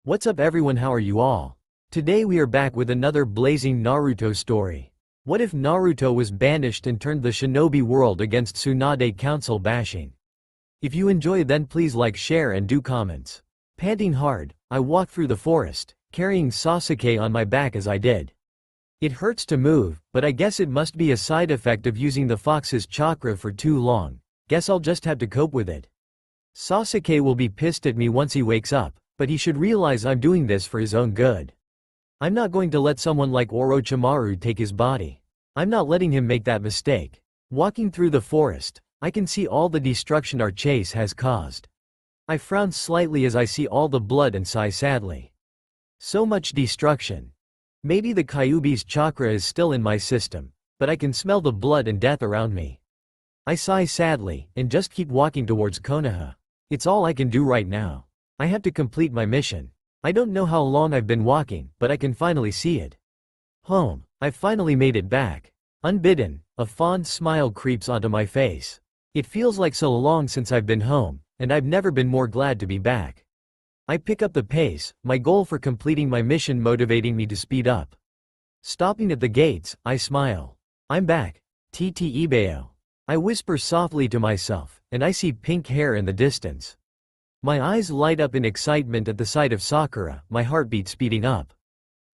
What's up everyone, how are you all? Today we are back with another blazing Naruto story. What if Naruto was banished and turned the Shinobi world against Tsunade council bashing? If you enjoy then please like, share and do comments. Panting hard, I walked through the forest, carrying Sasuke on my back as I did. It hurts to move, but I guess it must be a side effect of using the fox's chakra for too long. Guess I'll just have to cope with it. Sasuke will be pissed at me once he wakes up, but he should realize I'm doing this for his own good. I'm not going to let someone like Orochimaru take his body. I'm not letting him make that mistake. Walking through the forest, I can see all the destruction our chase has caused. I frown slightly as I see all the blood and sigh sadly. So much destruction. Maybe the Kyuubi's chakra is still in my system, but I can smell the blood and death around me. I sigh sadly, and just keep walking towards Konoha. It's all I can do right now. I have to complete my mission. I don't know how long I've been walking, but I can finally see it. Home. I've finally made it back. Unbidden, a fond smile creeps onto my face. It feels like so long since I've been home, and I've never been more glad to be back. I pick up the pace, my goal for completing my mission motivating me to speed up. Stopping at the gates, I smile. I'm back. TT Ibeo. I whisper softly to myself, and I see pink hair in the distance. My eyes light up in excitement at the sight of Sakura, my heartbeat speeding up.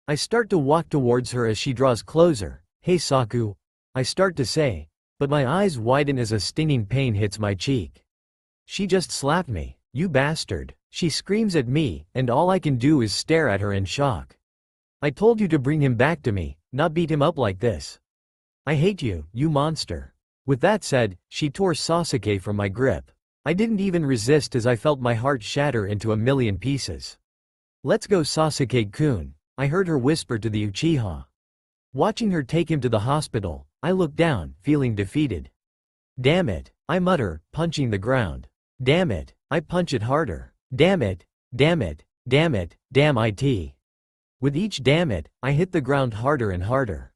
I start to walk towards her as she draws closer. Hey Saku, I start to say, but my eyes widen as a stinging pain hits my cheek. She just slapped me, you bastard, she screams at me, and all I can do is stare at her in shock. I told you to bring him back to me, not beat him up like this. I hate you, you monster. With that said, she tore Sasuke from my grip. I didn't even resist as I felt my heart shatter into a million pieces. Let's go Sasuke-kun, I heard her whisper to the Uchiha. Watching her take him to the hospital, I look down, feeling defeated. Damn it, I mutter, punching the ground. Damn it, I punch it harder. Damn it, damn it, damn it, damn it. With each damn it, I hit the ground harder and harder.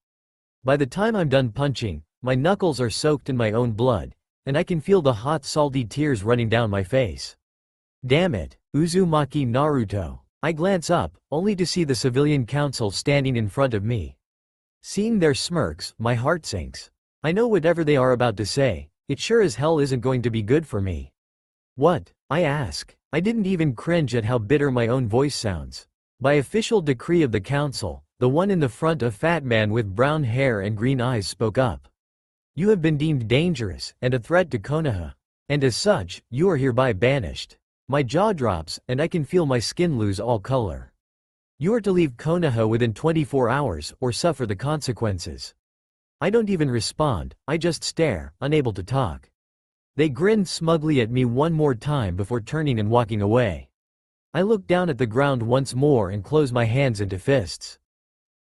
By the time I'm done punching, my knuckles are soaked in my own blood, and I can feel the hot salty tears running down my face. Damn it, Uzumaki Naruto. I glance up, only to see the civilian council standing in front of me. Seeing their smirks, my heart sinks. I know whatever they are about to say, it sure as hell isn't going to be good for me. What? I ask. I didn't even cringe at how bitter my own voice sounds. By official decree of the council, the one in the front, a fat man with brown hair and green eyes, spoke up. You have been deemed dangerous, and a threat to Konoha. And as such, you are hereby banished. My jaw drops, and I can feel my skin lose all color. You are to leave Konoha within 24 hours, or suffer the consequences. I don't even respond, I just stare, unable to talk. They grin smugly at me one more time before turning and walking away. I look down at the ground once more and close my hands into fists.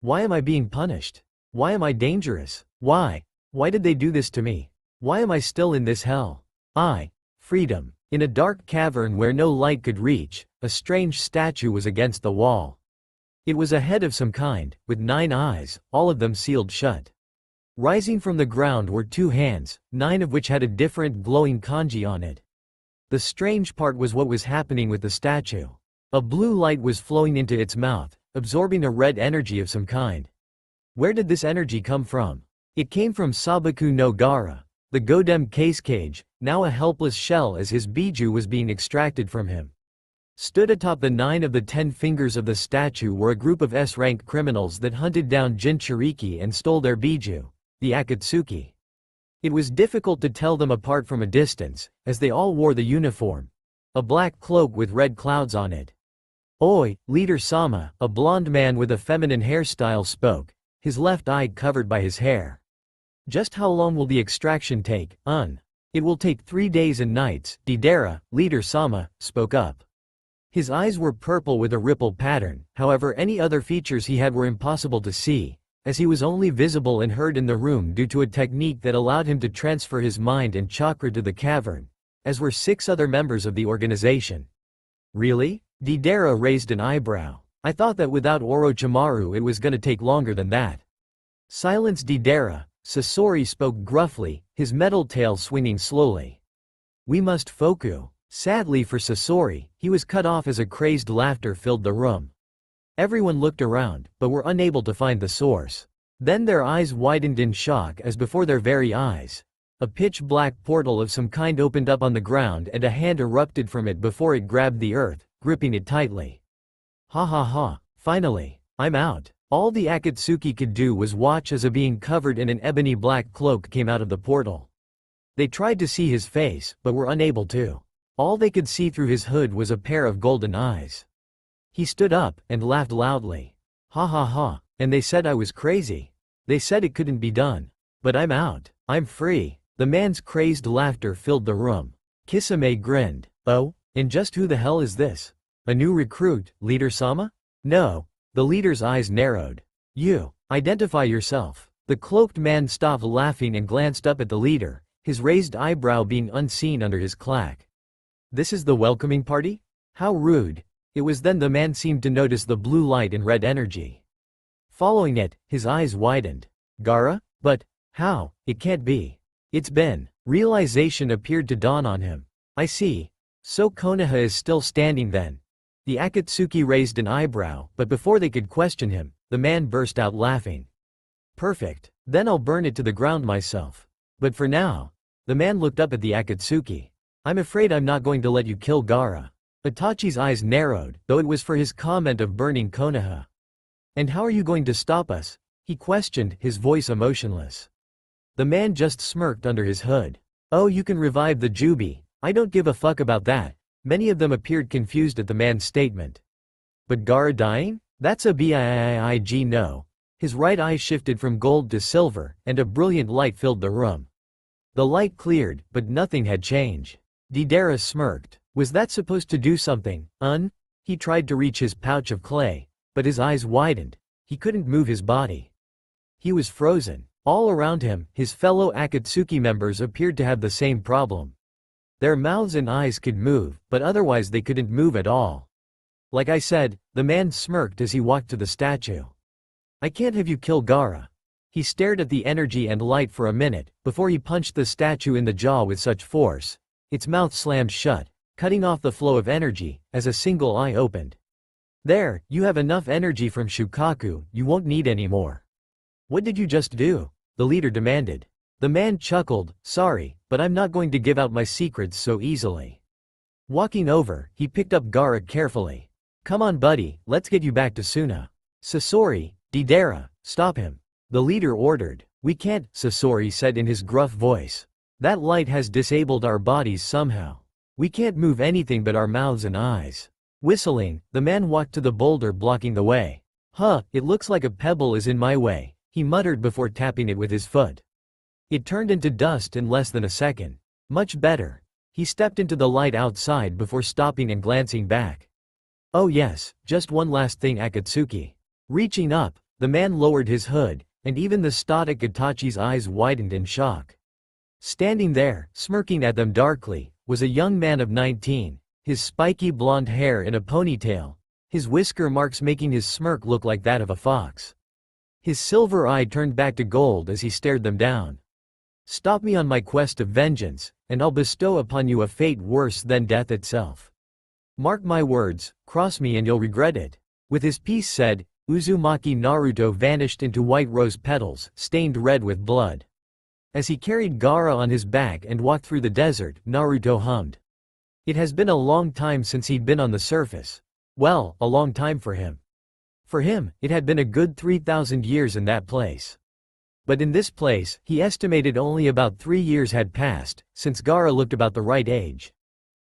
Why am I being punished? Why am I dangerous? Why? Why did they do this to me? Why am I still in this hell? Freedom. In a dark cavern where no light could reach, a strange statue was against the wall. It was a head of some kind, with 9 eyes, all of them sealed shut. Rising from the ground were 2 hands, 9 of which had a different glowing kanji on it. The strange part was what was happening with the statue. A blue light was flowing into its mouth, absorbing a red energy of some kind. Where did this energy come from? It came from Sabaku no Gara, the Godem case cage, now a helpless shell as his biju was being extracted from him. Stood atop the 9 of the 10 fingers of the statue were a group of S-rank criminals that hunted down Jinchuriki and stole their biju, the Akatsuki. It was difficult to tell them apart from a distance, as they all wore the uniform, a black cloak with red clouds on it. Oi, Leader Sama, a blonde man with a feminine hairstyle spoke, his left eye covered by his hair. Just how long will the extraction take? It will take 3 days and nights, Deidara, Leader Sama, spoke up. His eyes were purple with a ripple pattern, however any other features he had were impossible to see, as he was only visible and heard in the room due to a technique that allowed him to transfer his mind and chakra to the cavern, as were 6 other members of the organization. Really? Deidara raised an eyebrow. I thought that without Orochimaru it was gonna take longer than that. Silence Deidara, Sasori spoke gruffly, his metal tail swinging slowly. We must Foku. Sadly for Sasori, he was cut off as a crazed laughter filled the room. Everyone looked around, but were unable to find the source. Then their eyes widened in shock as before their very eyes, a pitch-black portal of some kind opened up on the ground and a hand erupted from it before it grabbed the earth, gripping it tightly. Ha ha ha, finally, I'm out. All the Akatsuki could do was watch as a being covered in an ebony black cloak came out of the portal. They tried to see his face, but were unable to. All they could see through his hood was a pair of golden eyes. He stood up and laughed loudly. Ha ha ha, and they said I was crazy. They said it couldn't be done. But I'm out. I'm free. The man's crazed laughter filled the room. Kisame grinned. Oh, and just who the hell is this? A new recruit, Leader-sama? No. The leader's eyes narrowed. You. Identify yourself. The cloaked man stopped laughing and glanced up at the leader, his raised eyebrow being unseen under his clack. This is the welcoming party? How rude. It was then the man seemed to notice the blue light and red energy. Following it, his eyes widened. Gaara? But, how? It can't be. It's Ben. Realization appeared to dawn on him. I see. So Konoha is still standing then. The Akatsuki raised an eyebrow, but before they could question him, the man burst out laughing. Perfect. Then I'll burn it to the ground myself. But for now. The man looked up at the Akatsuki. I'm afraid I'm not going to let you kill Gaara. Itachi's eyes narrowed, though it was for his comment of burning Konoha. And how are you going to stop us? He questioned, his voice emotionless. The man just smirked under his hood. Oh, you can revive the Jubi. I don't give a fuck about that. Many of them appeared confused at the man's statement. But Gaara dying? That's a big no. His right eye shifted from gold to silver, and a brilliant light filled the room. The light cleared, but nothing had changed. Deidara smirked. Was that supposed to do something? He tried to reach his pouch of clay, but his eyes widened. He couldn't move his body. He was frozen. All around him, his fellow Akatsuki members appeared to have the same problem. Their mouths and eyes could move, but otherwise they couldn't move at all. Like I said, the man smirked as he walked to the statue. I can't have you kill Gaara. He stared at the energy and light for a minute, before he punched the statue in the jaw with such force. Its mouth slammed shut, cutting off the flow of energy, as a single eye opened. There, you have enough energy from Shukaku, you won't need any more. What did you just do? The leader demanded. The man chuckled, sorry, but I'm not going to give out my secrets so easily. Walking over, he picked up Gaara carefully. Come on buddy, let's get you back to Suna. Sasori, Deidara, stop him. The leader ordered. We can't, Sasori said in his gruff voice. That light has disabled our bodies somehow. We can't move anything but our mouths and eyes. Whistling, the man walked to the boulder blocking the way. It looks like a pebble is in my way, he muttered before tapping it with his foot. It turned into dust in less than a second. Much better. He stepped into the light outside before stopping and glancing back. Oh yes, just one last thing Akatsuki. Reaching up, the man lowered his hood, and even the static Itachi's eyes widened in shock. Standing there, smirking at them darkly, was a young man of 19, his spiky blonde hair in a ponytail, his whisker marks making his smirk look like that of a fox. His silver eye turned back to gold as he stared them down. Stop me on my quest of vengeance, and I'll bestow upon you a fate worse than death itself. Mark my words, cross me and you'll regret it. With his piece said, Uzumaki Naruto vanished into white rose petals, stained red with blood. As he carried Gaara on his back and walked through the desert, Naruto hummed. It has been a long time since he'd been on the surface. Well, a long time for him. For him, it had been a good 3,000 years in that place. But in this place, he estimated only about 3 years had passed, since Gaara looked about the right age.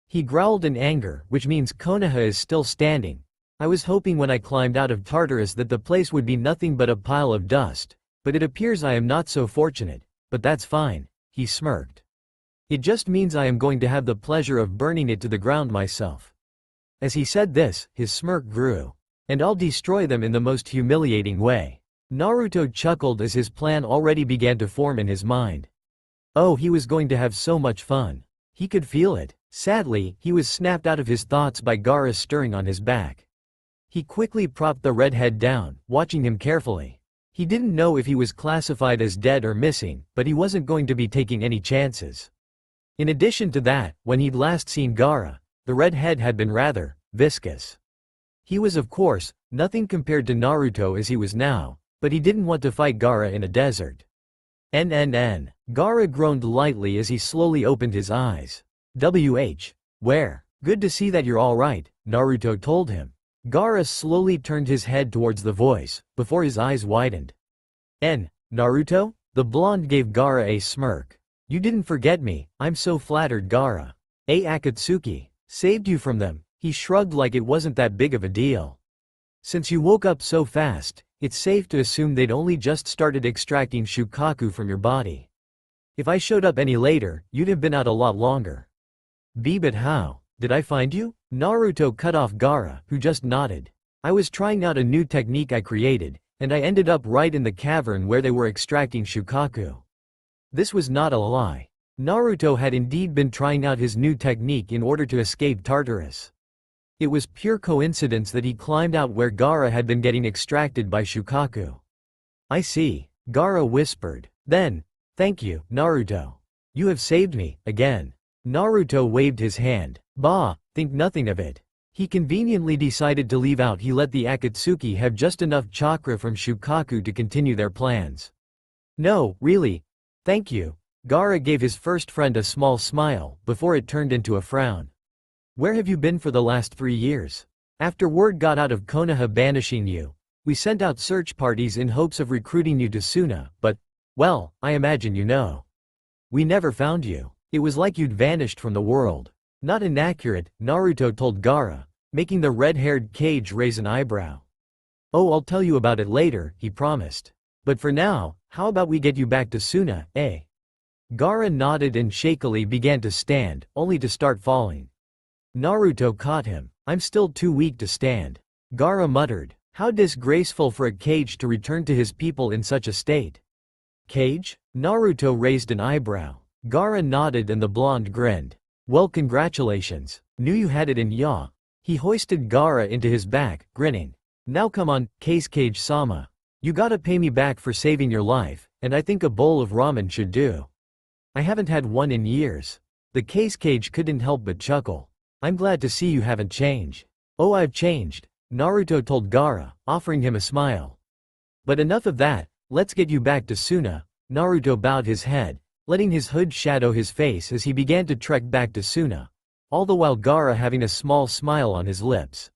He growled in anger, which means Konoha is still standing. I was hoping when I climbed out of Tartarus that the place would be nothing but a pile of dust, but it appears I am not so fortunate. But that's fine, he smirked. It just means I am going to have the pleasure of burning it to the ground myself. As he said this, his smirk grew. And I'll destroy them in the most humiliating way. Naruto chuckled as his plan already began to form in his mind. Oh, he was going to have so much fun. He could feel it. Sadly, he was snapped out of his thoughts by Gaara stirring on his back. He quickly propped the redhead down, watching him carefully. He didn't know if he was classified as dead or missing, but he wasn't going to be taking any chances. In addition to that, when he'd last seen Gaara, the red head had been rather viscous. He was of course, nothing compared to Naruto as he was now, but he didn't want to fight Gaara in a desert. Gaara groaned lightly as he slowly opened his eyes. Where? Good to see that you're alright, Naruto told him. Gaara slowly turned his head towards the voice, before his eyes widened. Naruto? The blonde gave Gaara a smirk. You didn't forget me, I'm so flattered. Gaara. Akatsuki. Saved you from them. He shrugged like it wasn't that big of a deal. Since you woke up so fast, it's safe to assume they'd only just started extracting Shukaku from your body. If I showed up any later, you'd have been out a lot longer. But how? Did I find you? Naruto cut off Gaara, who just nodded. I was trying out a new technique I created, and I ended up right in the cavern where they were extracting Shukaku. This was not a lie. Naruto had indeed been trying out his new technique in order to escape Tartarus. It was pure coincidence that he climbed out where Gaara had been getting extracted by Shukaku. I see, Gaara whispered. Then, thank you, Naruto. You have saved me, again. Naruto waved his hand. Bah, think nothing of it. He conveniently decided to leave out. He let the Akatsuki have just enough chakra from Shukaku to continue their plans. No, really. Thank you. Gaara gave his first friend a small smile, before it turned into a frown. Where have you been for the last 3 years? After word got out of Konoha banishing you, we sent out search parties in hopes of recruiting you to Suna, but, well, I imagine you know. We never found you. It was like you'd vanished from the world. Not inaccurate, Naruto told Gaara, making the red-haired Kage raise an eyebrow. Oh, I'll tell you about it later, he promised. But for now, how about we get you back to Suna, eh? Gaara nodded and shakily began to stand, only to start falling. Naruto caught him. I'm still too weak to stand. Gaara muttered. How disgraceful for a Kage to return to his people in such a state. Kage? Naruto raised an eyebrow. Gaara nodded and the blonde grinned. Well, congratulations. Knew you had it in ya. He hoisted Gaara into his back, grinning. Now come on, Kage-sama. You gotta pay me back for saving your life, and I think a bowl of ramen should do. I haven't had one in years. The Kage couldn't help but chuckle. I'm glad to see you haven't changed. Oh, I've changed, Naruto told Gaara, offering him a smile. But enough of that, let's get you back to Suna. Naruto bowed his head, letting his hood shadow his face as he began to trek back to Suna, all the while Gaara having a small smile on his lips.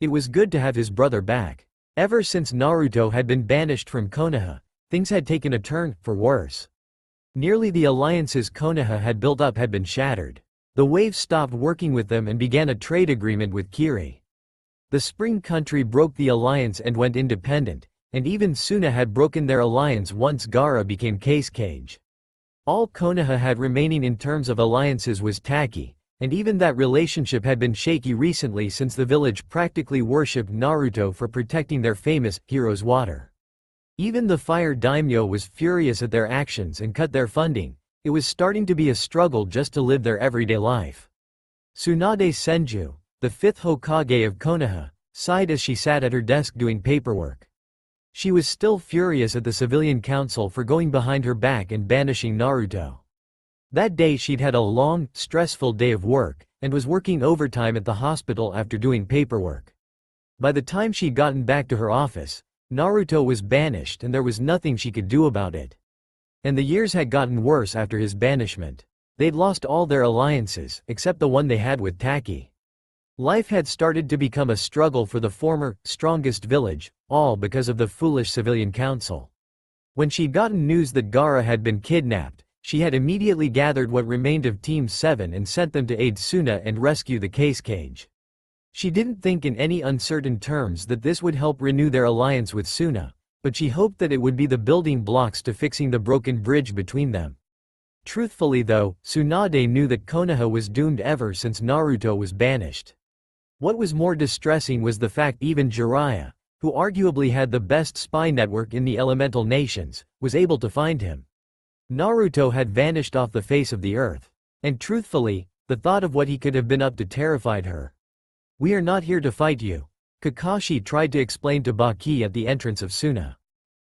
It was good to have his brother back. Ever since Naruto had been banished from Konoha, things had taken a turn for worse. Nearly the alliances Konoha had built up had been shattered. The Wave stopped working with them and began a trade agreement with Kiri. The Spring Country broke the alliance and went independent, and even Suna had broken their alliance once Gaara became Kage. All Konoha had remaining in terms of alliances was Taki, and even that relationship had been shaky recently since the village practically worshipped Naruto for protecting their famous hero's water. Even the Fire Daimyo was furious at their actions and cut their funding. It was starting to be a struggle just to live their everyday life. Tsunade Senju, the 5th Hokage of Konoha, sighed as she sat at her desk doing paperwork. She was still furious at the civilian council for going behind her back and banishing Naruto. That day she'd had a long, stressful day of work, and was working overtime at the hospital after doing paperwork. By the time she'd gotten back to her office, Naruto was banished and there was nothing she could do about it. And the years had gotten worse after his banishment. They'd lost all their alliances, except the one they had with Taki. Life had started to become a struggle for the former, strongest village, all because of the foolish civilian council. When she'd gotten news that Gaara had been kidnapped, she had immediately gathered what remained of Team 7 and sent them to aid Suna and rescue the Kage. She didn't think in any uncertain terms that this would help renew their alliance with Suna, but she hoped that it would be the building blocks to fixing the broken bridge between them. Truthfully though, Tsunade knew that Konoha was doomed ever since Naruto was banished. What was more distressing was the fact even Jiraiya, who arguably had the best spy network in the elemental nations, was able to find him. Naruto had vanished off the face of the earth. And truthfully, the thought of what he could have been up to terrified her. We are not here to fight you, Kakashi tried to explain to Baki at the entrance of Suna.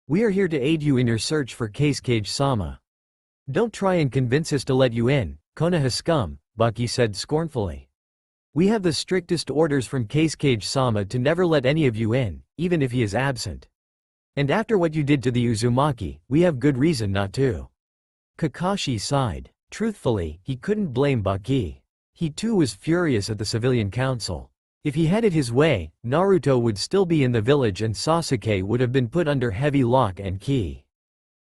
We are here to aid you in your search for Kage-sama. Don't try and convince us to let you in, Konoha scum, Baki said scornfully. We have the strictest orders from Kazekage-sama to never let any of you in, even if he is absent. And after what you did to the Uzumaki, we have good reason not to. Kakashi sighed. Truthfully, he couldn't blame Baki. He too was furious at the civilian council. If he had it his way, Naruto would still be in the village and Sasuke would have been put under heavy lock and key.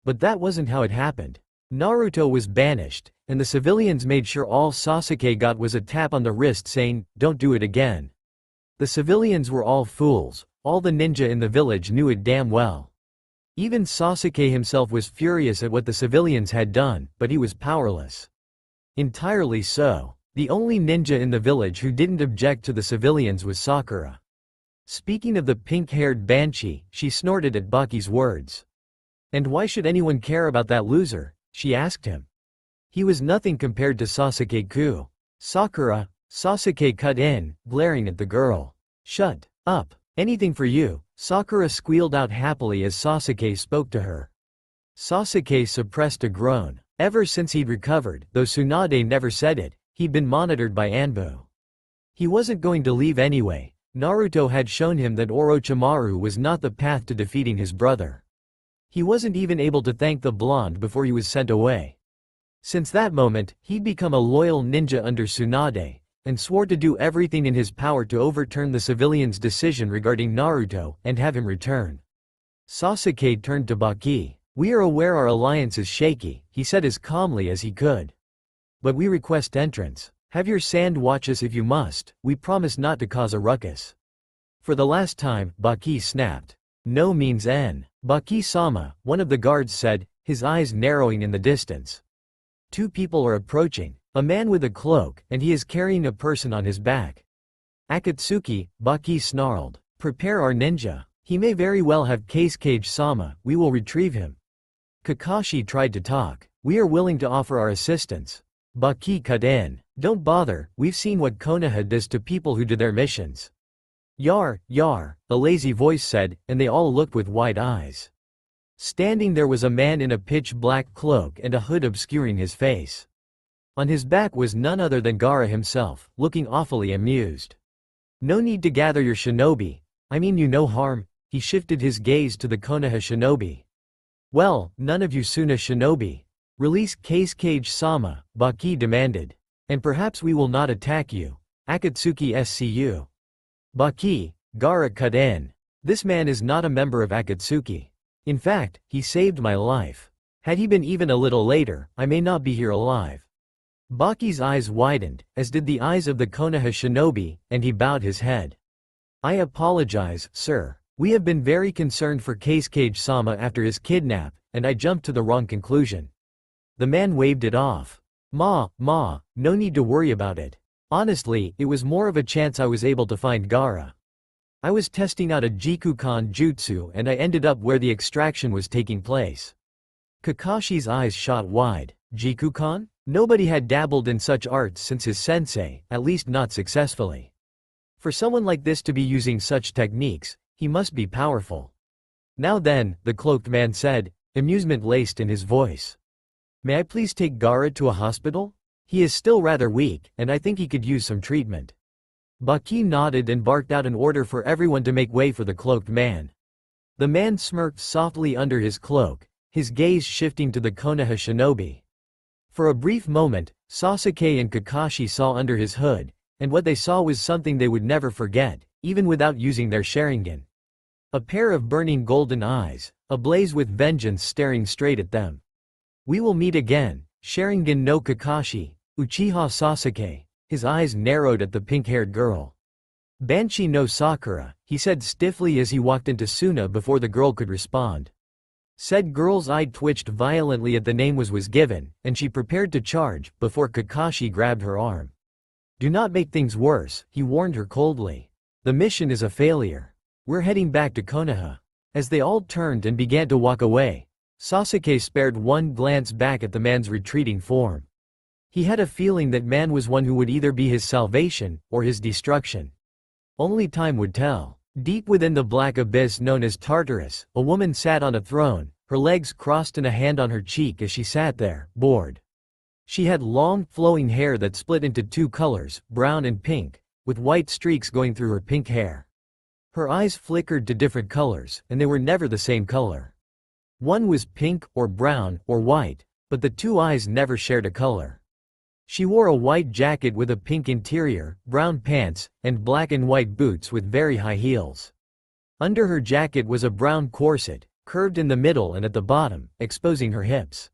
But that wasn't how it happened. Naruto was banished, and the civilians made sure all Sasuke got was a tap on the wrist saying, "Don't do it again." The civilians were all fools, all the ninja in the village knew it damn well. Even Sasuke himself was furious at what the civilians had done, but he was powerless. Entirely so. The only ninja in the village who didn't object to the civilians was Sakura. Speaking of the pink-haired banshee, she snorted at Baki's words. And why should anyone care about that loser? She asked him. He was nothing compared to Sasuke-ku. Sakura, Sasuke cut in, glaring at the girl. Shut up. Anything for you, Sakura squealed out happily as Sasuke spoke to her. Sasuke suppressed a groan. Ever since he'd recovered, though Tsunade never said it, he'd been monitored by Anbu. He wasn't going to leave anyway. Naruto had shown him that Orochimaru was not the path to defeating his brother. He wasn't even able to thank the blonde before he was sent away. Since that moment, he'd become a loyal ninja under Tsunade, and swore to do everything in his power to overturn the civilians' decision regarding Naruto and have him return. Sasuke turned to Baki. We are aware our alliance is shaky, he said as calmly as he could. But we request entrance. Have your sand watch us if you must, we promise not to cause a ruckus. For the last time, Baki snapped. No means N. Baki-sama, one of the guards said, his eyes narrowing in the distance. Two people are approaching. A man with a cloak, and he is carrying a person on his back. Akatsuki, Baki snarled. Prepare our ninja. He may very well have Kazekage-sama, we will retrieve him. Kakashi tried to talk. We are willing to offer our assistance. Baki cut in. Don't bother, we've seen what Konoha does to people who do their missions. Yar, a lazy voice said, and they all looked with wide eyes. Standing there was a man in a pitch-black cloak and a hood obscuring his face. On his back was none other than Gaara himself, looking awfully amused. No need to gather your shinobi, I mean you no harm, he shifted his gaze to the Konoha shinobi. Well, none of you Suna shinobi. Release Kazekage-sama, Baki demanded. And perhaps we will not attack you. Akatsuki SCU. Baki, Gaara cut in. This man is not a member of Akatsuki. In fact, he saved my life. Had he been even a little later, I may not be here alive. Baki's eyes widened, as did the eyes of the Konoha shinobi, and he bowed his head. I apologize, sir. We have been very concerned for Kazekage-sama after his kidnap, and I jumped to the wrong conclusion. The man waved it off. Ma, no need to worry about it. Honestly, it was more of a chance I was able to find Gaara. I was testing out a Jikukan jutsu and I ended up where the extraction was taking place. Kakashi's eyes shot wide. Jikukan? Nobody had dabbled in such arts since his sensei, at least not successfully. For someone like this to be using such techniques, he must be powerful. Now then, the cloaked man said, amusement laced in his voice. May I please take Gaara to a hospital? He is still rather weak, and I think he could use some treatment. Baki nodded and barked out an order for everyone to make way for the cloaked man. The man smirked softly under his cloak, his gaze shifting to the Konoha shinobi. For a brief moment, Sasuke and Kakashi saw under his hood, and what they saw was something they would never forget, even without using their Sharingan. A pair of burning golden eyes, ablaze with vengeance staring straight at them. We will meet again, Sharingan no Kakashi, Uchiha Sasuke. His eyes narrowed at the pink-haired girl. Banshee no Sakura, he said stiffly as he walked into Suna before the girl could respond. Said girl's eye twitched violently at the name was given, and she prepared to charge, before Kakashi grabbed her arm. Do not make things worse, he warned her coldly. The mission is a failure. We're heading back to Konoha. As they all turned and began to walk away, Sasuke spared one glance back at the man's retreating form. He had a feeling that man was one who would either be his salvation, or his destruction. Only time would tell. Deep within the black abyss known as Tartarus, a woman sat on a throne, her legs crossed and a hand on her cheek as she sat there, bored. She had long, flowing hair that split into two colors, brown and pink, with white streaks going through her pink hair. Her eyes flickered to different colors, and they were never the same color. One was pink, or brown, or white, but the two eyes never shared a color. She wore a white jacket with a pink interior, brown pants, and black and white boots with very high heels. Under her jacket was a brown corset, curved in the middle and at the bottom, exposing her hips.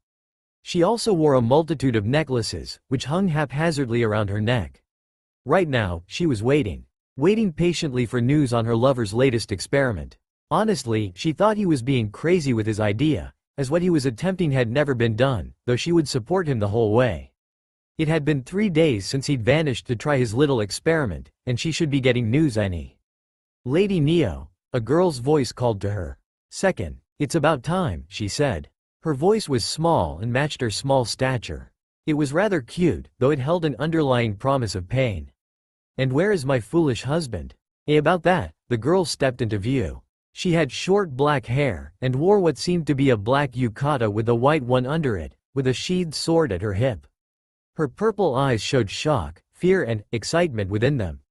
She also wore a multitude of necklaces, which hung haphazardly around her neck. Right now, she was waiting patiently for news on her lover's latest experiment. Honestly, she thought he was being crazy with his idea, as what he was attempting had never been done, though she would support him the whole way. It had been 3 days since he'd vanished to try his little experiment, and she should be getting news any. "Lady Neo," a girl's voice called to her. "Second, it's about time," she said. Her voice was small and matched her small stature. It was rather cute, though it held an underlying promise of pain. "And where is my foolish husband?" About that, the girl stepped into view. She had short black hair, and wore what seemed to be a black yukata with a white one under it, with a sheathed sword at her hip. Her purple eyes showed shock, fear and excitement within them.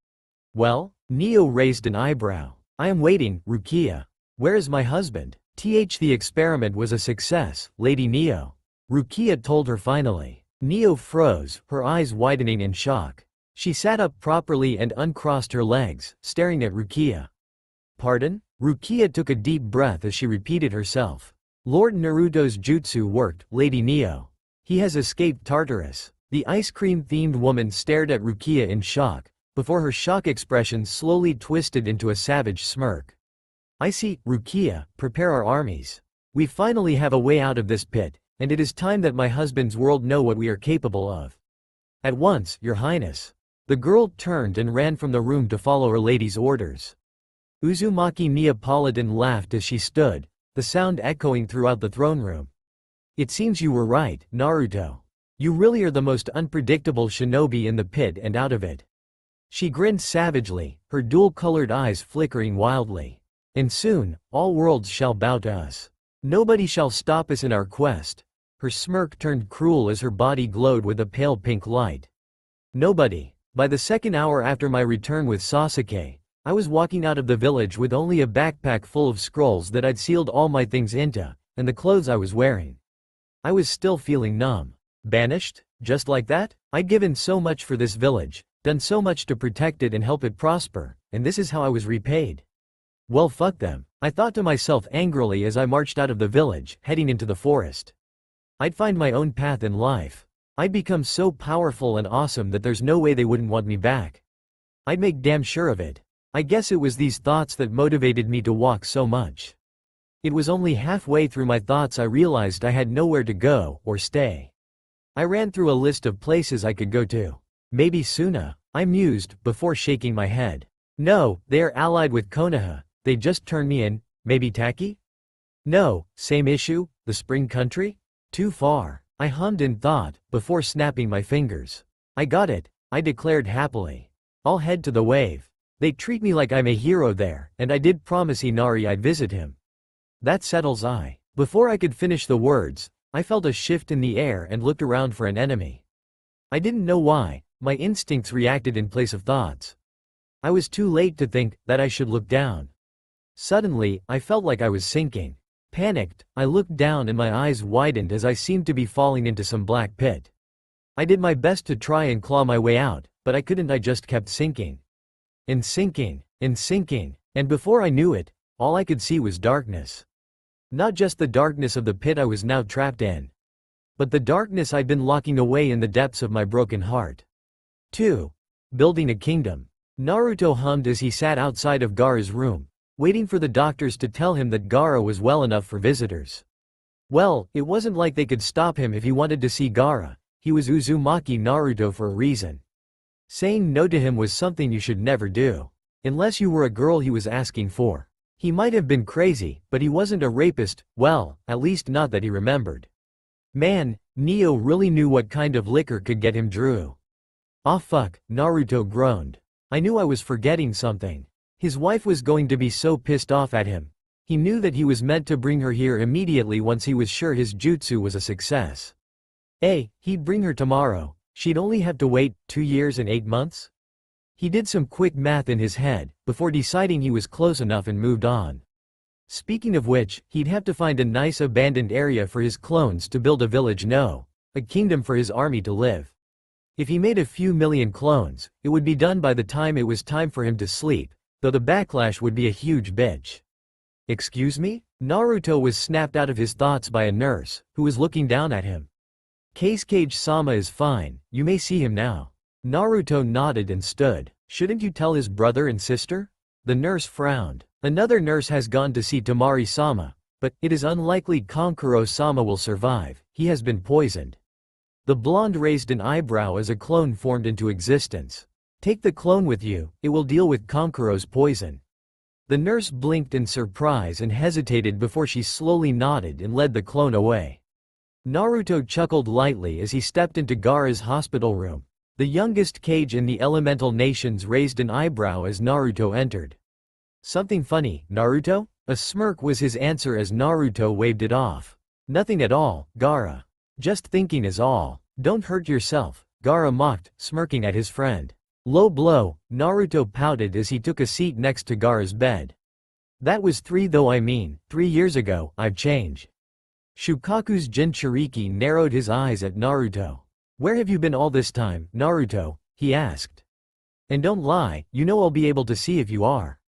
"Well?" Neo raised an eyebrow. "I am waiting, Rukia. Where is my husband?" The experiment was a success, Lady Neo," Rukia told her finally. Neo froze, her eyes widening in shock. She sat up properly and uncrossed her legs, staring at Rukia. "Pardon?" Rukia took a deep breath as she repeated herself. "Lord Naruto's jutsu worked, Lady Neo. He has escaped Tartarus." The ice cream-themed woman stared at Rukia in shock, before her shock expression slowly twisted into a savage smirk. "I see, Rukia, prepare our armies. We finally have a way out of this pit, and it is time that my husband's world know what we are capable of." "At once, Your Highness." The girl turned and ran from the room to follow her lady's orders. Uzumaki Neapolitan laughed as she stood, the sound echoing throughout the throne room. "It seems you were right, Naruto. You really are the most unpredictable shinobi in the pit and out of it." She grinned savagely, her dual-colored eyes flickering wildly. "And soon, all worlds shall bow to us. Nobody shall stop us in our quest." Her smirk turned cruel as her body glowed with a pale pink light. "Nobody." By the second hour after my return with Sasuke, I was walking out of the village with only a backpack full of scrolls that I'd sealed all my things into, and the clothes I was wearing. I was still feeling numb. Banished? Just like that? I'd given so much for this village, done so much to protect it and help it prosper, and this is how I was repaid. Well, fuck them, I thought to myself angrily as I marched out of the village, heading into the forest. I'd find my own path in life. I'd become so powerful and awesome that there's no way they wouldn't want me back. I'd make damn sure of it. I guess it was these thoughts that motivated me to walk so much. It was only halfway through my thoughts I realized I had nowhere to go, or stay. I ran through a list of places I could go to. Maybe Suna, I mused, before shaking my head. No, they are allied with Konoha, they just turned me in. Maybe Taki? No, same issue, the Spring Country? Too far. I hummed in thought, before snapping my fingers. I got it, I declared happily. I'll head to the wave. They treat me like I'm a hero there, and I did promise Inari I'd visit him. That settles I. Before I could finish the words, I felt a shift in the air and looked around for an enemy. I didn't know why, my instincts reacted in place of thoughts. I was too late to think that I should look down. Suddenly, I felt like I was sinking. Panicked, I looked down and my eyes widened as I seemed to be falling into some black pit. I did my best to try and claw my way out, but I couldn't. I just kept sinking. And sinking, and sinking, and before I knew it, all I could see was darkness. Not just the darkness of the pit I was now trapped in, but the darkness I'd been locking away in the depths of my broken heart. 2. Building a kingdom. Naruto hummed as he sat outside of Gaara's room, waiting for the doctors to tell him that Gaara was well enough for visitors. Well, it wasn't like they could stop him if he wanted to see Gaara. He was Uzumaki Naruto for a reason. Saying no to him was something you should never do. Unless you were a girl he was asking for. He might have been crazy, but he wasn't a rapist, well, at least not that he remembered. Man, Neo really knew what kind of liquor could get him Drew. Ah fuck, Naruto groaned. I knew I was forgetting something. His wife was going to be so pissed off at him. He knew that he was meant to bring her here immediately once he was sure his jutsu was a success. He'd bring her tomorrow. She'd only have to wait 2 years and 8 months? He did some quick math in his head, before deciding he was close enough and moved on. Speaking of which, he'd have to find a nice abandoned area for his clones to build a village, no, a kingdom for his army to live. If he made a few million clones, it would be done by the time it was time for him to sleep, though the backlash would be a huge bitch. Excuse me? Naruto was snapped out of his thoughts by a nurse, who was looking down at him. Kage-sama is fine, you may see him now. Naruto nodded and stood. Shouldn't you tell his brother and sister? The nurse frowned. Another nurse has gone to see Temari-sama, but it is unlikely Kankuro-sama will survive, he has been poisoned. The blonde raised an eyebrow as a clone formed into existence. Take the clone with you, it will deal with Kankuro's poison. The nurse blinked in surprise and hesitated before she slowly nodded and led the clone away. Naruto chuckled lightly as he stepped into Gaara's hospital room. The youngest Kage in the elemental nations raised an eyebrow as Naruto entered. Something funny, Naruto? A smirk was his answer as Naruto waved it off. Nothing at all, Gaara. Just thinking is all. Don't hurt yourself, Gaara mocked, smirking at his friend. Low blow, Naruto pouted as he took a seat next to Gaara's bed. That was 3 years ago, I've changed. Shukaku's Jinchuriki narrowed his eyes at Naruto. Where have you been all this time, Naruto? He asked. And don't lie, you know I'll be able to see if you are.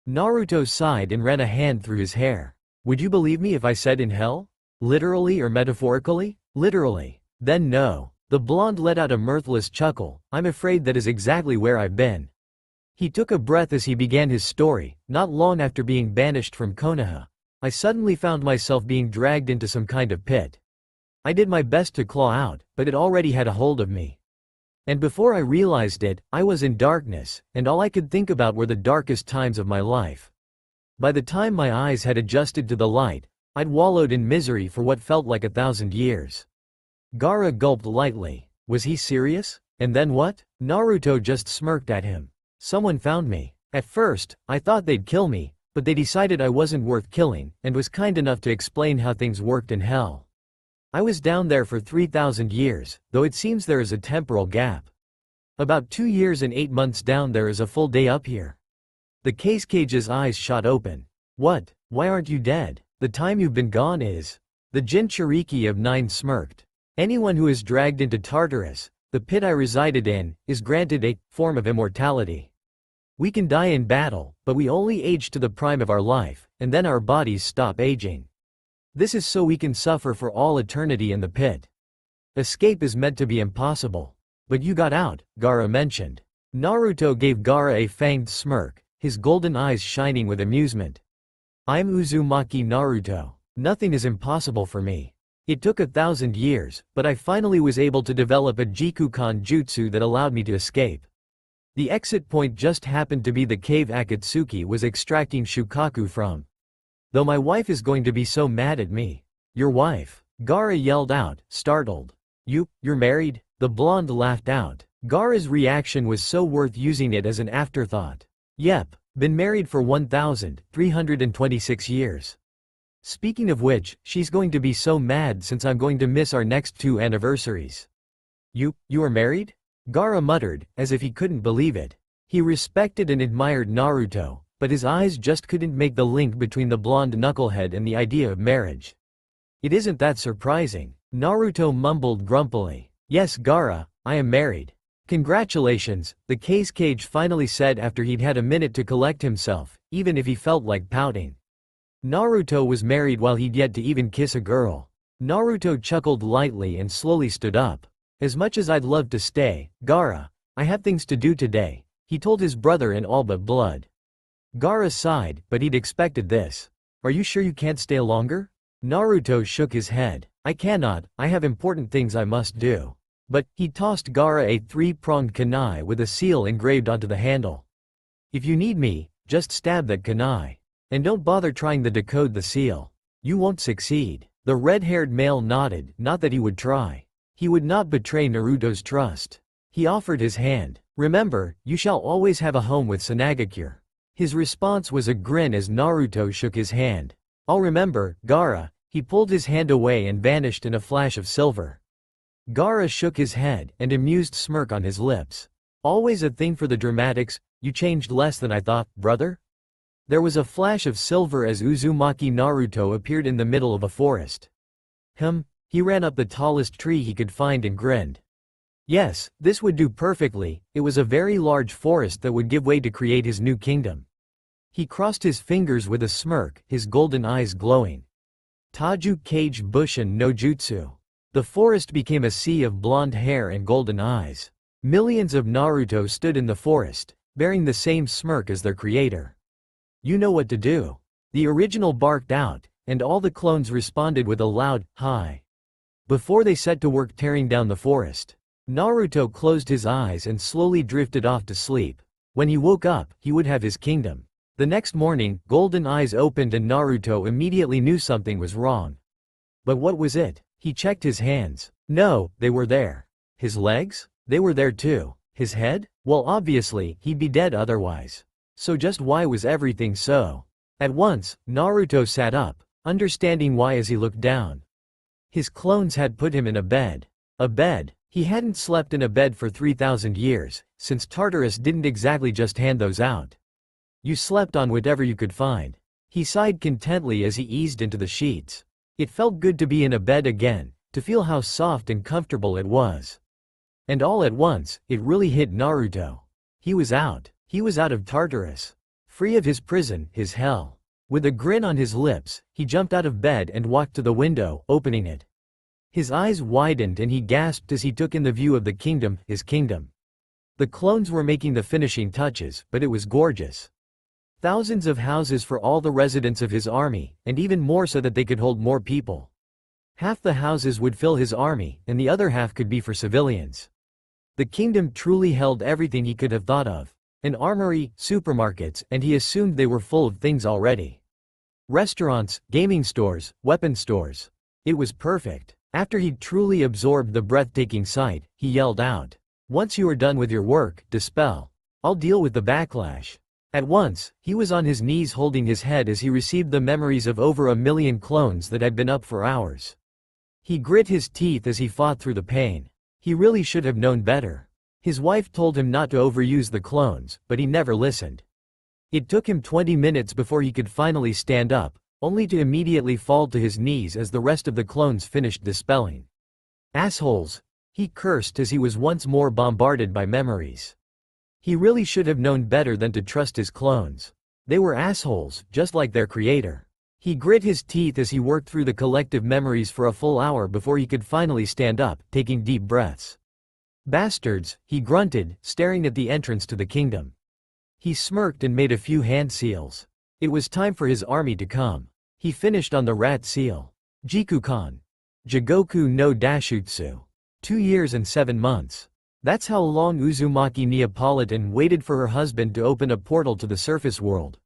Naruto sighed and ran a hand through his hair. Would you believe me if I said in hell? Literally or metaphorically? Literally. Then no. The blonde let out a mirthless chuckle. I'm afraid that is exactly where I've been. He took a breath as he began his story. Not long after being banished from Konoha, I suddenly found myself being dragged into some kind of pit. I did my best to claw out, but it already had a hold of me. And before I realized it, I was in darkness, and all I could think about were the darkest times of my life. By the time my eyes had adjusted to the light, I'd wallowed in misery for what felt like 1,000 years. Gaara gulped lightly. Was he serious? And then what? Naruto just smirked at him. Someone found me. At first, I thought they'd kill me, but they decided I wasn't worth killing, and was kind enough to explain how things worked in hell. I was down there for 3,000 years, though it seems there is a temporal gap. About 2 years and 8 months down there is a full day up here. The Kage's eyes shot open. What? Why aren't you dead? The time you've been gone is. The Jinchuriki of 9 smirked. Anyone who is dragged into Tartarus, the pit I resided in, is granted a form of immortality. We can die in battle, but we only age to the prime of our life, and then our bodies stop aging. This is so we can suffer for all eternity in the pit. Escape is meant to be impossible. But you got out, Gaara mentioned. Naruto gave Gaara a fanged smirk, his golden eyes shining with amusement. I'm Uzumaki Naruto. Nothing is impossible for me. It took 1,000 years, but I finally was able to develop a Jikukan jutsu that allowed me to escape. The exit point just happened to be the cave Akatsuki was extracting Shukaku from. Though my wife is going to be so mad at me. Your wife? Gaara yelled out, startled. You're married? The blonde laughed out. Gaara's reaction was so worth using it as an afterthought. Yep, been married for 1,326 years. Speaking of which, she's going to be so mad since I'm going to miss our next 2 anniversaries. You are married? Gaara muttered, as if he couldn't believe it. He respected and admired Naruto, but his eyes just couldn't make the link between the blonde knucklehead and the idea of marriage. It isn't that surprising. Naruto mumbled grumpily. Yes, Gaara, I am married. Congratulations, the Kage finally said after he'd had a minute to collect himself, even if he felt like pouting. Naruto was married while he'd yet to even kiss a girl. Naruto chuckled lightly and slowly stood up. As much as I'd love to stay, Gaara, I have things to do today, he told his brother in all but blood. Gaara sighed, but he'd expected this. Are you sure you can't stay longer? Naruto shook his head. I cannot, I have important things I must do. But, he tossed Gaara a 3-pronged kunai with a seal engraved onto the handle. If you need me, just stab that kunai. And don't bother trying to decode the seal. You won't succeed. The red-haired male nodded, not that he would try. He would not betray Naruto's trust. He offered his hand. Remember, you shall always have a home with Tsunade. His response was a grin as Naruto shook his hand. I'll remember, Gaara. He pulled his hand away and vanished in a flash of silver. Gaara shook his head, an amused smirk on his lips. Always a thing for the dramatics, you changed less than I thought, brother? There was a flash of silver as Uzumaki Naruto appeared in the middle of a forest. He ran up the tallest tree he could find and grinned. Yes, this would do perfectly, it was a very large forest that would give way to create his new kingdom. He crossed his fingers with a smirk, his golden eyes glowing. Taju Kage Bushin no Jutsu. The forest became a sea of blonde hair and golden eyes. Millions of Naruto stood in the forest, bearing the same smirk as their creator. You know what to do. The original barked out, and all the clones responded with a loud, hi. Before they set to work tearing down the forest, Naruto closed his eyes and slowly drifted off to sleep. When he woke up, he would have his kingdom. The next morning, golden eyes opened and Naruto immediately knew something was wrong. But what was it? He checked his hands. No, they were there. His legs? They were there too. His head? Well, obviously, he'd be dead otherwise. So just why was everything so? At once, Naruto sat up, understanding why as he looked down. His clones had put him in a bed. A bed. He hadn't slept in a bed for 3,000 years, since Tartarus didn't exactly just hand those out. You slept on whatever you could find. He sighed contentedly as he eased into the sheets. It felt good to be in a bed again, to feel how soft and comfortable it was. And all at once, it really hit Naruto. He was out. He was out of Tartarus. Free of his prison, his hell. With a grin on his lips, he jumped out of bed and walked to the window, opening it. His eyes widened and he gasped as he took in the view of the kingdom, his kingdom. The clones were making the finishing touches, but it was gorgeous. Thousands of houses for all the residents of his army, and even more so that they could hold more people. Half the houses would fill his army, and the other half could be for civilians. The kingdom truly held everything he could have thought of. An armory, supermarkets, and he assumed they were full of things already. Restaurants, gaming stores, weapon stores. It was perfect. After he'd truly absorbed the breathtaking sight, he yelled out, "Once you are done with your work, dispel. I'll deal with the backlash." At once, he was on his knees holding his head as he received the memories of over 1,000,000 clones that had been up for hours. He grit his teeth as he fought through the pain. He really should have known better. His wife told him not to overuse the clones, but he never listened. It took him 20 minutes before he could finally stand up, only to immediately fall to his knees as the rest of the clones finished dispelling. Assholes! He cursed as he was once more bombarded by memories. He really should have known better than to trust his clones. They were assholes, just like their creator. He grit his teeth as he worked through the collective memories for a full hour before he could finally stand up, taking deep breaths. Bastards, he grunted, staring at the entrance to the kingdom. He smirked and made a few hand seals. It was time for his army to come. He finished on the rat seal. Jikukan. Jigoku no Dashutsu. 2 years and 7 months. That's how long Uzumaki Neapolitan waited for her husband to open a portal to the surface world.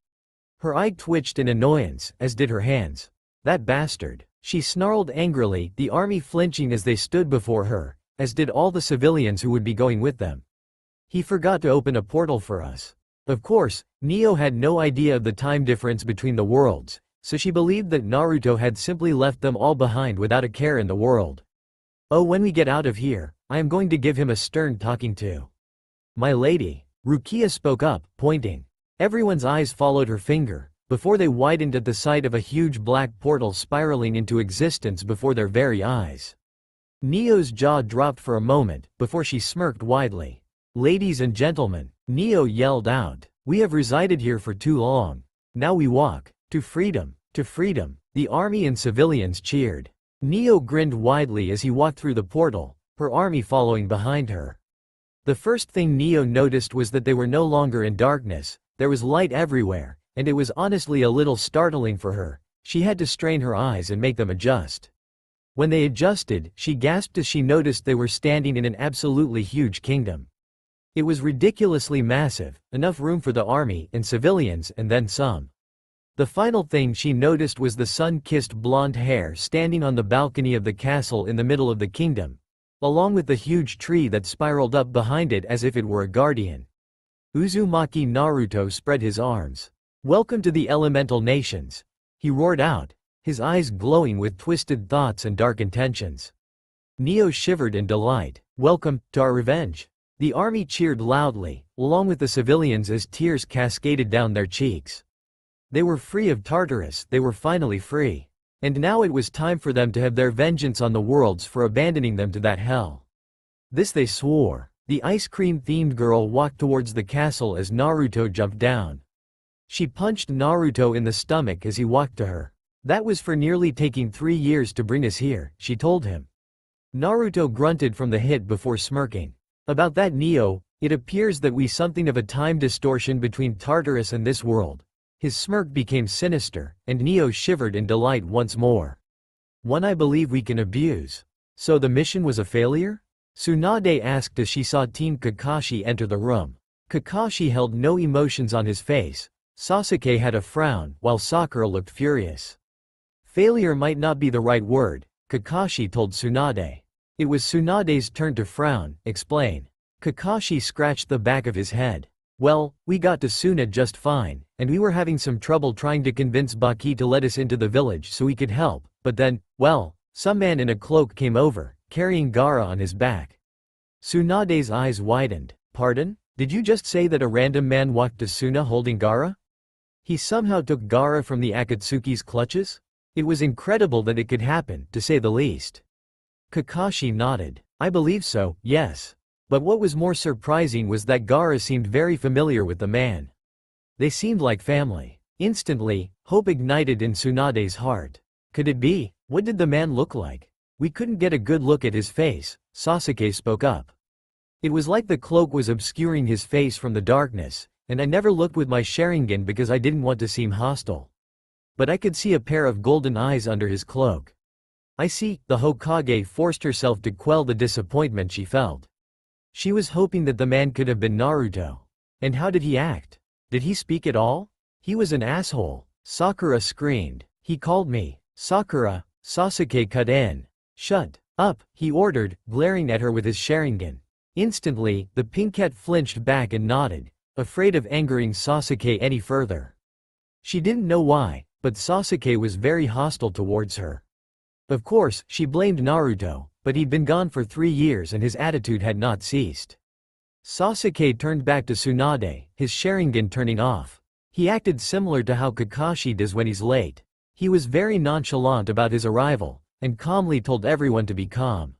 Her eye twitched in annoyance, as did her hands. That bastard. She snarled angrily, the army flinching as they stood before her, as did all the civilians who would be going with them. He forgot to open a portal for us. Of course, Neo had no idea of the time difference between the worlds, so she believed that Naruto had simply left them all behind without a care in the world. Oh, when we get out of here, I am going to give him a stern talking to. My lady. Rukia spoke up, pointing. Everyone's eyes followed her finger, before they widened at the sight of a huge black portal spiraling into existence before their very eyes. Neo's jaw dropped for a moment, before she smirked widely. Ladies and gentlemen, Neo yelled out, we have resided here for too long. Now we walk. To freedom. To freedom. The army and civilians cheered. Neo grinned widely as he walked through the portal, her army following behind her. The first thing Neo noticed was that they were no longer in darkness, there was light everywhere, and it was honestly a little startling for her. She had to strain her eyes and make them adjust. When they adjusted, she gasped as she noticed they were standing in an absolutely huge kingdom. It was ridiculously massive, enough room for the army and civilians and then some. The final thing she noticed was the sun-kissed blonde hair standing on the balcony of the castle in the middle of the kingdom, along with the huge tree that spiraled up behind it as if it were a guardian. Uzumaki Naruto spread his arms. Welcome to the elemental nations, he roared out, his eyes glowing with twisted thoughts and dark intentions. Neo shivered in delight. Welcome to our revenge. The army cheered loudly, along with the civilians as tears cascaded down their cheeks. They were free of Tartarus, they were finally free. And now it was time for them to have their vengeance on the worlds for abandoning them to that hell. This they swore. The ice cream-themed girl walked towards the castle as Naruto jumped down. She punched Naruto in the stomach as he walked to her. That was for nearly taking 3 years to bring us here, she told him. Naruto grunted from the hit before smirking. About that, Neo, it appears that we something of a time distortion between Tartarus and this world. His smirk became sinister, and Neo shivered in delight once more. One I believe we can abuse. So the mission was a failure? Tsunade asked as she saw Team Kakashi enter the room. Kakashi held no emotions on his face. Sasuke had a frown, while Sakura looked furious. Failure might not be the right word, Kakashi told Tsunade. It was Tsunade's turn to frown, explain. Kakashi scratched the back of his head. Well, we got to Tsunade just fine, and we were having some trouble trying to convince Baki to let us into the village so we could help, but then, well, some man in a cloak came over, carrying Gaara on his back. Tsunade's eyes widened. Pardon? Did you just say that a random man walked to Tsuna holding Gaara? He somehow took Gaara from the Akatsuki's clutches? It was incredible that it could happen, to say the least. Kakashi nodded. I believe so, yes. But what was more surprising was that Gaara seemed very familiar with the man. They seemed like family. Instantly, hope ignited in Tsunade's heart. Could it be? What did the man look like? We couldn't get a good look at his face, Sasuke spoke up. It was like the cloak was obscuring his face from the darkness, and I never looked with my Sharingan because I didn't want to seem hostile. But I could see a pair of golden eyes under his cloak. I see, the Hokage forced herself to quell the disappointment she felt. She was hoping that the man could have been Naruto. And how did he act? Did he speak at all? He was an asshole, Sakura screamed. He called me. Sakura, Sasuke cut in. Shut up, he ordered, glaring at her with his Sharingan. Instantly, the pinkette flinched back and nodded, afraid of angering Sasuke any further. She didn't know why, but Sasuke was very hostile towards her. Of course, she blamed Naruto, but he'd been gone for 3 years and his attitude had not ceased. Sasuke turned back to Tsunade, his Sharingan turning off. He acted similar to how Kakashi does when he's late. He was very nonchalant about his arrival, and calmly told everyone to be calm.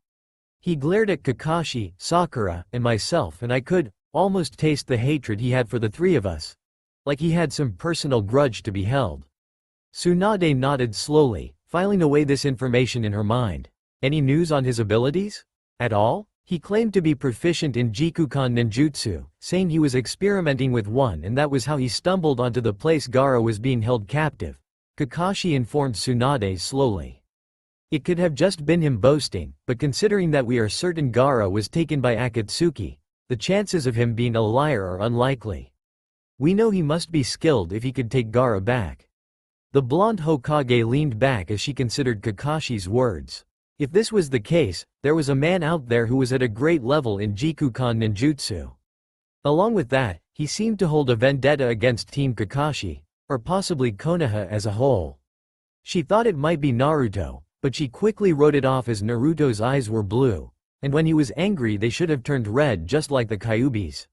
He glared at Kakashi, Sakura, and myself, and I could almost taste the hatred he had for the three of us. Like he had some personal grudge to be held. Tsunade nodded slowly, filing away this information in her mind. Any news on his abilities? At all? He claimed to be proficient in Jikukan ninjutsu, saying he was experimenting with one and that was how he stumbled onto the place Gaara was being held captive. Kakashi informed Tsunade slowly. It could have just been him boasting, but considering that we are certain Gaara was taken by Akatsuki, the chances of him being a liar are unlikely. We know he must be skilled if he could take Gaara back. The blonde Hokage leaned back as she considered Kakashi's words. If this was the case, there was a man out there who was at a great level in Jikukan ninjutsu. Along with that, he seemed to hold a vendetta against Team Kakashi, or possibly Konoha as a whole. She thought it might be Naruto, but she quickly wrote it off as Naruto's eyes were blue, and when he was angry they should have turned red just like the Kyuubi's.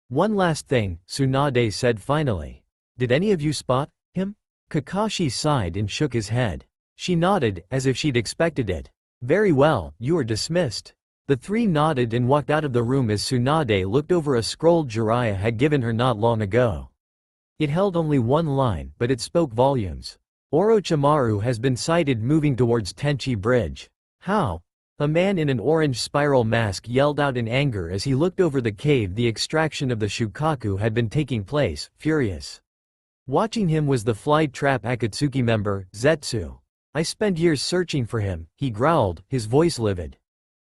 One last thing, Tsunade said finally. Did any of you spot him? Kakashi sighed and shook his head. She nodded, as if she'd expected it. Very well, you are dismissed. The three nodded and walked out of the room as Tsunade looked over a scroll Jiraiya had given her not long ago. It held only one line, but it spoke volumes. Orochimaru has been sighted moving towards Tenchi Bridge. How? A man in an orange spiral mask yelled out in anger as he looked over the cave the extraction of the Shukaku had been taking place, furious. Watching him was the Fly Trap Akatsuki member, Zetsu. I spent years searching for him, he growled, his voice livid.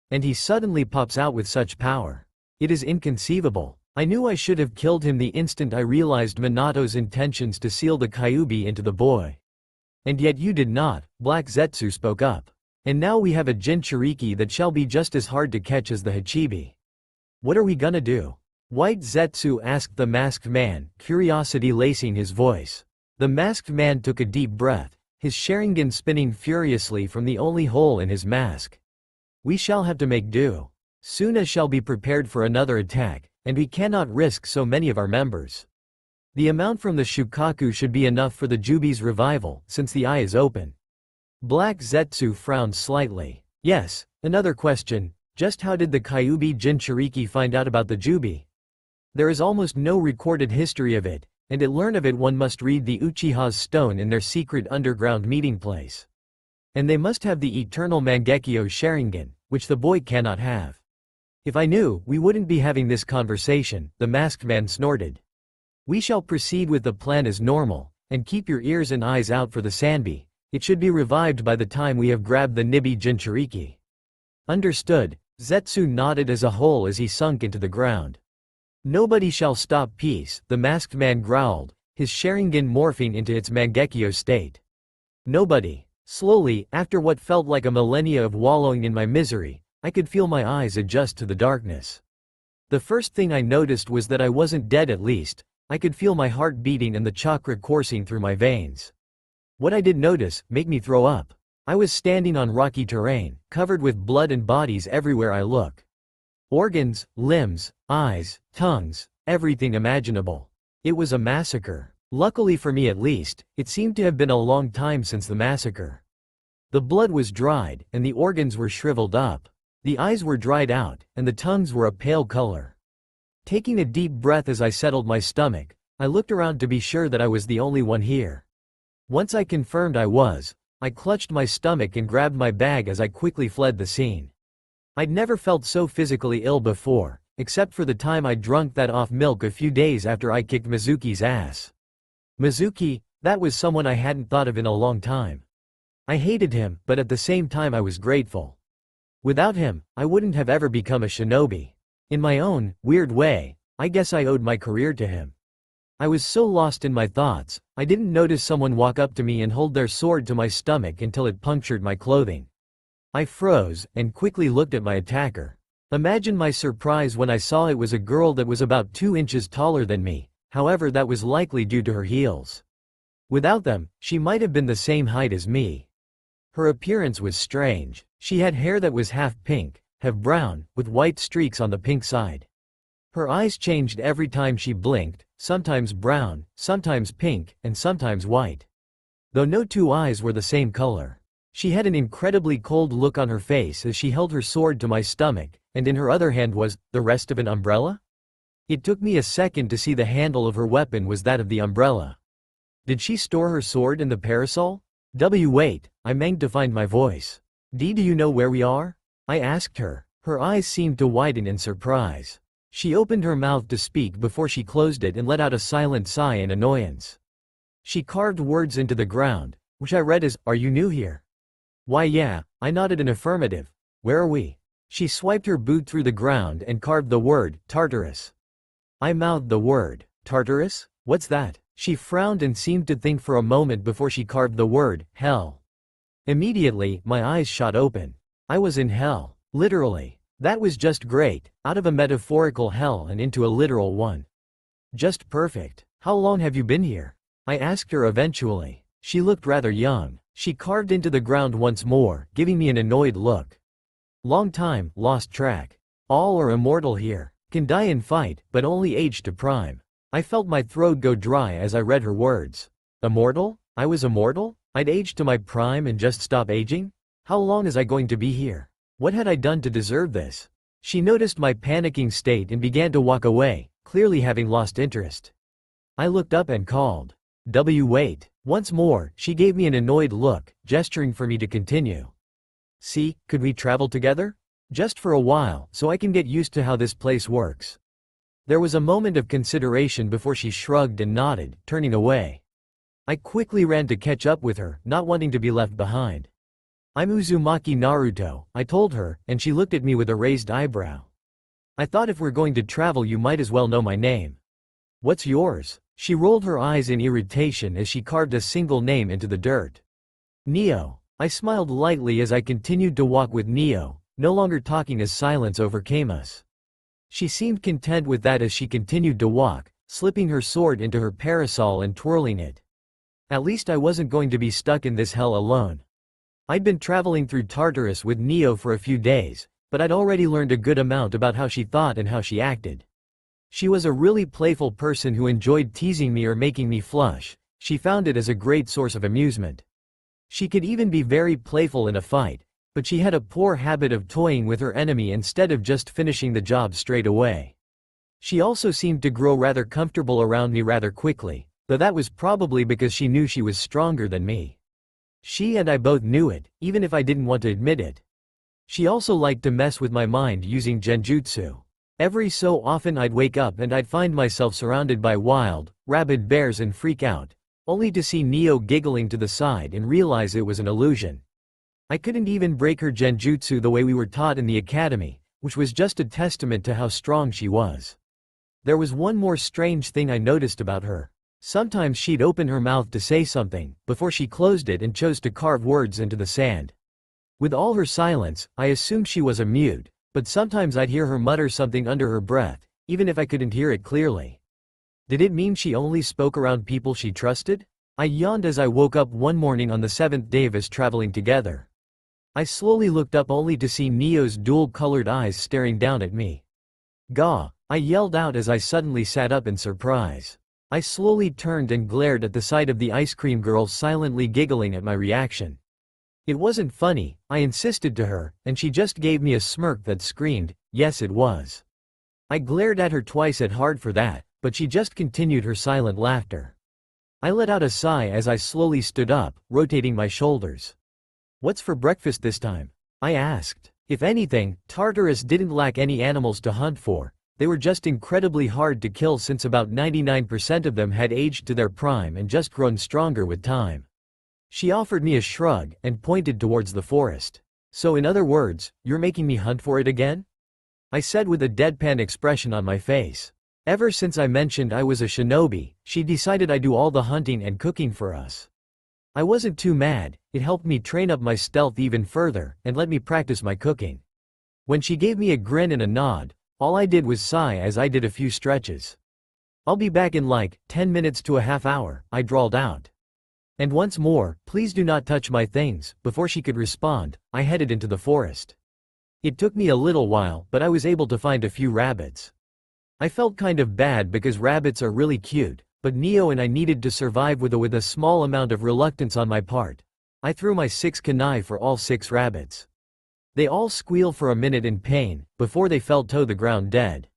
And he suddenly pops out with such power. It is inconceivable. I knew I should have killed him the instant I realized Minato's intentions to seal the Kyuubi into the boy. And yet you did not, Black Zetsu spoke up. And now we have a Jinchuriki that shall be just as hard to catch as the Hachibi. What are we gonna do? White Zetsu asked the masked man, curiosity lacing his voice. The masked man took a deep breath, his Sharingan spinning furiously from the only hole in his mask. We shall have to make do. Suna shall be prepared for another attack, and we cannot risk so many of our members. The amount from the Shukaku should be enough for the Jubi's revival, since the eye is open. Black Zetsu frowned slightly. Yes, another question, just how did the Kyuubi Jinchuriki find out about the Jubi? There is almost no recorded history of it, and to learn of it one must read the Uchiha's stone in their secret underground meeting place. And they must have the eternal Mangekyo Sharingan, which the boy cannot have. If I knew, we wouldn't be having this conversation, the masked man snorted. We shall proceed with the plan as normal, and keep your ears and eyes out for the Sanbi. It should be revived by the time we have grabbed the Nibi Jinchuriki. Understood. Zetsu nodded as a whole as he sunk into the ground. Nobody shall stop peace, the masked man growled, his Sharingan morphing into its Mangekyo state. Nobody. Slowly, after what felt like a millennia of wallowing in my misery, I could feel my eyes adjust to the darkness. The first thing I noticed was that I wasn't dead. At least, I could feel my heart beating and the chakra coursing through my veins. What I did notice made me throw up. I was standing on rocky terrain, covered with blood and bodies everywhere I look. Organs, limbs, eyes, tongues, everything imaginable. It was a massacre. Luckily for me at least, it seemed to have been a long time since the massacre. The blood was dried, and the organs were shriveled up. The eyes were dried out, and the tongues were a pale color. Taking a deep breath as I settled my stomach, I looked around to be sure that I was the only one here. Once I confirmed I was, I clutched my stomach and grabbed my bag as I quickly fled the scene. I'd never felt so physically ill before, except for the time I drunk that off milk a few days after I kicked Mizuki's ass. Mizuki, that was someone I hadn't thought of in a long time. I hated him, but at the same time I was grateful. Without him, I wouldn't have ever become a shinobi. In my own, weird way, I guess I owed my career to him. I was so lost in my thoughts, I didn't notice someone walk up to me and hold their sword to my stomach until it punctured my clothing. I froze, and quickly looked at my attacker. Imagine my surprise when I saw it was a girl that was about 2 inches taller than me, however that was likely due to her heels. Without them, she might have been the same height as me. Her appearance was strange. She had hair that was half pink, half brown, with white streaks on the pink side. Her eyes changed every time she blinked, sometimes brown, sometimes pink, and sometimes white. Though no two eyes were the same color. She had an incredibly cold look on her face as she held her sword to my stomach, and in her other hand was the rest of an umbrella? It took me a second to see the handle of her weapon was that of the umbrella. Did she store her sword in the parasol? Wait, I managed to find my voice. Do you know where we are? I asked her. Her eyes seemed to widen in surprise. She opened her mouth to speak before she closed it and let out a silent sigh in annoyance. She carved words into the ground, which I read as, "Are you new here?" Why yeah, I nodded an affirmative. Where are we? She swiped her boot through the ground and carved the word, Tartarus. I mouthed the word, Tartarus? What's that? She frowned and seemed to think for a moment before she carved the word, hell. Immediately, my eyes shot open. I was in hell, literally. That was just great, out of a metaphorical hell and into a literal one. Just perfect. How long have you been here? I asked her eventually. She looked rather young. She carved into the ground once more, giving me an annoyed look. Long time, lost track. All are immortal here. Can die in fight, but only age to prime. I felt my throat go dry as I read her words. Immortal? I was immortal? I'd aged to my prime and just stop aging? How long is I going to be here? What had I done to deserve this? She noticed my panicking state and began to walk away, clearly having lost interest. I looked up and called. Wait. Once more, she gave me an annoyed look, gesturing for me to continue. See, could we travel together? Just for a while, so I can get used to how this place works. There was a moment of consideration before she shrugged and nodded, turning away. I quickly ran to catch up with her, not wanting to be left behind. I'm Uzumaki Naruto, I told her, and she looked at me with a raised eyebrow. I thought if we're going to travel you might as well know my name. What's yours? She rolled her eyes in irritation as she carved a single name into the dirt. Neo. I smiled lightly as I continued to walk with Neo, no longer talking as silence overcame us. She seemed content with that as she continued to walk, slipping her sword into her parasol and twirling it. At least I wasn't going to be stuck in this hell alone. I'd been traveling through Tartarus with Neo for a few days, but I'd already learned a good amount about how she thought and how she acted. She was a really playful person who enjoyed teasing me or making me flush. She found it as a great source of amusement. She could even be very playful in a fight, but she had a poor habit of toying with her enemy instead of just finishing the job straight away. She also seemed to grow rather comfortable around me rather quickly, though that was probably because she knew she was stronger than me. She and I both knew it, even if I didn't want to admit it. She also liked to mess with my mind using genjutsu. Every so often I'd wake up and I'd find myself surrounded by wild, rabid bears and freak out, only to see Neo giggling to the side and realize it was an illusion. I couldn't even break her genjutsu the way we were taught in the academy, which was just a testament to how strong she was. There was one more strange thing I noticed about her. Sometimes she'd open her mouth to say something, before she closed it and chose to carve words into the sand. With all her silence, I assumed she was a mute, but sometimes I'd hear her mutter something under her breath, even if I couldn't hear it clearly. Did it mean she only spoke around people she trusted? I yawned as I woke up one morning on the 7th day of us traveling together. I slowly looked up only to see Neo's dual-colored eyes staring down at me. "Gah!" I yelled out as I suddenly sat up in surprise. I slowly turned and glared at the sight of the ice cream girl silently giggling at my reaction. It wasn't funny, I insisted to her, and she just gave me a smirk that screamed, yes it was. I glared at her twice as hard for that, but she just continued her silent laughter. I let out a sigh as I slowly stood up, rotating my shoulders. "What's for breakfast this time?" I asked. If anything, Tartarus didn't lack any animals to hunt for. They were just incredibly hard to kill since about 99% of them had aged to their prime and just grown stronger with time. She offered me a shrug and pointed towards the forest. "So in other words, you're making me hunt for it again?" I said with a deadpan expression on my face. Ever since I mentioned I was a shinobi, she decided I do all the hunting and cooking for us. I wasn't too mad, it helped me train up my stealth even further, and let me practice my cooking. When she gave me a grin and a nod, all I did was sigh as I did a few stretches. "I'll be back in like 10 minutes to a half hour," I drawled out. And once more, "Please do not touch my things." Before she could respond, I headed into the forest. It took me a little while, but I was able to find a few rabbits. I felt kind of bad because rabbits are really cute, but Neo and I needed to survive with a small amount of reluctance on my part. I threw my 6 kunai for all 6 rabbits. They all squeal for a minute in pain, before they fell to the ground dead.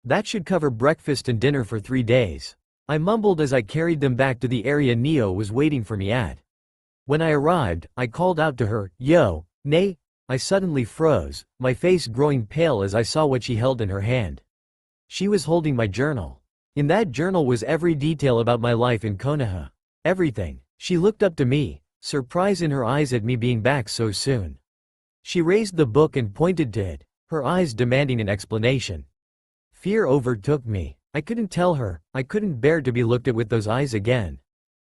That should cover breakfast and dinner for 3 days. I mumbled as I carried them back to the area Neo was waiting for me at. When I arrived, I called out to her, "Yo, Nay." I suddenly froze, my face growing pale as I saw what she held in her hand. She was holding my journal. In that journal was every detail about my life in Konoha. Everything. She looked up to me, surprise in her eyes at me being back so soon. She raised the book and pointed to it, her eyes demanding an explanation. Fear overtook me. I couldn't tell her, I couldn't bear to be looked at with those eyes again.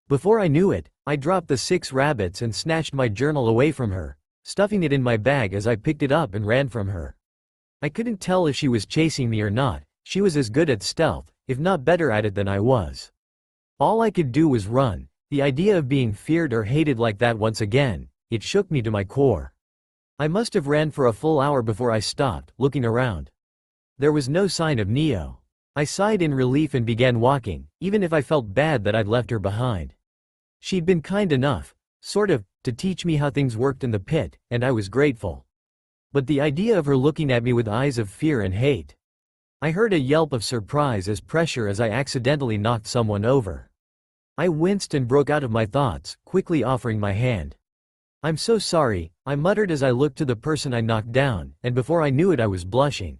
Before I knew it, I dropped the 6 rabbits and snatched my journal away from her, stuffing it in my bag as I picked it up and ran from her. I couldn't tell if she was chasing me or not. She was as good at stealth, if not better at it than I was. All I could do was run. The idea of being feared or hated like that once again, it shook me to my core. I must have ran for a full hour before I stopped, looking around. There was no sign of Neo. I sighed in relief and began walking, even if I felt bad that I'd left her behind. She'd been kind enough, sort of, to teach me how things worked in the pit, and I was grateful. But the idea of her looking at me with eyes of fear and hate. I heard a yelp of surprise as pressure as I accidentally knocked someone over. I winced and broke out of my thoughts, quickly offering my hand. "I'm so sorry," I muttered as I looked to the person I knocked down, and before I knew it I was blushing.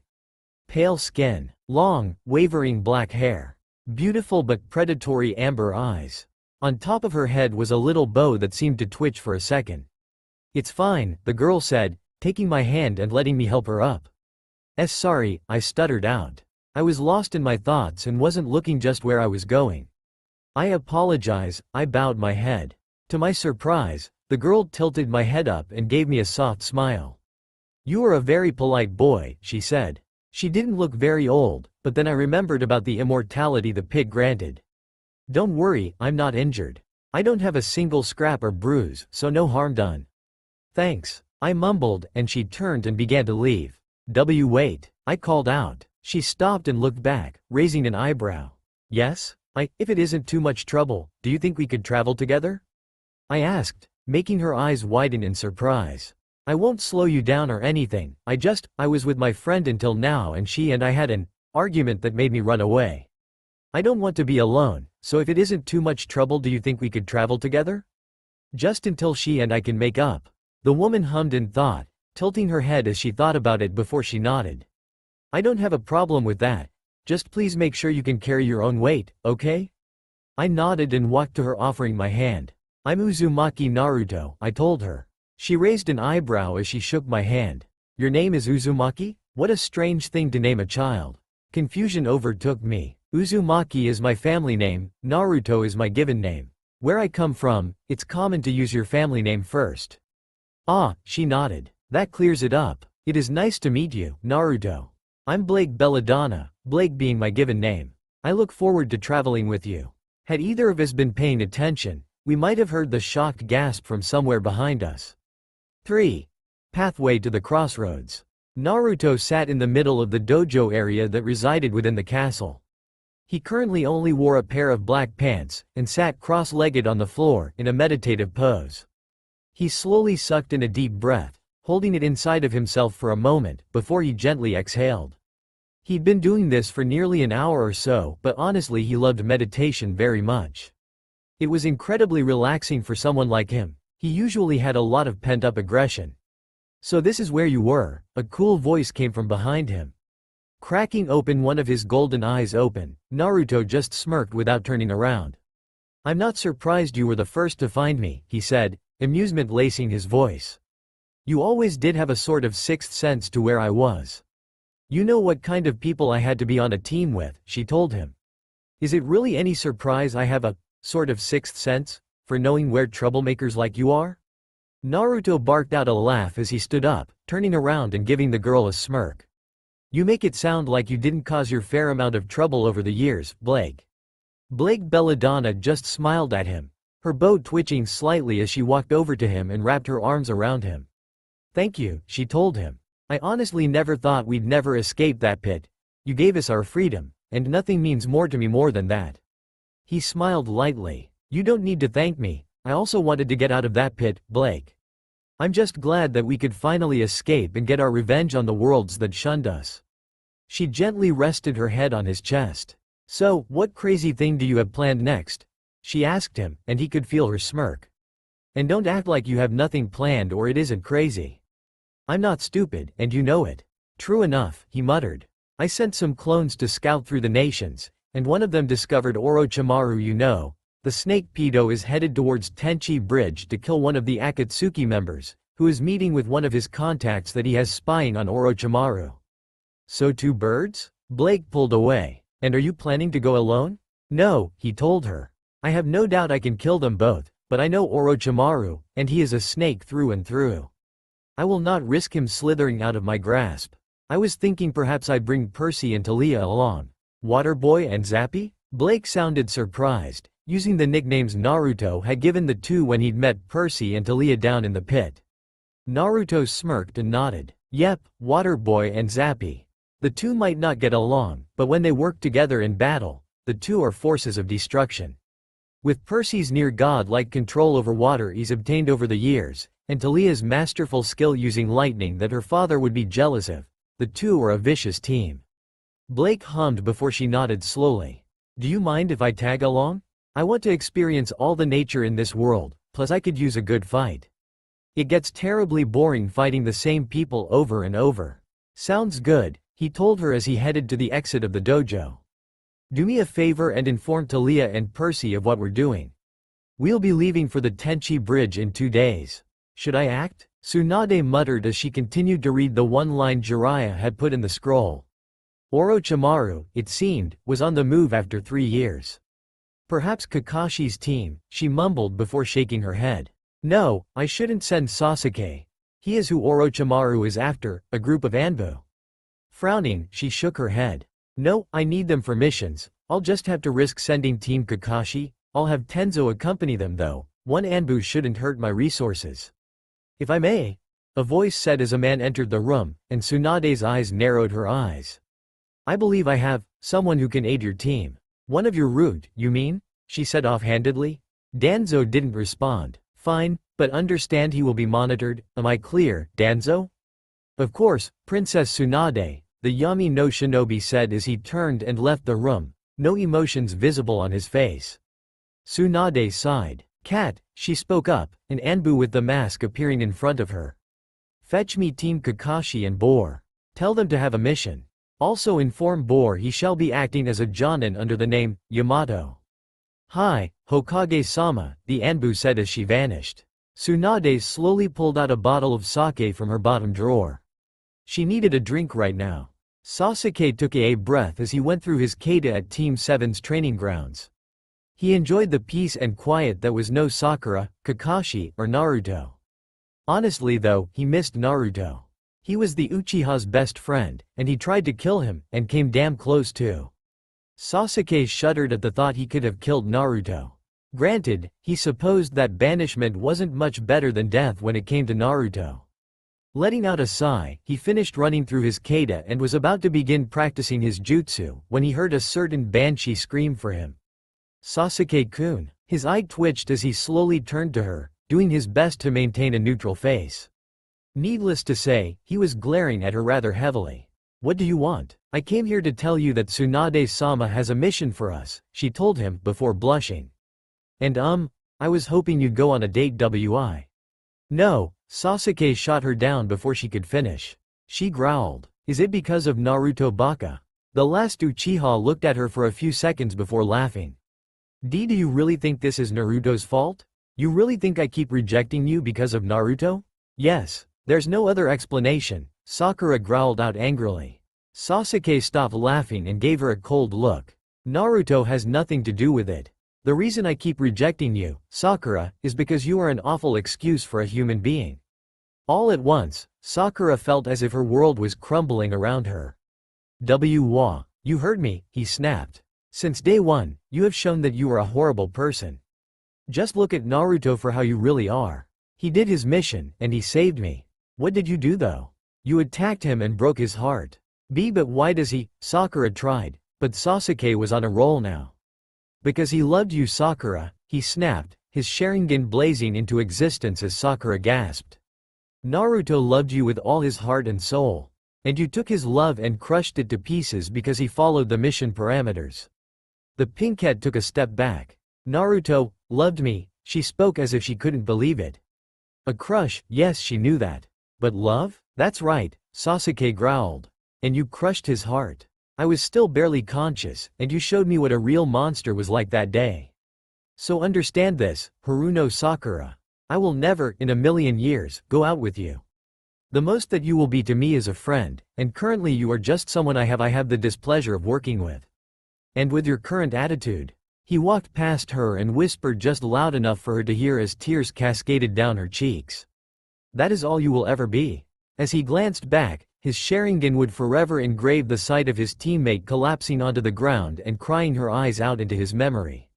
Pale skin, long, wavering black hair, beautiful but predatory amber eyes. On top of her head was a little bow that seemed to twitch for a second. "It's fine," the girl said, taking my hand and letting me help her up. Sorry," I stuttered out. I was lost in my thoughts and wasn't looking just where I was going. "I apologize," I bowed my head. To my surprise, the girl tilted my head up and gave me a soft smile. "You are a very polite boy," she said. She didn't look very old, but then I remembered about the immortality the pit granted. "Don't worry, I'm not injured. I don't have a single scrap or bruise, so no harm done." Thanks, I mumbled, and she turned and began to leave. Wait, I called out. She stopped and looked back, raising an eyebrow. Yes? If it isn't too much trouble, do you think we could travel together? I asked, making her eyes widen in surprise. I won't slow you down or anything, I was with my friend until now and she and I had an argument that made me run away. I don't want to be alone, so if it isn't too much trouble, do you think we could travel together? Just until she and I can make up. The woman hummed in thought, tilting her head as she thought about it before she nodded. I don't have a problem with that. Just please make sure you can carry your own weight, okay? I nodded and walked to her, offering my hand. I'm Uzumaki Naruto, I told her. She raised an eyebrow as she shook my hand. Your name is Uzumaki? What a strange thing to name a child. Confusion overtook me. Uzumaki is my family name, Naruto is my given name. Where I come from, it's common to use your family name first. Ah, she nodded. That clears it up. It is nice to meet you, Naruto. I'm Blake Belladonna, Blake being my given name. I look forward to traveling with you. Had either of us been paying attention, we might have heard the shocked gasp from somewhere behind us. 3. Pathway to the crossroads. Naruto sat in the middle of the dojo area that resided within the castle. He currently only wore a pair of black pants, and sat cross-legged on the floor, in a meditative pose. He slowly sucked in a deep breath, holding it inside of himself for a moment, before he gently exhaled. He'd been doing this for nearly an hour or so, but honestly he loved meditation very much. It was incredibly relaxing for someone like him. He usually had a lot of pent-up aggression. So this is where you were, a cool voice came from behind him. Cracking open one of his golden eyes open, Naruto just smirked without turning around. I'm not surprised you were the first to find me, he said, amusement lacing his voice. You always did have a sort of sixth sense to where I was. You know what kind of people I had to be on a team with, she told him. Is it really any surprise I have a sort of sixth sense for knowing where troublemakers like you are? Naruto barked out a laugh as he stood up, turning around and giving the girl a smirk. You make it sound like you didn't cause your fair amount of trouble over the years, Blake. Blake Belladonna just smiled at him, her bow twitching slightly as she walked over to him and wrapped her arms around him. Thank you, she told him. I honestly never thought we'd never escape that pit. You gave us our freedom, and nothing means more to me more than that. He smiled lightly. You don't need to thank me, I also wanted to get out of that pit, Blake. I'm just glad that we could finally escape and get our revenge on the worlds that shunned us. She gently rested her head on his chest. So, what crazy thing do you have planned next? She asked him, and he could feel her smirk. And don't act like you have nothing planned or it isn't crazy. I'm not stupid, and you know it. True enough, he muttered. I sent some clones to scout through the nations, and one of them discovered Orochimaru. You know, the snake pedo is headed towards Tenchi Bridge to kill one of the Akatsuki members, who is meeting with one of his contacts that he has spying on Orochimaru. So 2 birds? Blake pulled away. And are you planning to go alone? No, he told her. I have no doubt I can kill them both, but I know Orochimaru, and he is a snake through and through. I will not risk him slithering out of my grasp. I was thinking perhaps I'd bring Percy and Talia along. Waterboy and Zappy? Blake sounded surprised, using the nicknames Naruto had given the two when he'd met Percy and Talia down in the pit. Naruto smirked and nodded. Yep, Waterboy and Zappy. The two might not get along, but when they work together in battle, the two are forces of destruction. With Percy's near-god-like control over water he's obtained over the years, and Talia's masterful skill using lightning that her father would be jealous of, the two are a vicious team. Blake hummed before she nodded slowly. Do you mind if I tag along? I want to experience all the nature in this world, plus I could use a good fight. It gets terribly boring fighting the same people over and over. Sounds good, he told her as he headed to the exit of the dojo. Do me a favor and inform Talia and Percy of what we're doing. We'll be leaving for the Tenchi Bridge in 2 days. Should I act? Tsunade muttered as she continued to read the one line Jiraiya had put in the scroll. Orochimaru, it seemed, was on the move after 3 years. Perhaps Kakashi's team, she mumbled before shaking her head. No, I shouldn't send Sasuke. He is who Orochimaru is after, a group of Anbu. Frowning, she shook her head. No, I need them for missions. I'll just have to risk sending Team Kakashi. I'll have Tenzo accompany them though. One Anbu shouldn't hurt my resources. If I may, a voice said as a man entered the room, and Tsunade's eyes narrowed her eyes. I believe I have someone who can aid your team. One of your root, you mean? She said offhandedly. Danzo didn't respond. Fine, but understand he will be monitored, am I clear, Danzo? Of course, Princess Tsunade, the Yami no Shinobi said as he turned and left the room, no emotions visible on his face. Tsunade sighed. Cat, she spoke up, an Anbu with the mask appearing in front of her. Fetch me Team Kakashi and Boar. Tell them to have a mission. Also inform Boar he shall be acting as a Jonin under the name, Yamato. Hi, Hokage-sama, the Anbu said as she vanished. Tsunade slowly pulled out a bottle of sake from her bottom drawer. She needed a drink right now. Sasuke took a breath as he went through his kata at Team 7's training grounds. He enjoyed the peace and quiet that was no Sakura, Kakashi, or Naruto. Honestly though, he missed Naruto. He was the Uchiha's best friend, and he tried to kill him, and came damn close too. Sasuke shuddered at the thought he could have killed Naruto. Granted, he supposed that banishment wasn't much better than death when it came to Naruto. Letting out a sigh, he finished running through his kata and was about to begin practicing his jutsu, when he heard a certain banshee scream for him. Sasuke-kun. His eye twitched as he slowly turned to her, doing his best to maintain a neutral face. Needless to say, he was glaring at her rather heavily. What do you want? I came here to tell you that Tsunade-sama has a mission for us, she told him, before blushing. And I was hoping you'd go on a date wi. No, Sasuke shot her down before she could finish. She growled. Is it because of Naruto Baka? The last Uchiha looked at her for a few seconds before laughing. Do you really think this is Naruto's fault? You really think I keep rejecting you because of Naruto? Yes, there's no other explanation, Sakura growled out angrily. Sasuke stopped laughing and gave her a cold look. Naruto has nothing to do with it. The reason I keep rejecting you, Sakura, is because you are an awful excuse for a human being. All at once, Sakura felt as if her world was crumbling around her. You heard me, he snapped. Since day one, you have shown that you are a horrible person. Just look at Naruto for how you really are. He did his mission, and he saved me. What did you do though? You attacked him and broke his heart. But why does he? Sakura tried, but Sasuke was on a roll now. Because he loved you, Sakura, he snapped, his Sharingan blazing into existence as Sakura gasped. Naruto loved you with all his heart and soul. And you took his love and crushed it to pieces because he followed the mission parameters. The pinkette took a step back. Naruto loved me, she spoke as if she couldn't believe it. A crush, yes, she knew that. But love? That's right, Sasuke growled. And you crushed his heart. I was still barely conscious, and you showed me what a real monster was like that day. So understand this, Haruno Sakura. I will never, in a million years, go out with you. The most that you will be to me is a friend, and currently you are just someone I have the displeasure of working with. And with your current attitude. He walked past her and whispered just loud enough for her to hear as tears cascaded down her cheeks. That is all you will ever be. As he glanced back, his Sharingan would forever engrave the sight of his teammate collapsing onto the ground and crying her eyes out into his memory.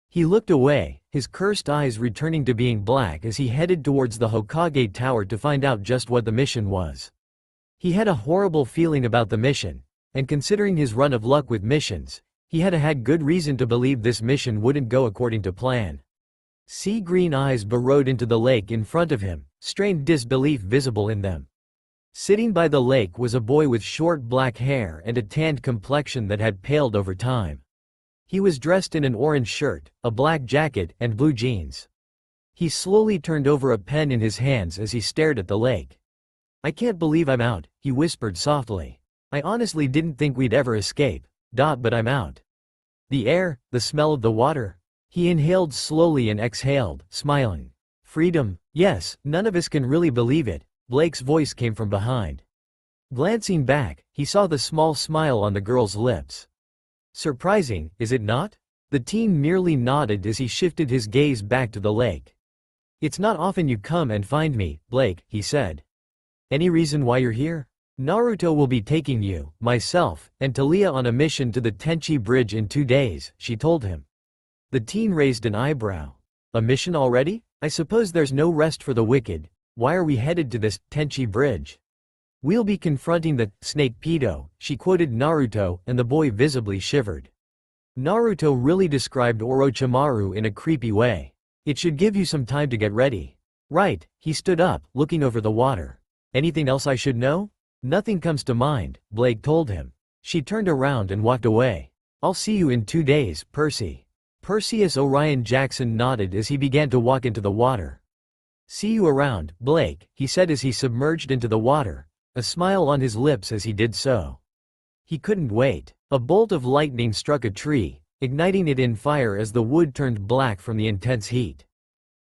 He looked away, his cursed eyes returning to being black as he headed towards the Hokage Tower to find out just what the mission was. He had a horrible feeling about the mission, and considering his run of luck with missions, he had good reason to believe this mission wouldn't go according to plan. Sea green eyes burrowed into the lake in front of him, strained disbelief visible in them. Sitting by the lake was a boy with short black hair and a tanned complexion that had paled over time. He was dressed in an orange shirt, a black jacket, and blue jeans. He slowly turned over a pen in his hands as he stared at the lake. I can't believe I'm out, he whispered softly. I honestly didn't think we'd ever escape. But I'm out. The air, the smell of the water. He inhaled slowly and exhaled, smiling. Freedom, yes, none of us can really believe it, Blake's voice came from behind. Glancing back, he saw the small smile on the girl's lips. Surprising, is it not? The teen merely nodded as he shifted his gaze back to the lake. It's not often you come and find me, Blake, he said. Any reason why you're here? Naruto will be taking you, myself, and Taliah on a mission to the Tenchi Bridge in 2 days, she told him. The teen raised an eyebrow. A mission already? I suppose there's no rest for the wicked. why are we headed to this Tenchi Bridge? We'll be confronting the snake pedo, she quoted Naruto, and the boy visibly shivered. Naruto really described Orochimaru in a creepy way. It should give you some time to get ready. Right, he stood up, looking over the water. Anything else I should know? Nothing comes to mind, Blake told him. She turned around and walked away. I'll see you in 2 days, Percy. Perseus Orion Jackson nodded as he began to walk into the water. See you around, Blake, he said as he submerged into the water, a smile on his lips as he did so. He couldn't wait. A bolt of lightning struck a tree, igniting it in fire as the wood turned black from the intense heat.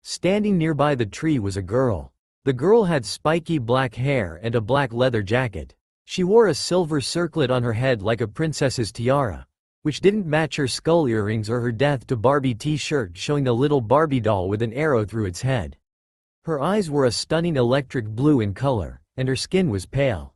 Standing nearby the tree was a girl. The girl had spiky black hair and a black leather jacket. She wore a silver circlet on her head like a princess's tiara, which didn't match her skull earrings or her Death to Barbie t-shirt showing a little Barbie doll with an arrow through its head. Her eyes were a stunning electric blue in color, and her skin was pale.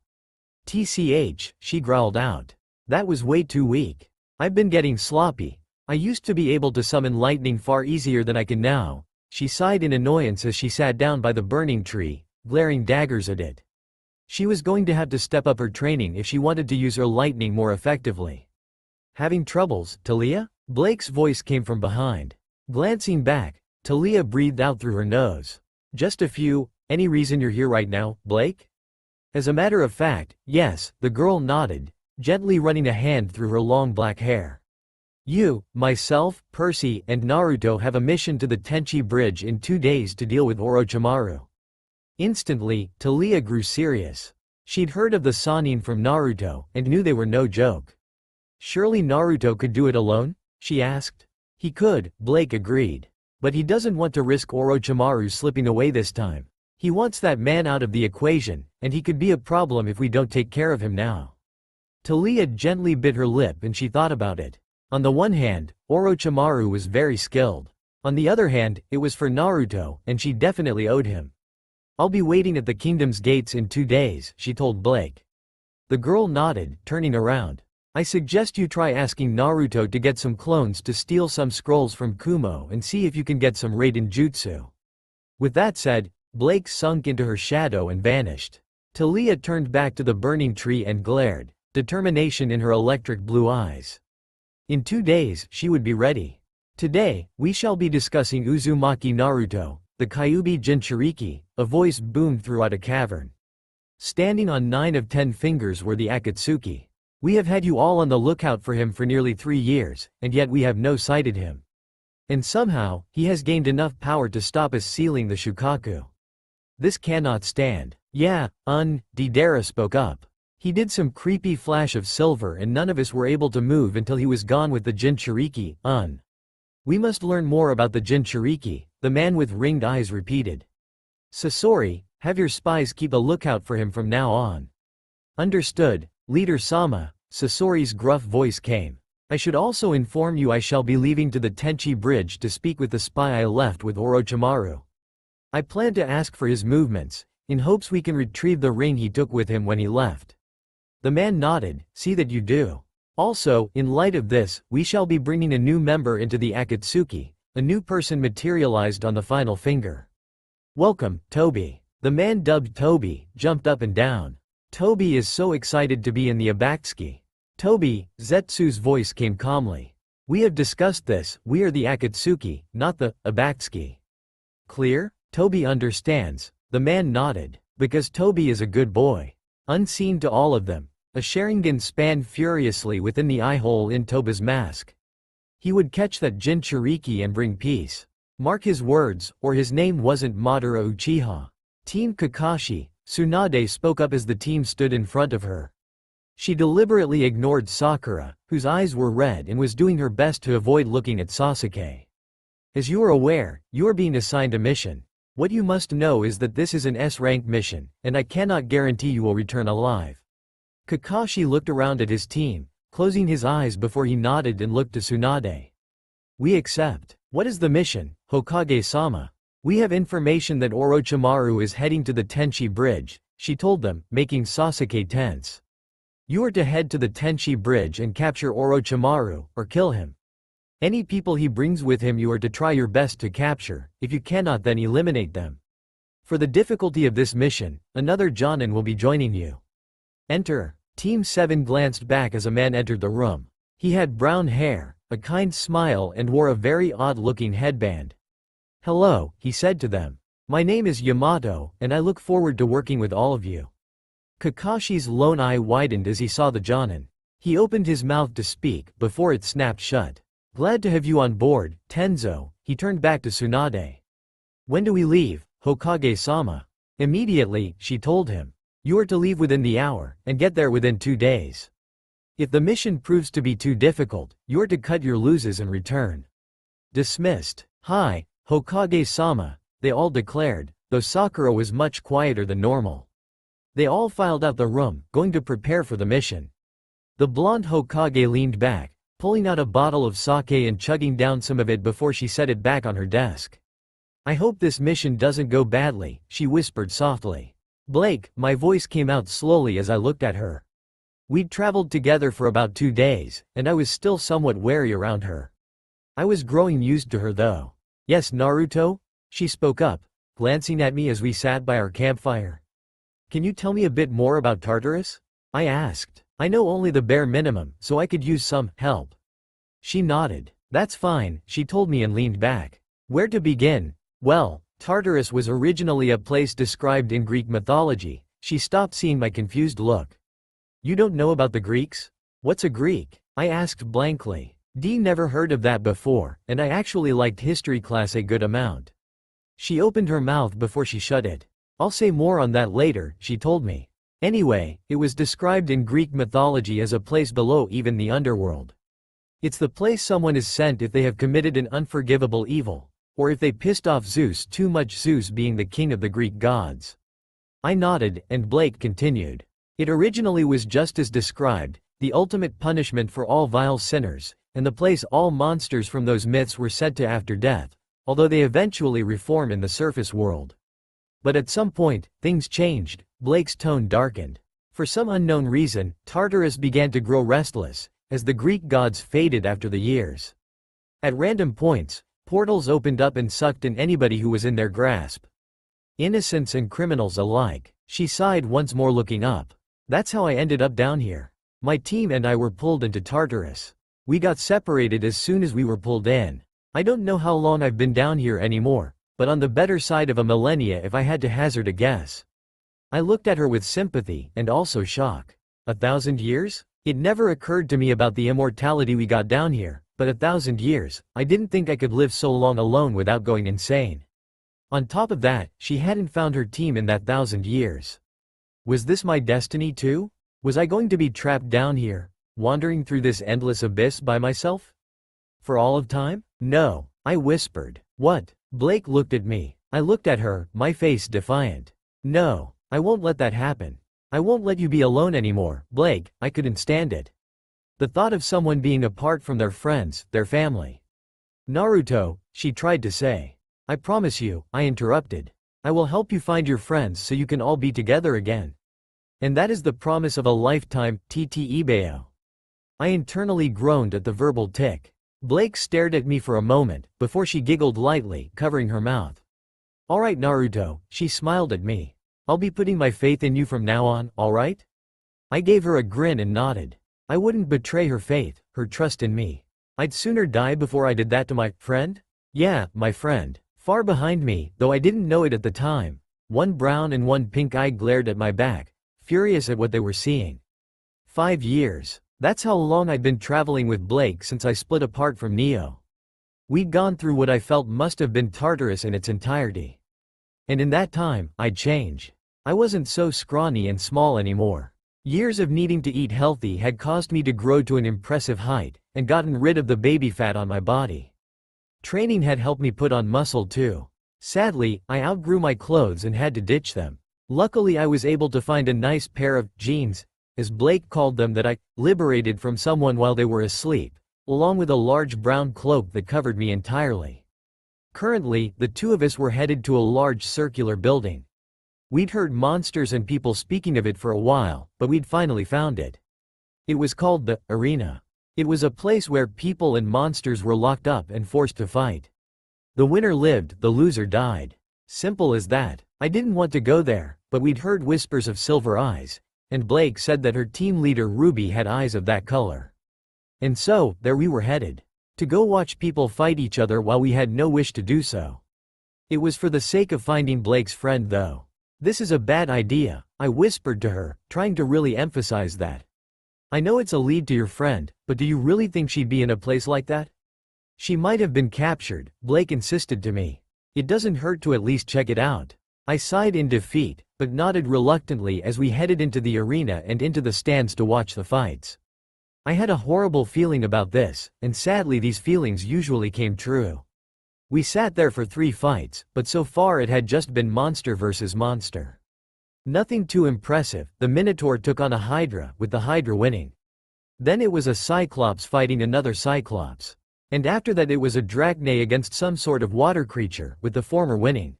TCH, she growled out. That was way too weak. I've been getting sloppy. I used to be able to summon lightning far easier than I can now. She sighed in annoyance as she sat down by the burning tree, glaring daggers at it. She was going to have to step up her training if she wanted to use her lightning more effectively. Having troubles, Talia? Blake's voice came from behind. Glancing back, Talia breathed out through her nose. Just a few. Any reason you're here right now, Blake? As a matter of fact, yes, the girl nodded, gently running a hand through her long black hair. You, myself, Percy, and Naruto have a mission to the Tenchi Bridge in 2 days to deal with Orochimaru. Instantly, Talia grew serious. She'd heard of the Sannin from Naruto, and knew they were no joke. Surely Naruto could do it alone? She asked. He could, Blake agreed. But he doesn't want to risk Orochimaru slipping away this time. He wants that man out of the equation, and he could be a problem if we don't take care of him now. Talia gently bit her lip and she thought about it. On the one hand, Orochimaru was very skilled. On the other hand, it was for Naruto, and she definitely owed him. I'll be waiting at the kingdom's gates in 2 days, she told Blake. The girl nodded, turning around. I suggest you try asking Naruto to get some clones to steal some scrolls from Kumo and see if you can get some Raiden jutsu. With that said, Blake sunk into her shadow and vanished. Talia turned back to the burning tree and glared, determination in her electric blue eyes. In 2 days, she would be ready. Today, we shall be discussing Uzumaki Naruto, the Kyuubi Jinchuriki, a voice boomed throughout a cavern. Standing on 9 of 10 fingers were the Akatsuki. We have had you all on the lookout for him for nearly 3 years, and yet we have no sighted him. And somehow, he has gained enough power to stop us sealing the Shukaku. This cannot stand. Yeah, Deidara spoke up. He did some creepy flash of silver and none of us were able to move until he was gone with the Jinchuriki, We must learn more about the Jinchuriki, the man with ringed eyes repeated. Sasori, have your spies keep a lookout for him from now on. Understood, Leader Sama, Sasori's gruff voice came. I should also inform you I shall be leaving to the Tenchi Bridge to speak with the spy I left with Orochimaru. I plan to ask for his movements, in hopes we can retrieve the ring he took with him when he left. The man nodded, see that you do. Also, in light of this, we shall be bringing a new member into the Akatsuki, a new person materialized on the final finger. Welcome, Toby. The man dubbed Toby, jumped up and down. Toby is so excited to be in the Akatsuki. Toby, Zetsu's voice came calmly. We have discussed this, we are the Akatsuki, not the Akatsuki. Clear? Toby understands. The man nodded. Because Toby is a good boy. Unseen to all of them, a Sharingan span furiously within the eye hole in Toba's mask. He would catch that Jinchuriki and bring peace. Mark his words, or his name wasn't Madara Uchiha. Team Kakashi, Tsunade spoke up as the team stood in front of her. She deliberately ignored Sakura, whose eyes were red and was doing her best to avoid looking at Sasuke. As you are aware, you are being assigned a mission. What you must know is that this is an S-rank mission, and I cannot guarantee you will return alive. Kakashi looked around at his team, closing his eyes before he nodded and looked to Tsunade. We accept. What is the mission, Hokage-sama? We have information that Orochimaru is heading to the Tenchi Bridge, she told them, making Sasuke tense. You are to head to the Tenchi Bridge and capture Orochimaru, or kill him. Any people he brings with him you are to try your best to capture, if you cannot then eliminate them. For the difficulty of this mission, another Jonin will be joining you. Enter. Team 7 glanced back as a man entered the room. He had brown hair, a kind smile and wore a very odd-looking headband. "Hello," he said to them. "My name is Yamato, and I look forward to working with all of you." Kakashi's lone eye widened as he saw the Jonin. He opened his mouth to speak, before it snapped shut. "Glad to have you on board, Tenzo," he turned back to Tsunade. "When do we leave, Hokage-sama?" Immediately, she told him. "You are to leave within the hour, and get there within 2 days. If the mission proves to be too difficult, you are to cut your losses and return." Dismissed. "Hi, Hokage-sama," they all declared, though Sakura was much quieter than normal. They all filed out the room, going to prepare for the mission. The blonde Hokage leaned back, pulling out a bottle of sake and chugging down some of it before she set it back on her desk. "I hope this mission doesn't go badly," she whispered softly. "Blake," my voice came out slowly as I looked at her. We'd traveled together for about 2 days, and I was still somewhat wary around her. I was growing used to her though. "Yes, Naruto?" She spoke up, glancing at me as we sat by our campfire. "Can you tell me a bit more about Tartarus?" I asked. "I know only the bare minimum, so I could use some help." She nodded. "That's fine," she told me and leaned back. "Where to begin? Well, Tartarus was originally a place described in Greek mythology." She stopped seeing my confused look. "You don't know about the Greeks? What's a Greek?" I asked blankly. Never heard of that before, and I actually liked history class a good amount. She opened her mouth before she shut it. "I'll say more on that later," she told me. Anyway, it was described in Greek mythology as a place below even the underworld. It's the place someone is sent if they have committed an unforgivable evil, or if they pissed off Zeus too much, Zeus being the king of the Greek gods. I nodded, and Blake continued. "It originally was just as described, the ultimate punishment for all vile sinners, and the place all monsters from those myths were sent to after death, although they eventually reform in the surface world. But at some point, things changed." Blake's tone darkened. "For some unknown reason, Tartarus began to grow restless, as the Greek gods faded after the years. At random points, portals opened up and sucked in anybody who was in their grasp. Innocents and criminals alike." She sighed once more, looking up. "That's how I ended up down here. My team and I were pulled into Tartarus. We got separated as soon as we were pulled in. I don't know how long I've been down here anymore, but on the better side of a millennia if I had to hazard a guess." I looked at her with sympathy, and also shock. 1,000 years? It never occurred to me about the immortality we got down here, but 1,000 years, I didn't think I could live so long alone without going insane. On top of that, she hadn't found her team in that 1,000 years. Was this my destiny too? Was I going to be trapped down here, wandering through this endless abyss by myself? For all of time? "No," I whispered. "What?" Blake looked at me. I looked at her, my face defiant. "No, I won't let that happen. I won't let you be alone anymore, Blake." I couldn't stand it. The thought of someone being apart from their friends, their family. "Naruto," she tried to say. "I promise you," I interrupted. "I will help you find your friends so you can all be together again. And that is the promise of a lifetime, Ibeo." I internally groaned at the verbal tick. Blake stared at me for a moment, before she giggled lightly, covering her mouth. "All right, Naruto," she smiled at me. "I'll be putting my faith in you from now on, all right?" I gave her a grin and nodded. I wouldn't betray her faith, her trust in me. I'd sooner die before I did that to my friend? Yeah, my friend. Far behind me, though I didn't know it at the time, one brown and one pink eye glared at my back, furious at what they were seeing. 5 years. That's how long I'd been traveling with Blake since I split apart from Neo. We'd gone through what I felt must have been Tartarus in its entirety. And in that time, I'd changed. I wasn't so scrawny and small anymore. Years of needing to eat healthy had caused me to grow to an impressive height, and gotten rid of the baby fat on my body. Training had helped me put on muscle too. Sadly, I outgrew my clothes and had to ditch them. Luckily I was able to find a nice pair of jeans, as Blake called them, that I liberated from someone while they were asleep, along with a large brown cloak that covered me entirely. Currently, the two of us were headed to a large circular building. We'd heard monsters and people speaking of it for a while, but we'd finally found it. It was called the Arena. It was a place where people and monsters were locked up and forced to fight. The winner lived, the loser died. Simple as that. I didn't want to go there, but we'd heard whispers of silver eyes, and Blake said that her team leader Ruby had eyes of that color. And so, there we were headed. To go watch people fight each other while we had no wish to do so. It was for the sake of finding Blake's friend though. This is a bad idea, I whispered to her, trying to really emphasize that. I know it's a lead to your friend, but do you really think she'd be in a place like that? She might have been captured, Blake insisted to me. It doesn't hurt to at least check it out. I sighed in defeat, but nodded reluctantly as we headed into the arena and into the stands to watch the fights. I had a horrible feeling about this, and sadly these feelings usually came true. We sat there for 3 fights, but so far it had just been monster versus monster. Nothing too impressive, the Minotaur took on a Hydra, with the Hydra winning. Then it was a Cyclops fighting another Cyclops. And after that it was a Drachne against some sort of water creature, with the former winning.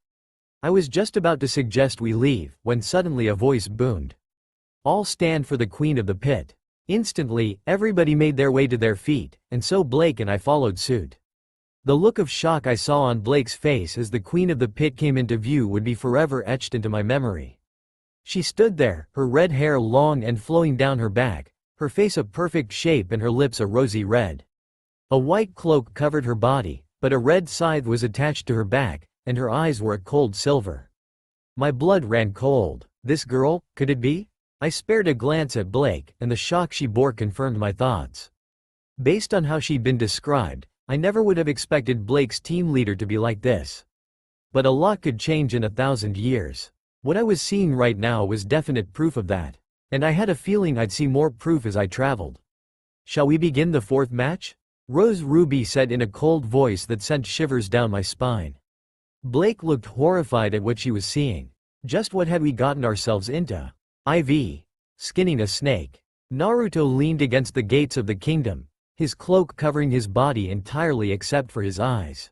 I was just about to suggest we leave, when suddenly a voice boomed. All stand for the Queen of the Pit. Instantly, everybody made their way to their feet, and so Blake and I followed suit. The look of shock I saw on Blake's face as the Queen of the Pit came into view would be forever etched into my memory. She stood there, her red hair long and flowing down her back, her face a perfect shape and her lips a rosy red. A white cloak covered her body, but a red scythe was attached to her back, and her eyes were a cold silver. My blood ran cold. This girl, could it be? I spared a glance at Blake, and the shock she bore confirmed my thoughts. Based on how she'd been described, I never would have expected Blake's team leader to be like this. But a lot could change in 1,000 years. What I was seeing right now was definite proof of that. And I had a feeling I'd see more proof as I traveled. Shall we begin the 4th match? Rose Ruby said in a cold voice that sent shivers down my spine. Blake looked horrified at what she was seeing. Just what had we gotten ourselves into? Skinning a snake. Naruto leaned against the gates of the kingdom, his cloak covering his body entirely except for his eyes.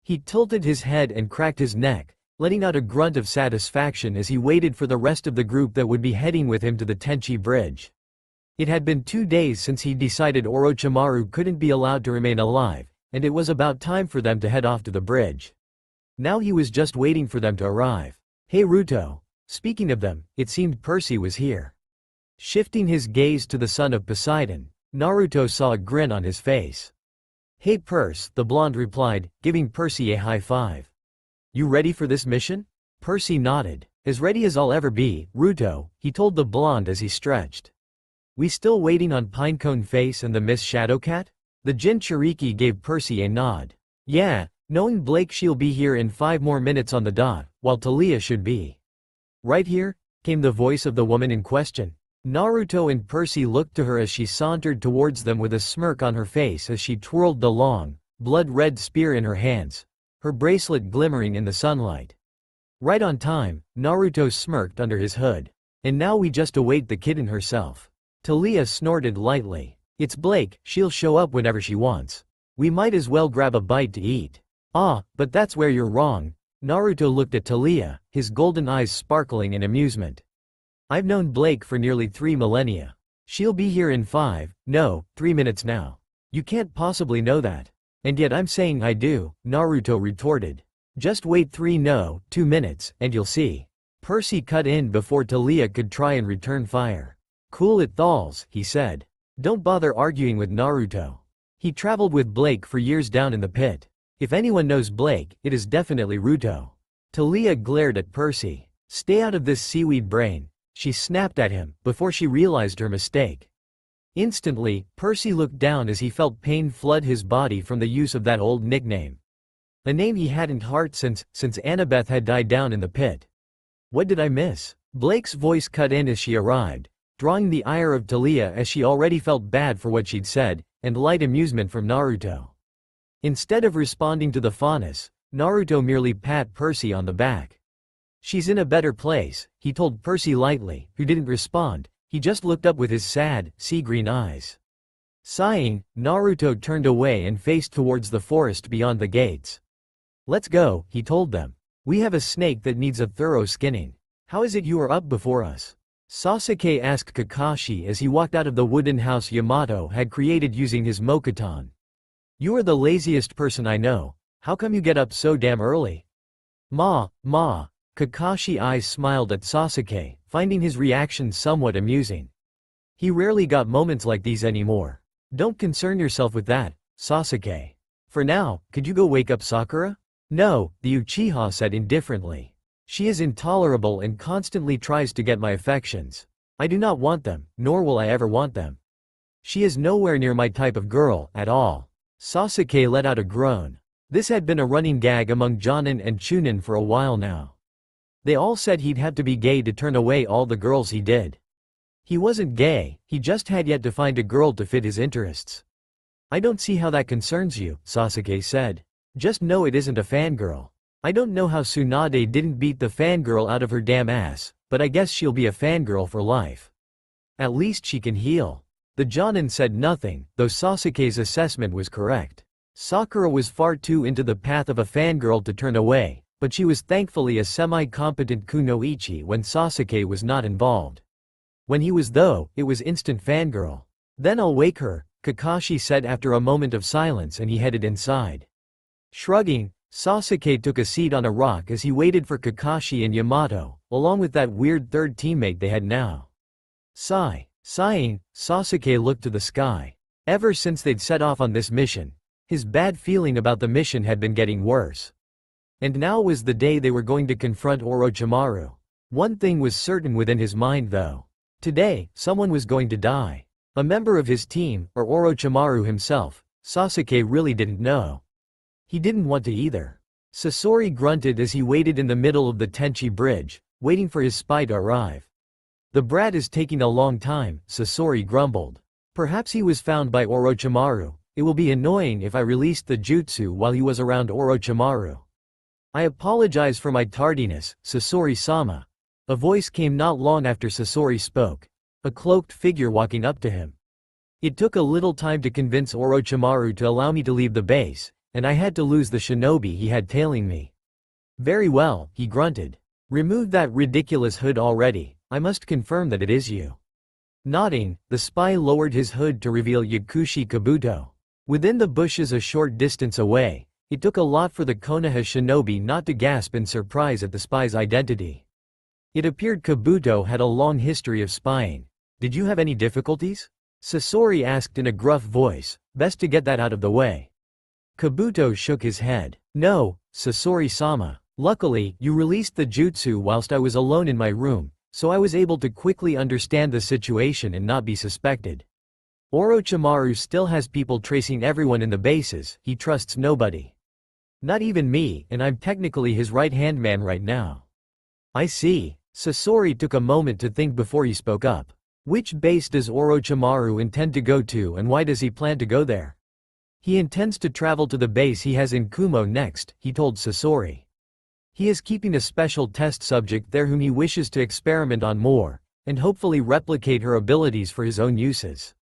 He tilted his head and cracked his neck, letting out a grunt of satisfaction as he waited for the rest of the group that would be heading with him to the Tenchi Bridge. It had been 2 days since he decided Orochimaru couldn't be allowed to remain alive, and it was about time for them to head off to the bridge. Now he was just waiting for them to arrive. Hey Ruto. Speaking of them, it seemed Percy was here. Shifting his gaze to the son of Poseidon, Naruto saw a grin on his face. Hey Percy, the blonde replied, giving Percy a high five. You ready for this mission? Percy nodded. As ready as I'll ever be, Ruto, he told the blonde as he stretched. We still waiting on Pinecone Face and the Miss Shadowcat? The Jinchuriki gave Percy a nod. Yeah, knowing Blake she'll be here in 5 more minutes on the dot, while Talia should be. Right here? Came the voice of the woman in question. Naruto and Percy looked to her as she sauntered towards them with a smirk on her face as she twirled the long, blood-red spear in her hands, her bracelet glimmering in the sunlight. Right on time, Naruto smirked under his hood. And now we just await the kitten herself. Talia snorted lightly. It's Blake, she'll show up whenever she wants. We might as well grab a bite to eat. Ah, but that's where you're wrong. Naruto looked at Talia, his golden eyes sparkling in amusement. I've known Blake for nearly 3 millennia. She'll be here in 3 minutes now. You can't possibly know that. And yet I'm saying I do, Naruto retorted. Just wait 2 minutes, and you'll see. Percy cut in before Talia could try and return fire. Cool it thalls, he said. Don't bother arguing with Naruto. He traveled with Blake for years down in the pit. If anyone knows Blake, it is definitely Ruto. Talia glared at Percy. Stay out of this seaweed brain, she snapped at him, before she realized her mistake. Instantly, Percy looked down as he felt pain flood his body from the use of that old nickname. A name he hadn't heard since Annabeth had died down in the pit. What did I miss? Blake's voice cut in as she arrived, drawing the ire of Talia as she already felt bad for what she'd said, and light amusement from Naruto. Instead of responding to the fondness, Naruto merely pat Percy on the back. She's in a better place, he told Percy lightly, who didn't respond, he just looked up with his sad, sea-green eyes. Sighing, Naruto turned away and faced towards the forest beyond the gates. Let's go, he told them. We have a snake that needs a thorough skinning. How is it you are up before us? Sasuke asked Kakashi as he walked out of the wooden house Yamato had created using his Mokuton. You are the laziest person I know, how come you get up so damn early? Ma, Kakashi's eyes smiled at Sasuke, finding his reaction somewhat amusing. He rarely got moments like these anymore. Don't concern yourself with that, Sasuke. For now, could you go wake up Sakura? No, the Uchiha said indifferently. She is intolerable and constantly tries to get my affections. I do not want them, nor will I ever want them. She is nowhere near my type of girl, at all. Sasuke let out a groan. This had been a running gag among Jonin and Chunin for a while now. They all said he'd have to be gay to turn away all the girls he did. He wasn't gay, he just had yet to find a girl to fit his interests. I don't see how that concerns you, Sasuke said. Just know it isn't a fangirl. I don't know how Tsunade didn't beat the fangirl out of her damn ass, but I guess she'll be a fangirl for life. At least she can heal. The Jonin said nothing, though Sasuke's assessment was correct. Sakura was far too into the path of a fangirl to turn away, but she was thankfully a semi-competent kunoichi when Sasuke was not involved. When he was though, it was instant fangirl. Then I'll wake her, Kakashi said after a moment of silence, and he headed inside. Shrugging, Sasuke took a seat on a rock as he waited for Kakashi and Yamato, along with that weird third teammate they had now. Sighing, Sasuke looked to the sky. Ever since they'd set off on this mission, his bad feeling about the mission had been getting worse. And now was the day they were going to confront Orochimaru. One thing was certain within his mind though. Today, someone was going to die. A member of his team, or Orochimaru himself. Sasuke really didn't know. He didn't want to either. Sasori grunted as he waited in the middle of the Tenchi Bridge, waiting for his spy to arrive. The brat is taking a long time, Sasori grumbled. Perhaps he was found by Orochimaru. It will be annoying if I released the jutsu while he was around Orochimaru. I apologize for my tardiness, Sasori-sama. A voice came not long after Sasori spoke. A cloaked figure walking up to him. It took a little time to convince Orochimaru to allow me to leave the base, and I had to lose the shinobi he had tailing me. Very well, he grunted. Remove that ridiculous hood already, I must confirm that it is you. Nodding, the spy lowered his hood to reveal Yakushi Kabuto. Within the bushes a short distance away, it took a lot for the Konoha shinobi not to gasp in surprise at the spy's identity. It appeared Kabuto had a long history of spying. Did you have any difficulties? Sasori asked in a gruff voice, best to get that out of the way. Kabuto shook his head. No, Sasori-sama. Luckily, you released the jutsu whilst I was alone in my room, so I was able to quickly understand the situation and not be suspected. Orochimaru still has people tracing everyone in the bases, he trusts nobody. Not even me, and I'm technically his right-hand man right now. I see. Sasori took a moment to think before he spoke up. Which base does Orochimaru intend to go to and why does he plan to go there? He intends to travel to the base he has in Kumo next, he told Sasori. He is keeping a special test subject there whom he wishes to experiment on more, and hopefully replicate her abilities for his own uses.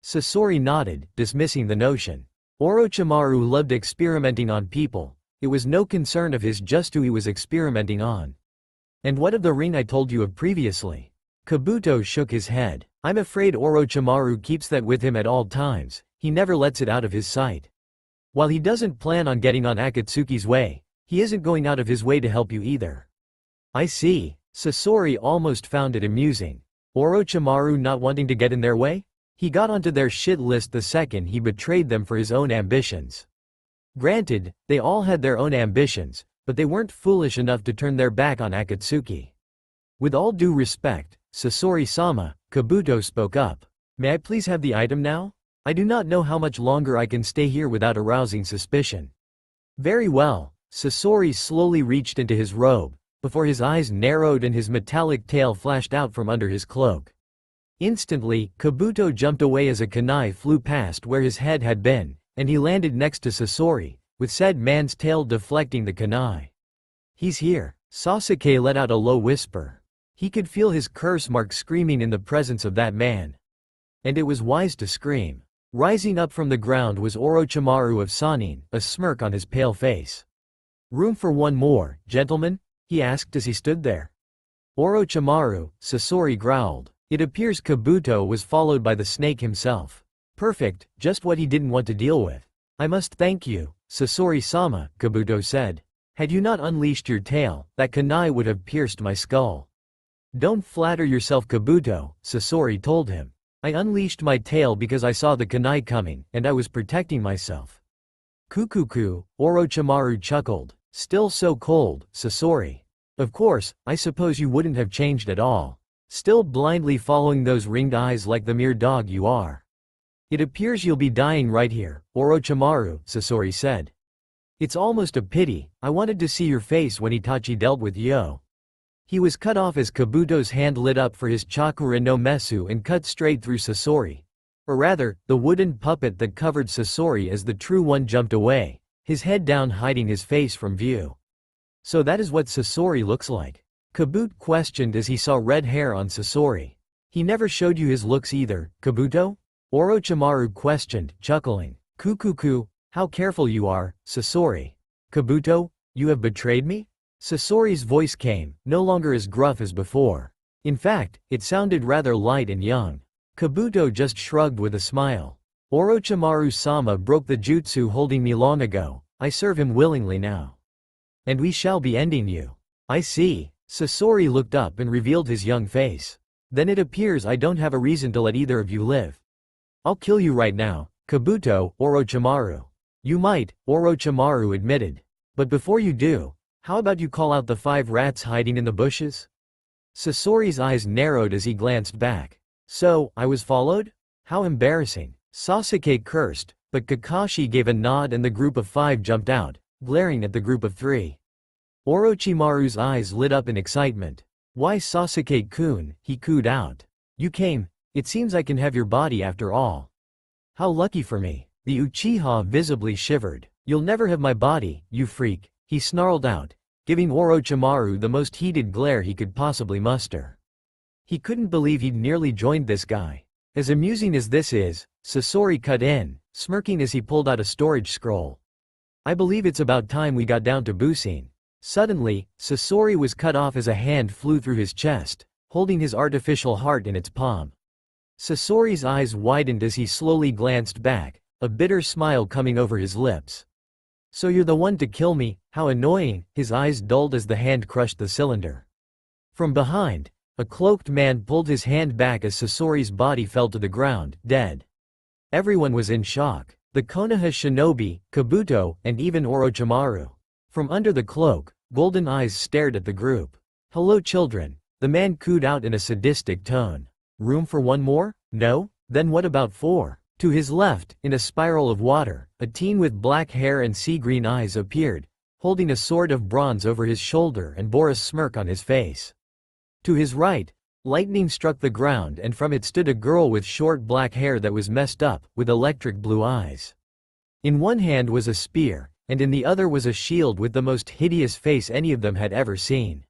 Sasori nodded, dismissing the notion. Orochimaru loved experimenting on people, it was no concern of his just who he was experimenting on. And what of the ring I told you of previously? Kabuto shook his head. I'm afraid Orochimaru keeps that with him at all times, he never lets it out of his sight. While he doesn't plan on getting on Akatsuki's way, he isn't going out of his way to help you either. I see. Sasori almost found it amusing. Orochimaru not wanting to get in their way? He got onto their shit list the second he betrayed them for his own ambitions. Granted, they all had their own ambitions, but they weren't foolish enough to turn their back on Akatsuki. With all due respect, Sasori-sama, Kabuto spoke up. May I please have the item now? I do not know how much longer I can stay here without arousing suspicion. Very well. Sasori slowly reached into his robe, before his eyes narrowed and his metallic tail flashed out from under his cloak. Instantly, Kabuto jumped away as a kunai flew past where his head had been, and he landed next to Sasori, with said man's tail deflecting the kunai. He's here. Sasuke let out a low whisper. He could feel his curse mark screaming in the presence of that man. And it was wise to scream. Rising up from the ground was Orochimaru of Sannin, a smirk on his pale face. Room for one more, gentlemen? He asked as he stood there. Orochimaru, Sasori growled. It appears Kabuto was followed by the snake himself. Perfect, just what he didn't want to deal with. I must thank you, Sasori-sama, Kabuto said. Had you not unleashed your tail, that kunai would have pierced my skull. Don't flatter yourself, Kabuto, Sasori told him. I unleashed my tail because I saw the kunai coming, and I was protecting myself. Kukuku, Orochimaru chuckled. Still so cold, Sasori. Of course, I suppose you wouldn't have changed at all. Still blindly following those ringed eyes like the mere dog you are. It appears you'll be dying right here, Orochimaru, Sasori said. It's almost a pity, I wanted to see your face when Itachi dealt with Yo. He was cut off as Kabuto's hand lit up for his Chakura no Mesu and cut straight through Sasori. Or rather, the wooden puppet that covered Sasori as the true one jumped away, his head down hiding his face from view. So that is what Sasori looks like? Kabuto questioned as he saw red hair on Sasori. He never showed you his looks either, Kabuto? Orochimaru questioned, chuckling. Kukuku, how careful you are, Sasori. Kabuto, you have betrayed me? Sasori's voice came, no longer as gruff as before. In fact, it sounded rather light and young. Kabuto just shrugged with a smile. Orochimaru-sama broke the jutsu holding me long ago, I serve him willingly now. And we shall be ending you. I see. Sasori looked up and revealed his young face. Then it appears I don't have a reason to let either of you live. I'll kill you right now, Kabuto, Orochimaru. You might, Orochimaru admitted. But before you do, how about you call out the 5 rats hiding in the bushes? Sasori's eyes narrowed as he glanced back. So, I was followed? How embarrassing. Sasuke cursed, but Kakashi gave a nod and the group of 5 jumped out, glaring at the group of 3. Orochimaru's eyes lit up in excitement. Why Sasuke-kun, he cooed out. You came, it seems I can have your body after all. How lucky for me. The Uchiha visibly shivered. You'll never have my body, you freak, he snarled out, giving Orochimaru the most heated glare he could possibly muster. He couldn't believe he'd nearly joined this guy. As amusing as this is, Sasori cut in, smirking as he pulled out a storage scroll. I believe it's about time we got down to Busine. Suddenly, Sasori was cut off as a hand flew through his chest, holding his artificial heart in its palm. Sasori's eyes widened as he slowly glanced back, a bitter smile coming over his lips. So you're the one to kill me, how annoying, his eyes dulled as the hand crushed the cylinder. From behind, a cloaked man pulled his hand back as Sasori's body fell to the ground, dead. Everyone was in shock. The Konoha shinobi, Kabuto, and even Orochimaru. From under the cloak, golden eyes stared at the group. Hello children, the man cooed out in a sadistic tone. Room for one more? No? Then what about 4? To his left, in a spiral of water, a teen with black hair and sea-green eyes appeared, holding a sword of bronze over his shoulder and bore a smirk on his face. To his right, lightning struck the ground and from it stood a girl with short black hair that was messed up, with electric blue eyes. In one hand was a spear, and in the other was a shield with the most hideous face any of them had ever seen.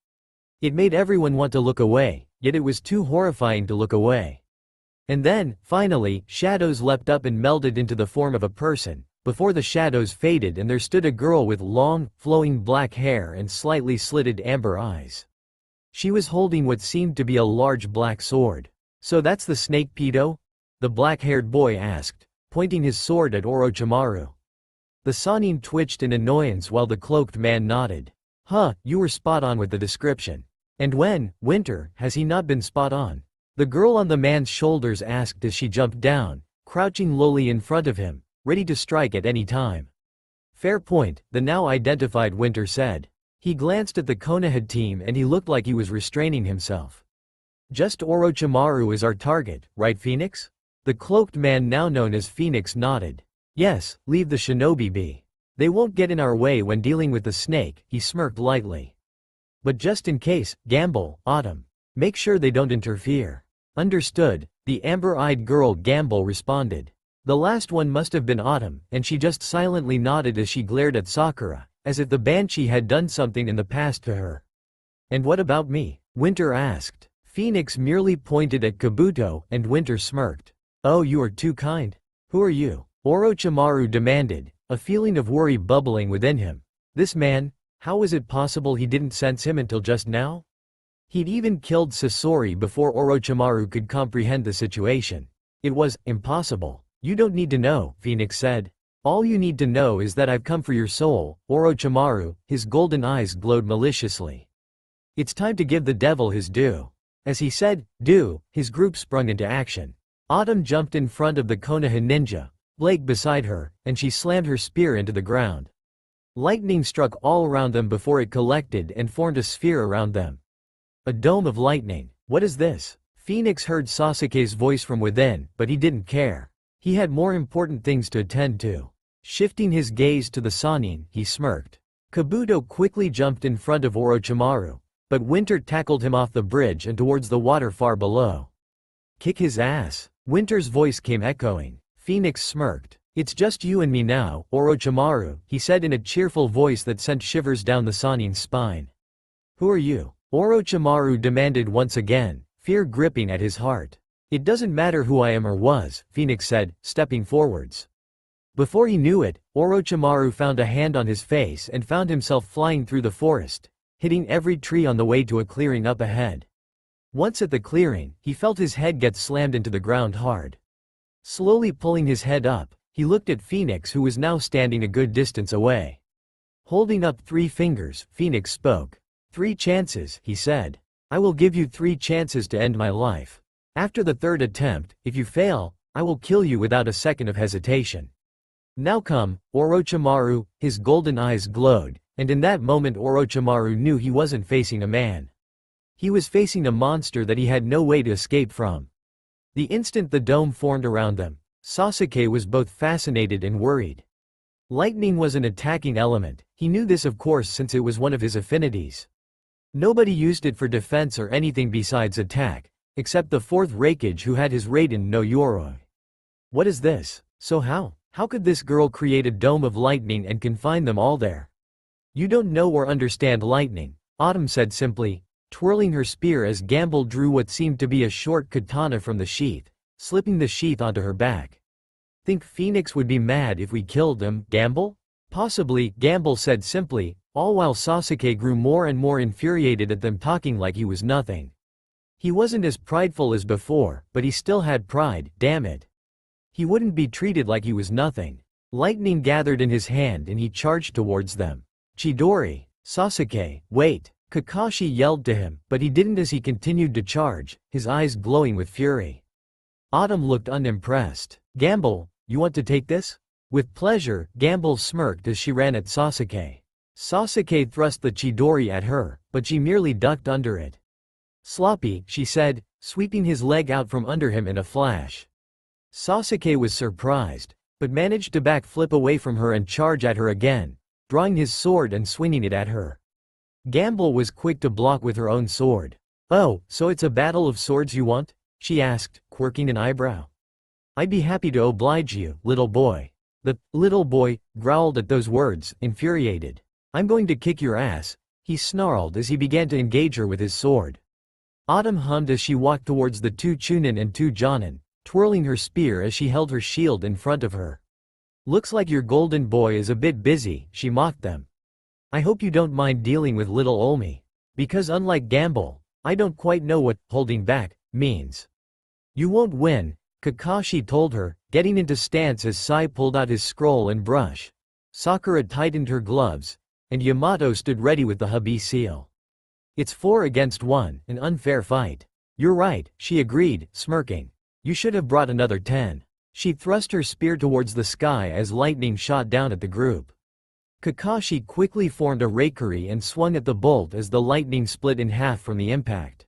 It made everyone want to look away, yet it was too horrifying to look away. And then, finally, shadows leapt up and melded into the form of a person. Before the shadows faded and there stood a girl with long, flowing black hair and slightly slitted amber eyes. She was holding what seemed to be a large black sword. So that's the snake pedo? The black-haired boy asked, pointing his sword at Orochimaru. The Sannin twitched in annoyance while the cloaked man nodded. Huh, you were spot on with the description. And when, Winter, has he not been spot on? The girl on the man's shoulders asked as she jumped down, crouching lowly in front of him, ready to strike at any time. Fair point, the now identified Winter said. He glanced at the Konoha team and he looked like he was restraining himself. Just Orochimaru is our target, right Phoenix? The cloaked man now known as Phoenix nodded. Yes, leave the shinobi be. They won't get in our way when dealing with the snake, he smirked lightly. But just in case, Gamble, Autumn. Make sure they don't interfere. Understood, the amber-eyed girl Gamble responded. The last one must have been Autumn, and she just silently nodded as she glared at Sakura, as if the Banshee had done something in the past to her. And what about me? Winter asked. Phoenix merely pointed at Kabuto, and Winter smirked. Oh, you are too kind. Who are you? Orochimaru demanded, a feeling of worry bubbling within him. This man, how was it possible he didn't sense him until just now? He'd even killed Sasori before Orochimaru could comprehend the situation. It was impossible. You don't need to know, Phoenix said. All you need to know is that I've come for your soul, Orochimaru. His golden eyes glowed maliciously. It's time to give the devil his due. As he said, "Do," his group sprung into action. Autumn jumped in front of the Konoha ninja, Blake beside her, and she slammed her spear into the ground. Lightning struck all around them before it collected and formed a sphere around them. A dome of lightning. What is this? Phoenix heard Sasuke's voice from within, but he didn't care. He had more important things to attend to. Shifting his gaze to the Sannin, he smirked. Kabuto quickly jumped in front of Orochimaru, but Winter tackled him off the bridge and towards the water far below. Kick his ass. Winter's voice came echoing. Phoenix smirked. It's just you and me now, Orochimaru, he said in a cheerful voice that sent shivers down the Sannin's spine. Who are you? Orochimaru demanded once again, fear gripping at his heart. It doesn't matter who I am or was, Phoenix said, stepping forwards. Before he knew it, Orochimaru found a hand on his face and found himself flying through the forest, hitting every tree on the way to a clearing up ahead. Once at the clearing, he felt his head get slammed into the ground hard. Slowly pulling his head up, he looked at Phoenix, who was now standing a good distance away. Holding up 3 fingers, Phoenix spoke. 3 chances, he said. I will give you 3 chances to end my life. After the 3rd attempt, if you fail, I will kill you without a second of hesitation. Now come, Orochimaru. His golden eyes glowed, and in that moment Orochimaru knew he wasn't facing a man. He was facing a monster that he had no way to escape from. The instant the dome formed around them, Sasuke was both fascinated and worried. Lightning was an attacking element, he knew this of course since it was one of his affinities. Nobody used it for defense or anything besides attack, except the 4th Raikage who had his Raiden no Yoroi. What is this? So how could this girl create a dome of lightning and confine them all there? You don't know or understand lightning, Autumn said simply, twirling her spear as Gamble drew what seemed to be a short katana from the sheath, slipping the sheath onto her back. Think Phoenix would be mad if we killed him, Gamble? Possibly, Gamble said simply, all while Sasuke grew more and more infuriated at them talking like he was nothing. He wasn't as prideful as before, but he still had pride, damn it. He wouldn't be treated like he was nothing. Lightning gathered in his hand and he charged towards them. Chidori, Sasuke, wait. Kakashi yelled to him, but he didn't as he continued to charge, his eyes glowing with fury. Autumn looked unimpressed. Gamble, you want to take this? With pleasure, Gamble smirked as she ran at Sasuke. Sasuke thrust the Chidori at her, but she merely ducked under it. Sloppy, she said, sweeping his leg out from under him in a flash. Sasuke was surprised, but managed to backflip away from her and charge at her again, drawing his sword and swinging it at her. Gamble was quick to block with her own sword. Oh, so it's a battle of swords you want? She asked, quirking an eyebrow. I'd be happy to oblige you, little boy. The little boy growled at those words, infuriated. I'm going to kick your ass, he snarled as he began to engage her with his sword. Autumn hummed as she walked towards the 2 Chunin and 2 Jonin, twirling her spear as she held her shield in front of her. Looks like your golden boy is a bit busy, she mocked them. I hope you don't mind dealing with little Olmi. Because unlike Gamble, I don't quite know what holding back means. You won't win, Kakashi told her, getting into stance as Sai pulled out his scroll and brush. Sakura tightened her gloves, and Yamato stood ready with the hubby seal. It's 4 against 1, an unfair fight. You're right, she agreed, smirking. You should have brought another 10. She thrust her spear towards the sky as lightning shot down at the group. Kakashi quickly formed a Raikiri and swung at the bolt as the lightning split in half from the impact.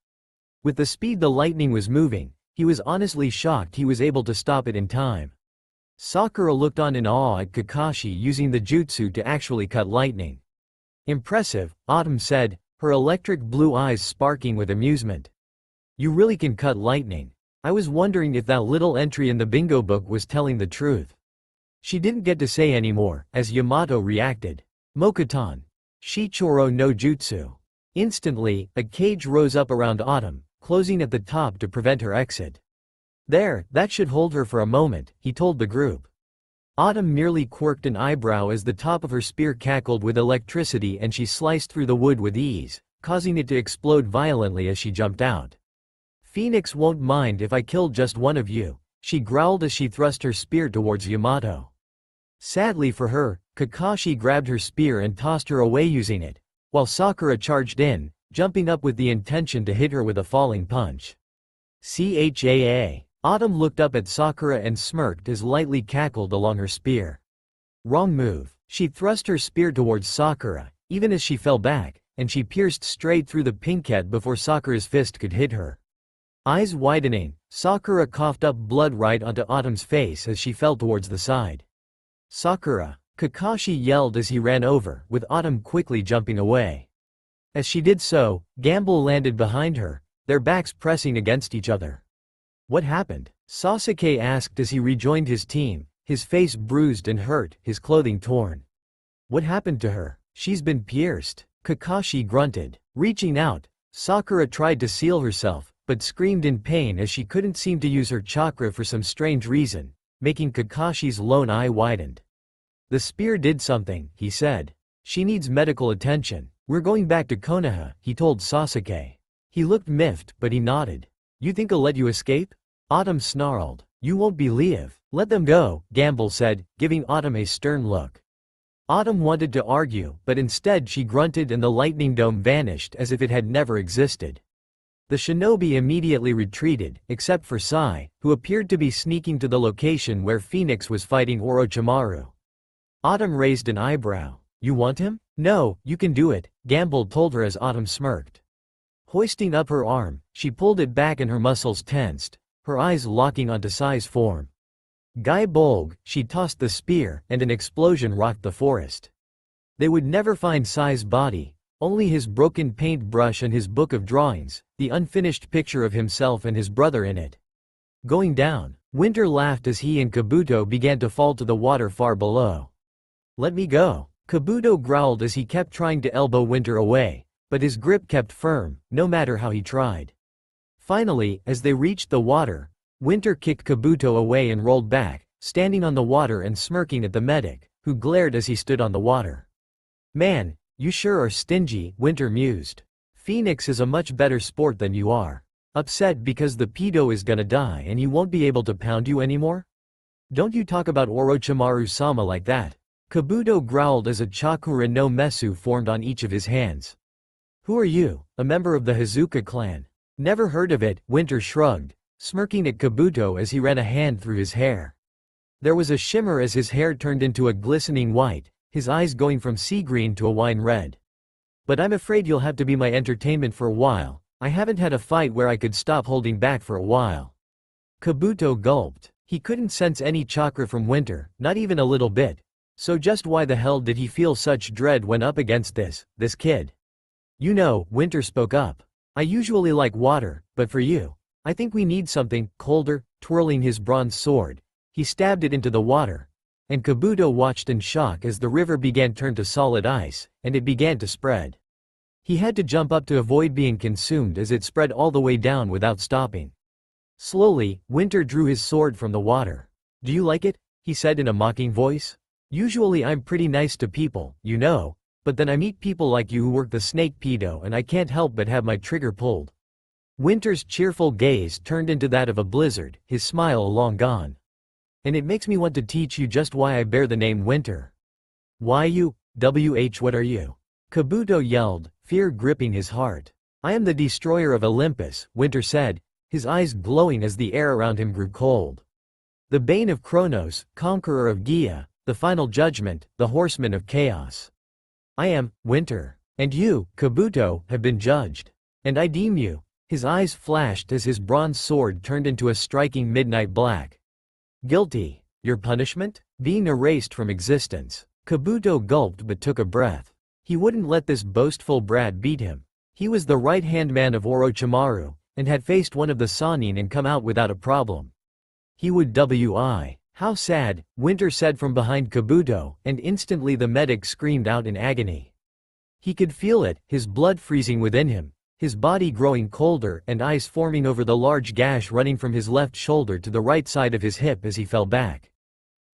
With the speed the lightning was moving, he was honestly shocked he was able to stop it in time. Sakura looked on in awe at Kakashi using the jutsu to actually cut lightning. Impressive, Autumn said, her electric blue eyes sparking with amusement. You really can cut lightning. I was wondering if that little entry in the bingo book was telling the truth. She didn't get to say any more, as Yamato reacted. Mokuton. Shichoro no Jutsu. Instantly, a cage rose up around Autumn, closing at the top to prevent her exit. There, that should hold her for a moment, he told the group. Autumn merely quirked an eyebrow as the top of her spear cackled with electricity and she sliced through the wood with ease, causing it to explode violently as she jumped out. Phoenix won't mind if I kill just one of you, she growled as she thrust her spear towards Yamato. Sadly for her, Kakashi grabbed her spear and tossed her away using it, while Sakura charged in, jumping up with the intention to hit her with a falling punch. CHAA. Autumn looked up at Sakura and smirked as lightly cackled along her spear. Wrong move. She thrust her spear towards Sakura, even as she fell back, and she pierced straight through the pinkette before Sakura's fist could hit her. Eyes widening, Sakura coughed up blood right onto Autumn's face as she fell towards the side. Sakura! Kakashi yelled as he ran over, with Autumn quickly jumping away. As she did so, Gamble landed behind her, their backs pressing against each other. What happened? Sasuke asked as he rejoined his team, his face bruised and hurt, his clothing torn. What happened to her? She's been pierced. Kakashi grunted. Reaching out, Sakura tried to seal herself, but screamed in pain as she couldn't seem to use her chakra for some strange reason, making Kakashi's lone eye widened. The spear did something, he said. She needs medical attention. We're going back to Konoha, he told Sasuke. He looked miffed, but he nodded. You think I'll let you escape? Autumn snarled. You won't believe. Let them go, Gamble said, giving Autumn a stern look. Autumn wanted to argue, but instead she grunted and the lightning dome vanished as if it had never existed. The shinobi immediately retreated, except for Sai, who appeared to be sneaking to the location where Phoenix was fighting Orochimaru. Autumn raised an eyebrow. You want him? No, you can do it, Gamble told her as Autumn smirked. Hoisting up her arm, she pulled it back and her muscles tensed, her eyes locking onto Sai's form. Guy Bolg, she tossed the spear, and an explosion rocked the forest. They would never find Sai's body, only his broken paintbrush and his book of drawings, the unfinished picture of himself and his brother in it. Going down, Winter laughed as he and Kabuto began to fall to the water far below. Let me go. Kabuto growled as he kept trying to elbow Winter away, but his grip kept firm, no matter how he tried. Finally, as they reached the water, Winter kicked Kabuto away and rolled back, standing on the water and smirking at the medic, who glared as he stood on the water. Man, you sure are stingy, Winter mused. Phoenix is a much better sport than you are. Upset because the pedo is gonna die and he won't be able to pound you anymore? Don't you talk about Orochimaru-sama like that. Kabuto growled as a chakura no Mesu formed on each of his hands. Who are you, a member of the Hazuka clan? Never heard of it, Winter shrugged, smirking at Kabuto as he ran a hand through his hair. There was a shimmer as his hair turned into a glistening white, his eyes going from sea green to a wine red. But I'm afraid you'll have to be my entertainment for a while. I haven't had a fight where I could stop holding back for a while. Kabuto gulped. He couldn't sense any chakra from Winter, not even a little bit. So just why the hell did he feel such dread when up against this kid? You know, Winter spoke up. I usually like water, but for you, I think we need something colder. Twirling his bronze sword, he stabbed it into the water, and Kabuto watched in shock as the river began to turn to solid ice, and it began to spread. He had to jump up to avoid being consumed as it spread all the way down without stopping. Slowly, Winter drew his sword from the water. Do you like it? He said in a mocking voice. Usually I'm pretty nice to people, you know, but then I meet people like you who work the snake pedo and I can't help but have my trigger pulled. Winter's cheerful gaze turned into that of a blizzard, his smile long gone. And it makes me want to teach you just why I bear the name Winter. Why you? What are you? Kabuto yelled, fear gripping his heart. I am the destroyer of Olympus, Winter said, his eyes glowing as the air around him grew cold. The bane of Kronos, conqueror of Gaia, the final judgment, the horseman of chaos. I am, Winter. And you, Kabuto, have been judged. And I deem you. His eyes flashed as his bronze sword turned into a striking midnight black. Guilty. Your punishment? Being erased from existence. Kabuto gulped but took a breath. He wouldn't let this boastful brat beat him. He was the right-hand man of Orochimaru, and had faced one of the Sannin and come out without a problem. He would wi. How sad, Winter said from behind Kabuto, and instantly the medic screamed out in agony. He could feel it, his blood freezing within him, his body growing colder and ice forming over the large gash running from his left shoulder to the right side of his hip as he fell back.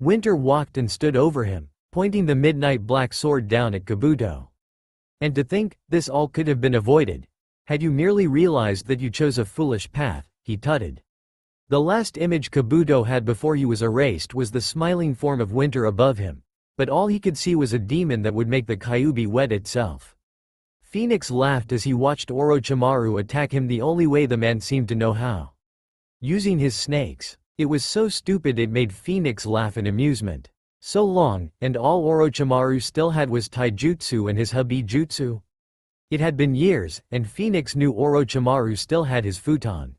Winter walked and stood over him, pointing the midnight black sword down at Kabuto. And to think, this all could have been avoided. Had you merely realized that you chose a foolish path, he tutted. The last image Kabuto had before he was erased was the smiling form of Winter above him, but all he could see was a demon that would make the Kyuubi wet itself. Phoenix laughed as he watched Orochimaru attack him the only way the man seemed to know how. Using his snakes. It was so stupid it made Phoenix laugh in amusement. So long, and all Orochimaru still had was taijutsu and his hubijutsu? It had been years, and Phoenix knew Orochimaru still had his futon.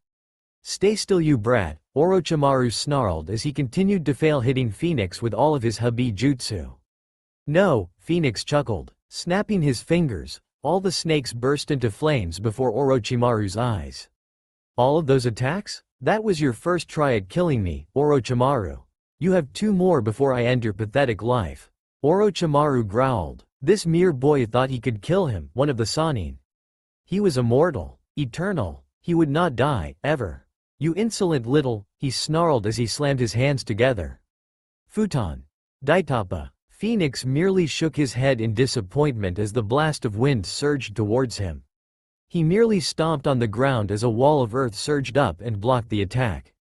Stay still you brat, Orochimaru snarled as he continued to fail hitting Phoenix with all of his hubijutsu. No, Phoenix chuckled. Snapping his fingers, all the snakes burst into flames before Orochimaru's eyes. All of those attacks? That was your first try at killing me, Orochimaru. You have 2 more before I end your pathetic life. Orochimaru growled. This mere boy thought he could kill him, one of the Sannin. He was immortal, eternal. He would not die, ever. You insolent little, he snarled as he slammed his hands together. Futon. Daitapa. Phoenix merely shook his head in disappointment as the blast of wind surged towards him. He merely stomped on the ground as a wall of earth surged up and blocked the attack.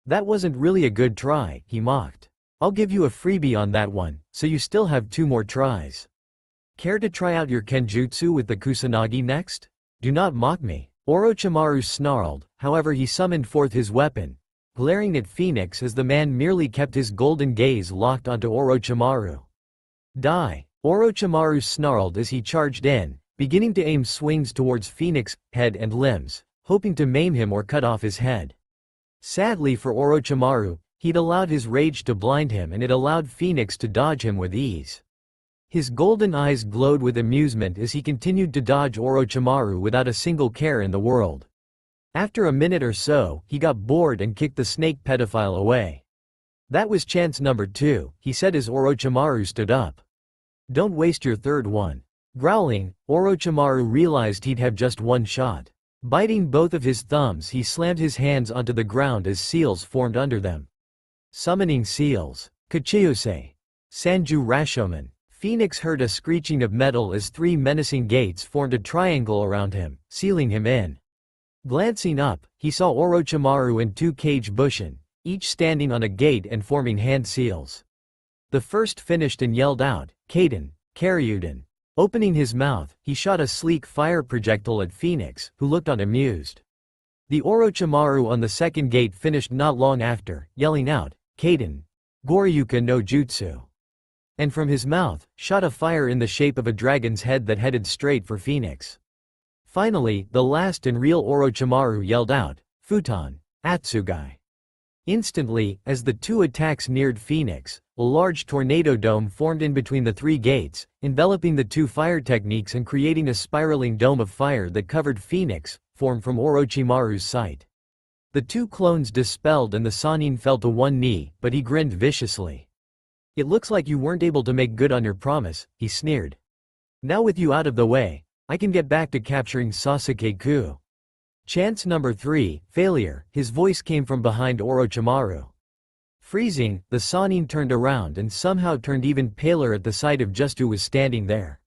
That wasn't really a good try, he mocked. I'll give you a freebie on that one, so you still have 2 more tries. Care to try out your Kenjutsu with the Kusanagi next? Do not mock me. Orochimaru snarled, however he summoned forth his weapon, glaring at Phoenix as the man merely kept his golden gaze locked onto Orochimaru. Die! Orochimaru snarled as he charged in, beginning to aim swings towards Phoenix' head and limbs, hoping to maim him or cut off his head. Sadly for Orochimaru, he'd allowed his rage to blind him and it allowed Phoenix to dodge him with ease. His golden eyes glowed with amusement as he continued to dodge Orochimaru without a single care in the world. After a minute or so, he got bored and kicked the snake pedophile away. That was chance number 2, he said as Orochimaru stood up. Don't waste your third one. Growling, Orochimaru realized he'd have just 1 shot. Biting both of his thumbs, he slammed his hands onto the ground as seals formed under them. Summoning seals. Kachiyose. Sanju Rashomon. Phoenix heard a screeching of metal as 3 menacing gates formed a triangle around him, sealing him in. Glancing up, he saw Orochimaru and 2 Kage Bushin, each standing on a gate and forming hand seals. The first finished and yelled out, Kaden, Karyuden. Opening his mouth, he shot a sleek fire projectile at Phoenix, who looked on amused. The Orochimaru on the second gate finished not long after, yelling out, Kaden, Goryuka no Jutsu. And from his mouth, shot a fire in the shape of a dragon's head that headed straight for Phoenix. Finally, the last and real Orochimaru yelled out, Futon, Atsugai. Instantly, as the 2 attacks neared Phoenix, a large tornado dome formed in between the 3 gates, enveloping the 2 fire techniques and creating a spiraling dome of fire that covered Phoenix, formed from Orochimaru's sight. The 2 clones dispelled and the Sannin fell to 1 knee, but he grinned viciously. It looks like you weren't able to make good on your promise, he sneered. Now with you out of the way, I can get back to capturing Sasuke-ku. Chance number 3, failure, his voice came from behind Orochimaru. Freezing, the Sannin turned around and somehow turned even paler at the sight of just who was standing there.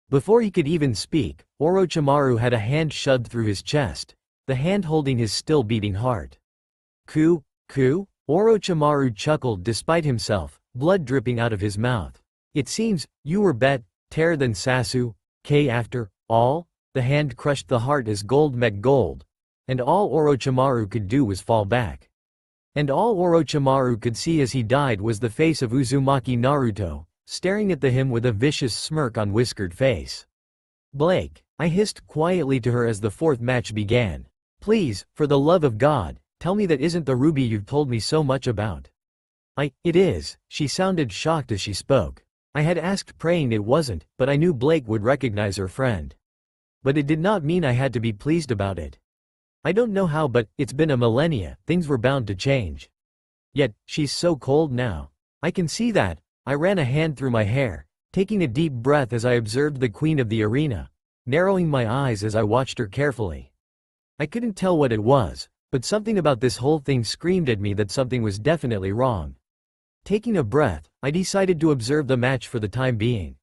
Before he could even speak, Orochimaru had a hand shoved through his chest, the hand holding his still beating heart. Ku? Orochimaru chuckled despite himself, blood dripping out of his mouth. It seems, you were better than Sasuke after all? The hand crushed the heart as gold met gold, and all Orochimaru could do was fall back. And all Orochimaru could see as he died was the face of Uzumaki Naruto, staring at him with a vicious smirk on whiskered face. Blake, I hissed quietly to her as the 4th match began. Please, for the love of God, tell me that isn't the ruby you've told me so much about. It is, she sounded shocked as she spoke. I had asked praying it wasn't, but I knew Blake would recognize her friend. But it did not mean I had to be pleased about it. I don't know how, but it's been a millennia, things were bound to change. Yet, she's so cold now. I can see that. I ran a hand through my hair, taking a deep breath as I observed the queen of the arena, narrowing my eyes as I watched her carefully. I couldn't tell what it was, but something about this whole thing screamed at me that something was definitely wrong. Taking a breath, I decided to observe the match for the time being.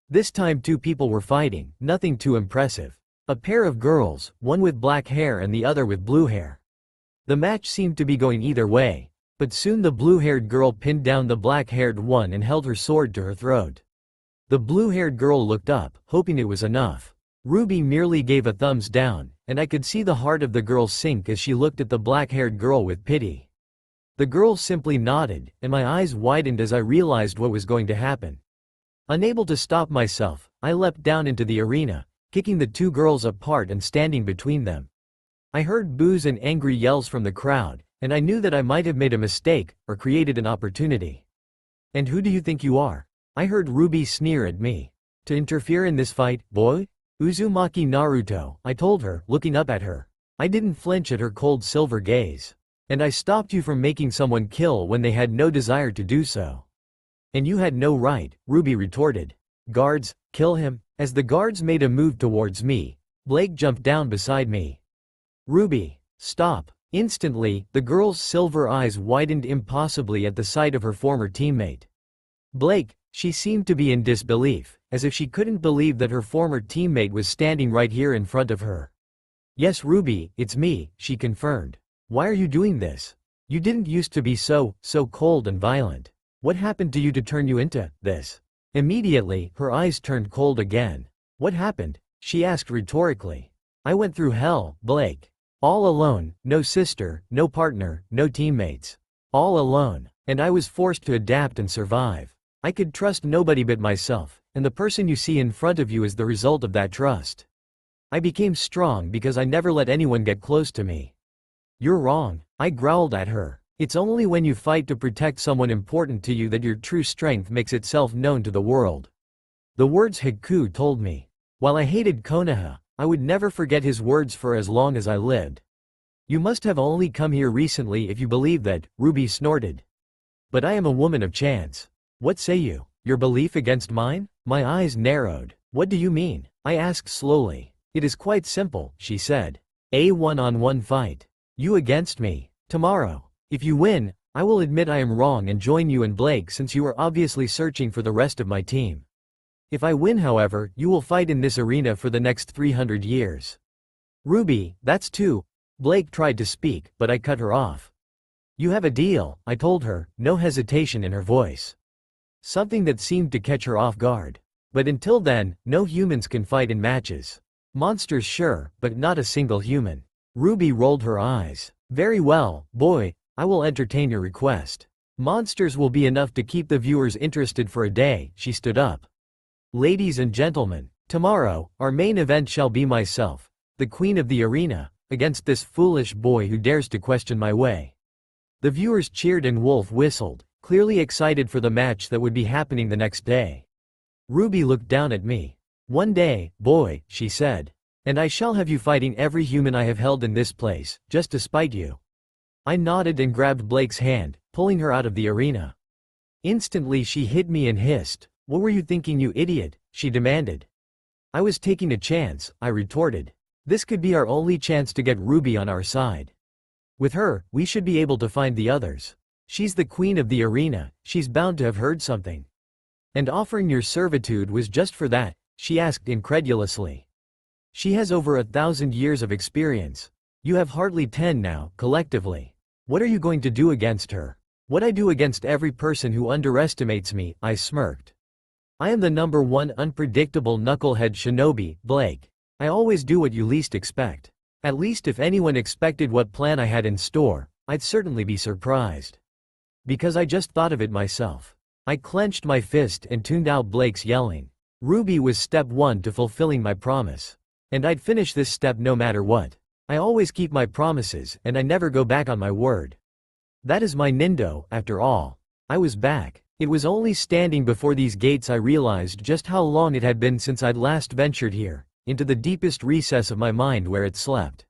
This time 2 people were fighting, nothing too impressive. A pair of girls, one with black hair and the other with blue hair. The match seemed to be going either way, but soon the blue-haired girl pinned down the black-haired one and held her sword to her throat. The blue-haired girl looked up, hoping it was enough. Ruby merely gave a thumbs down, and I could see the heart of the girl sink as she looked at the black-haired girl with pity. The girl simply nodded, and my eyes widened as I realized what was going to happen. Unable to stop myself, I leapt down into the arena, kicking the two girls apart and standing between them. I heard boos and angry yells from the crowd, and I knew that I might have made a mistake, or created an opportunity. "And who do you think you are?" I heard Ruby sneer at me. "To interfere in this fight, boy?" "Uzumaki Naruto," I told her, looking up at her. I didn't flinch at her cold silver gaze. "And I stopped you from making someone kill when they had no desire to do so." "And you had no right," Ruby retorted. "Guards, kill him." As the guards made a move towards me, Blake jumped down beside me. "Ruby, stop." Instantly, the girl's silver eyes widened impossibly at the sight of her former teammate. Blake, she seemed to be in disbelief, as if she couldn't believe that her former teammate was standing right here in front of her. "Yes, Ruby, it's me," she confirmed. "Why are you doing this? You didn't used to be so cold and violent. What happened to you to turn you into this?" Immediately, her eyes turned cold again. "What happened?" she asked rhetorically. "I went through hell, Blake. All alone, no sister, no partner, no teammates. All alone. And I was forced to adapt and survive. I could trust nobody but myself, and the person you see in front of you is the result of that trust. I became strong because I never let anyone get close to me." "You're wrong," I growled at her. "It's only when you fight to protect someone important to you that your true strength makes itself known to the world." The words Haku told me. While I hated Konoha, I would never forget his words for as long as I lived. "You must have only come here recently if you believe that," Ruby snorted. "But I am a woman of chance. What say you? Your belief against mine?" My eyes narrowed. "What do you mean?" I asked slowly. "It is quite simple," she said. "A one-on-one fight. You against me. Tomorrow. If you win, I will admit I am wrong and join you and Blake since you are obviously searching for the rest of my team. If I win, however, you will fight in this arena for the next 300 years. "Ruby, that's too." Blake tried to speak, but I cut her off. "You have a deal," I told her, no hesitation in her voice. Something that seemed to catch her off guard. "But until then, no humans can fight in matches." "Monsters sure, but not a single human." Ruby rolled her eyes. "Very well, boy, I will entertain your request. Monsters will be enough to keep the viewers interested for a day." She stood up. "Ladies and gentlemen, tomorrow, our main event shall be myself, the queen of the arena, against this foolish boy who dares to question my way." The viewers cheered and Wolf whistled, clearly excited for the match that would be happening the next day. Ruby looked down at me. "One day, boy," she said. "And I shall have you fighting every human I have held in this place, just to spite you." I nodded and grabbed Blake's hand, pulling her out of the arena. Instantly she hit me and hissed. "What were you thinking, you idiot?" she demanded. "I was taking a chance," I retorted. "This could be our only chance to get Ruby on our side. With her, we should be able to find the others. She's the queen of the arena, she's bound to have heard something." "And offering your servitude was just for that?" she asked incredulously. "She has over 1,000 years of experience. You have hardly 10 now, collectively. What are you going to do against her?" "What I do against every person who underestimates me," I smirked. "I am the #1 unpredictable knucklehead shinobi, Blake. I always do what you least expect. At least if anyone expected what plan I had in store, I'd certainly be surprised. Because I just thought of it myself." I clenched my fist and tuned out Blake's yelling. Ruby was step 1 to fulfilling my promise. And I'd finish this step no matter what. I always keep my promises, and I never go back on my word. That is my nindo, after all. I was back. It was only standing before these gates I realized just how long it had been since I'd last ventured here, into the deepest recess of my mind where it slept.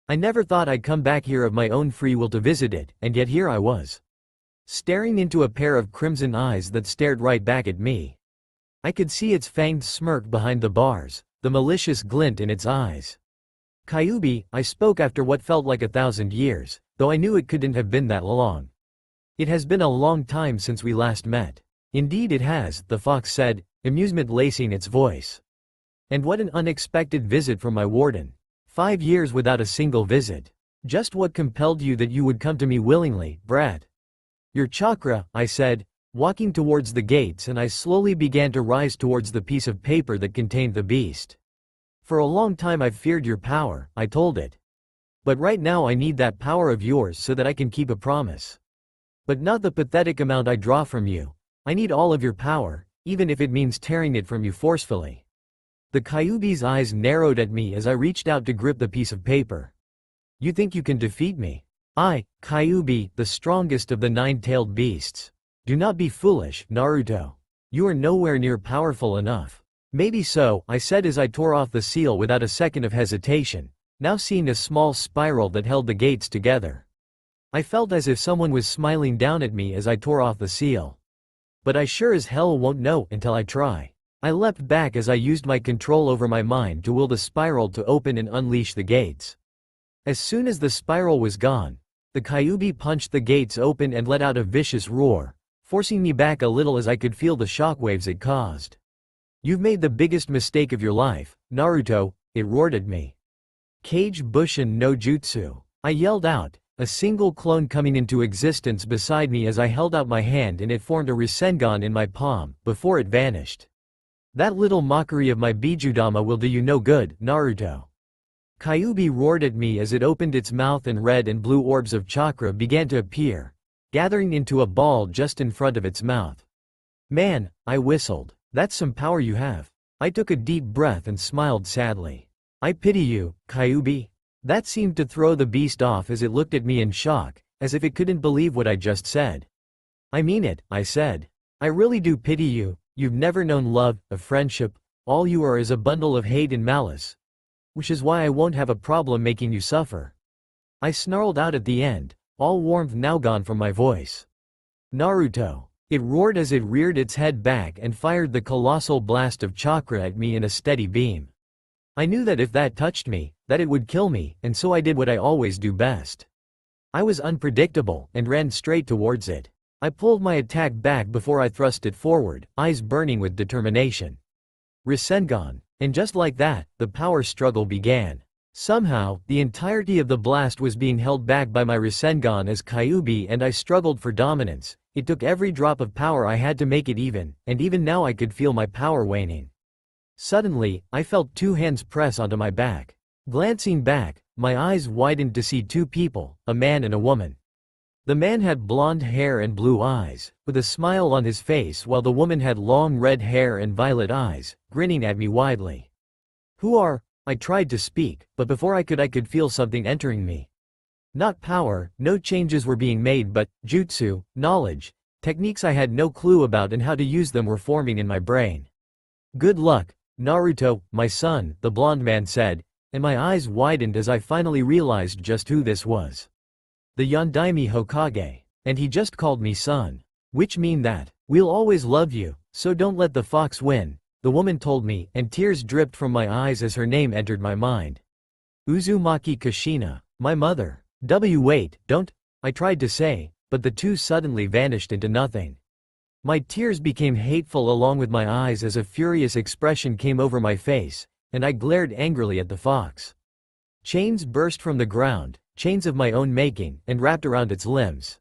I never thought I'd come back here of my own free will to visit it, and yet here I was. Staring into a pair of crimson eyes that stared right back at me. I could see its fanged smirk behind the bars, the malicious glint in its eyes. "Kyubi," I spoke after what felt like 1,000 years, though I knew it couldn't have been that long. "It has been a long time since we last met." "Indeed it has," the fox said, amusement lacing its voice. "And what an unexpected visit from my warden. 5 years without a single visit. Just what compelled you that you would come to me willingly, brat? Your chakra, I said, walking towards the gates, and I slowly began to rise towards the piece of paper that contained the beast. For a long time I've feared your power, I told it. But right now I need that power of yours so that I can keep a promise. But not the pathetic amount I draw from you. I need all of your power, even if it means tearing it from you forcefully. The Kyuubi's eyes narrowed at me as I reached out to grip the piece of paper. You think you can defeat me? I, Kyuubi, the strongest of the nine-tailed beasts. Do not be foolish, Naruto. You are nowhere near powerful enough. Maybe so, I said as I tore off the seal without a second of hesitation, now seeing a small spiral that held the gates together. I felt as if someone was smiling down at me as I tore off the seal. But I sure as hell won't know until I try. I leapt back as I used my control over my mind to will the spiral to open and unleash the gates. As soon as the spiral was gone, the Kyuubi punched the gates open and let out a vicious roar, forcing me back a little as I could feel the shockwaves it caused. You've made the biggest mistake of your life, Naruto, it roared at me. Kage Bushin no Jutsu. I yelled out, a single clone coming into existence beside me as I held out my hand and it formed a Rasengan in my palm, before it vanished. That little mockery of my Bijudama will do you no good, Naruto. Kyuubi roared at me as it opened its mouth and red and blue orbs of chakra began to appear, gathering into a ball just in front of its mouth. Man, I whistled, that's some power you have. I took a deep breath and smiled sadly. I pity you, Kyuubi. That seemed to throw the beast off as it looked at me in shock, as if it couldn't believe what I just said. I mean it, I said. I really do pity you. You've never known love, a friendship, all you are is a bundle of hate and malice. Which is why I won't have a problem making you suffer. I snarled out at the end, all warmth now gone from my voice. Naruto. It roared as it reared its head back and fired the colossal blast of chakra at me in a steady beam. I knew that if that touched me, that it would kill me, and so I did what I always do best. I was unpredictable and ran straight towards it. I pulled my attack back before I thrust it forward, eyes burning with determination. Rasengan. And just like that, the power struggle began. Somehow, the entirety of the blast was being held back by my Rasengan as Kyuubi and I struggled for dominance. It took every drop of power I had to make it even, and even now I could feel my power waning. Suddenly, I felt two hands press onto my back. Glancing back, my eyes widened to see two people, a man and a woman. The man had blonde hair and blue eyes, with a smile on his face, while the woman had long red hair and violet eyes, grinning at me widely. Who are? I tried to speak, but before I could feel something entering me. Not power, no changes were being made, but jutsu, knowledge, techniques I had no clue about and how to use them were forming in my brain. Good luck, Naruto, my son, the blonde man said, and my eyes widened as I finally realized just who this was. The Yondaime Hokage. And he just called me son. Which mean that, we'll always love you, so don't let the fox win, the woman told me, and tears dripped from my eyes as her name entered my mind. Uzumaki Kushina, my mother. Wait, don't, I tried to say, but the two suddenly vanished into nothing. My tears became hateful along with my eyes as a furious expression came over my face, and I glared angrily at the fox. Chains burst from the ground, chains of my own making, and wrapped around its limbs.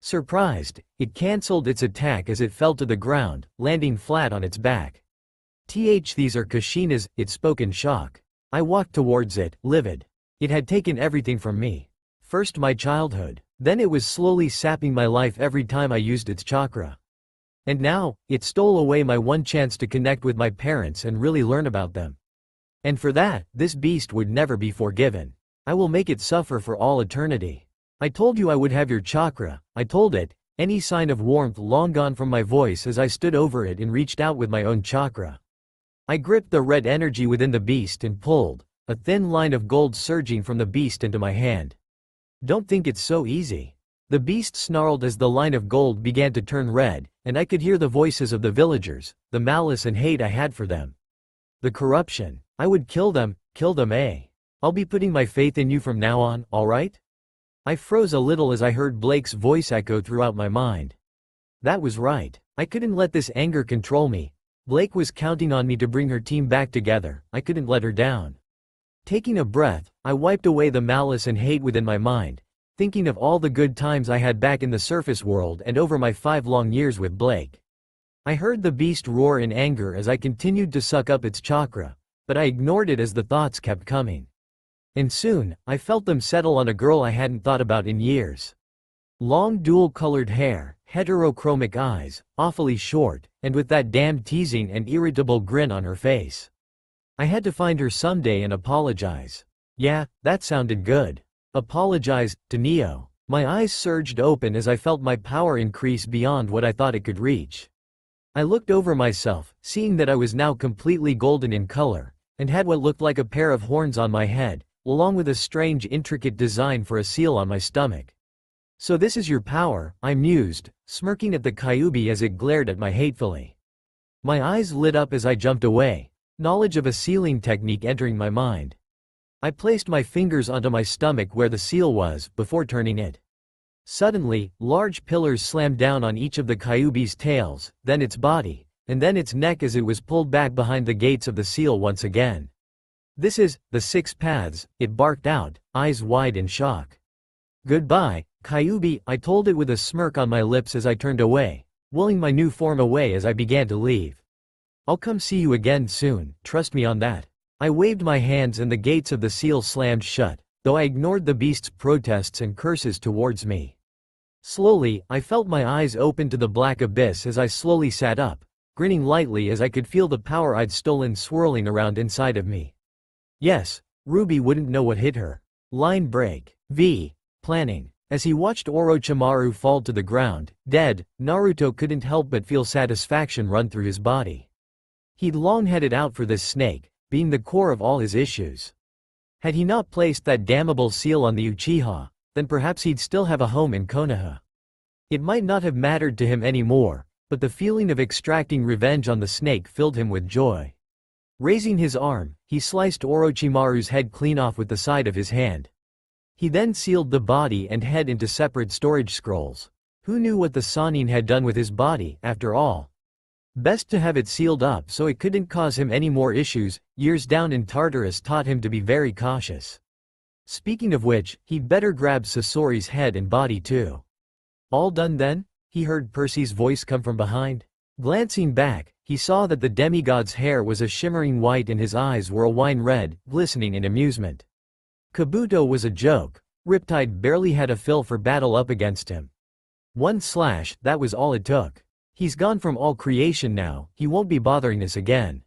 Surprised, it cancelled its attack as it fell to the ground, landing flat on its back. These are Kushina's, it spoke in shock. I walked towards it, livid. It had taken everything from me. First my childhood, then it was slowly sapping my life every time I used its chakra. And now, it stole away my one chance to connect with my parents and really learn about them. And for that, this beast would never be forgiven. I will make it suffer for all eternity. I told you I would have your chakra, I told it, any sign of warmth long gone from my voice as I stood over it and reached out with my own chakra. I gripped the red energy within the beast and pulled, a thin line of gold surging from the beast into my hand. Don't think it's so easy. The beast snarled as the line of gold began to turn red, and I could hear the voices of the villagers, the malice and hate I had for them. The corruption. I would kill them, eh? I'll be putting my faith in you from now on, alright? I froze a little as I heard Blake's voice echo throughout my mind. That was right. I couldn't let this anger control me. Blake was counting on me to bring her team back together. I couldn't let her down. Taking a breath, I wiped away the malice and hate within my mind, thinking of all the good times I had back in the surface world and over my 5 long years with Blake. I heard the beast roar in anger as I continued to suck up its chakra, but I ignored it as the thoughts kept coming. And soon, I felt them settle on a girl I hadn't thought about in years. Long dual-colored hair, heterochromic eyes, awfully short, and with that damned teasing and irritable grin on her face. I had to find her someday and apologize. Yeah, that sounded good. Apologize, to Neo. My eyes surged open as I felt my power increase beyond what I thought it could reach. I looked over myself, seeing that I was now completely golden in color, and had what looked like a pair of horns on my head, along with a strange intricate design for a seal on my stomach. So this is your power, I mused, smirking at the Kyuubi as it glared at me hatefully. My eyes lit up as I jumped away, knowledge of a sealing technique entering my mind. I placed my fingers onto my stomach where the seal was, before turning it. Suddenly, large pillars slammed down on each of the Kyuubi's tails, then its body, and then its neck as it was pulled back behind the gates of the seal once again. This is, the 6 paths, it barked out, eyes wide in shock. Goodbye, Kyuubi, I told it with a smirk on my lips as I turned away, willing my new form away as I began to leave. I'll come see you again soon, trust me on that. I waved my hands and the gates of the seal slammed shut, though I ignored the beast's protests and curses towards me. Slowly, I felt my eyes open to the black abyss as I slowly sat up, grinning lightly as I could feel the power I'd stolen swirling around inside of me. Yes, Ruby wouldn't know what hit her. Line break. Planning. As he watched Orochimaru fall to the ground, dead, Naruto couldn't help but feel satisfaction run through his body. He'd long had it out for this snake, being the core of all his issues. Had he not placed that damnable seal on the Uchiha, then perhaps he'd still have a home in Konoha. It might not have mattered to him anymore, but the feeling of extracting revenge on the snake filled him with joy. Raising his arm, he sliced Orochimaru's head clean off with the side of his hand. He then sealed the body and head into separate storage scrolls. Who knew what the Sannin had done with his body, after all? Best to have it sealed up so it couldn't cause him any more issues. Years down in Tartarus taught him to be very cautious. Speaking of which, he'd better grab Sasori's head and body too. All done then? He heard Percy's voice come from behind. Glancing back, he saw that the demigod's hair was a shimmering white and his eyes were a wine red, glistening in amusement. Kabuto was a joke. Riptide barely had a fill for battle up against him. One slash, that was all it took. He's gone from all creation now, he won't be bothering us again.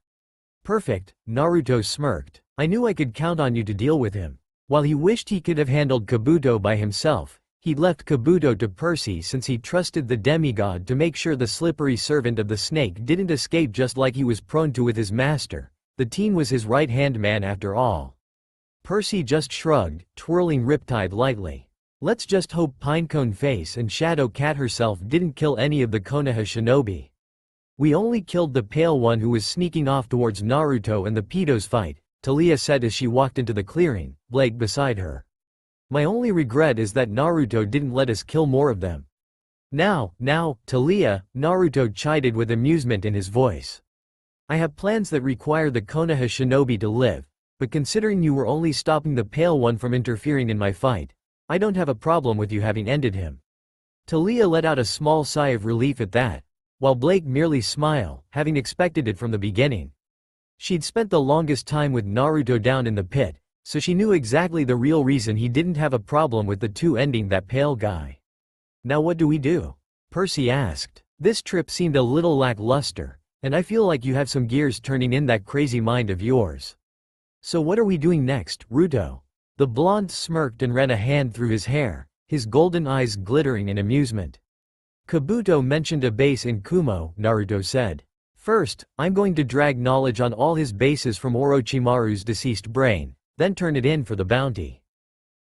Perfect, Naruto smirked. I knew I could count on you to deal with him. While he wished he could have handled Kabuto by himself, he'd left Kabuto to Percy since he trusted the demigod to make sure the slippery servant of the snake didn't escape just like he was prone to with his master. The teen was his right-hand man after all. Percy just shrugged, twirling Riptide lightly. Let's just hope Pinecone Face and Shadow Cat herself didn't kill any of the Konoha shinobi. We only killed the pale one who was sneaking off towards Naruto and the pedos fight, Taliah said as she walked into the clearing, Blake beside her. My only regret is that Naruto didn't let us kill more of them. Now, Taliah, Naruto chided with amusement in his voice. I have plans that require the Konoha shinobi to live, but considering you were only stopping the pale one from interfering in my fight, I don't have a problem with you having ended him. Taliah let out a small sigh of relief at that, while Blake merely smiled, having expected it from the beginning. She'd spent the longest time with Naruto down in the pit, so she knew exactly the real reason he didn't have a problem with the two ending that pale guy. Now what do we do? Percy asked. This trip seemed a little lackluster, and I feel like you have some gears turning in that crazy mind of yours. So what are we doing next, Ruto? The blonde smirked and ran a hand through his hair, his golden eyes glittering in amusement. Kabuto mentioned a base in Kumo, Naruto said. First, I'm going to drag knowledge on all his bases from Orochimaru's deceased brain, then turn it in for the bounty.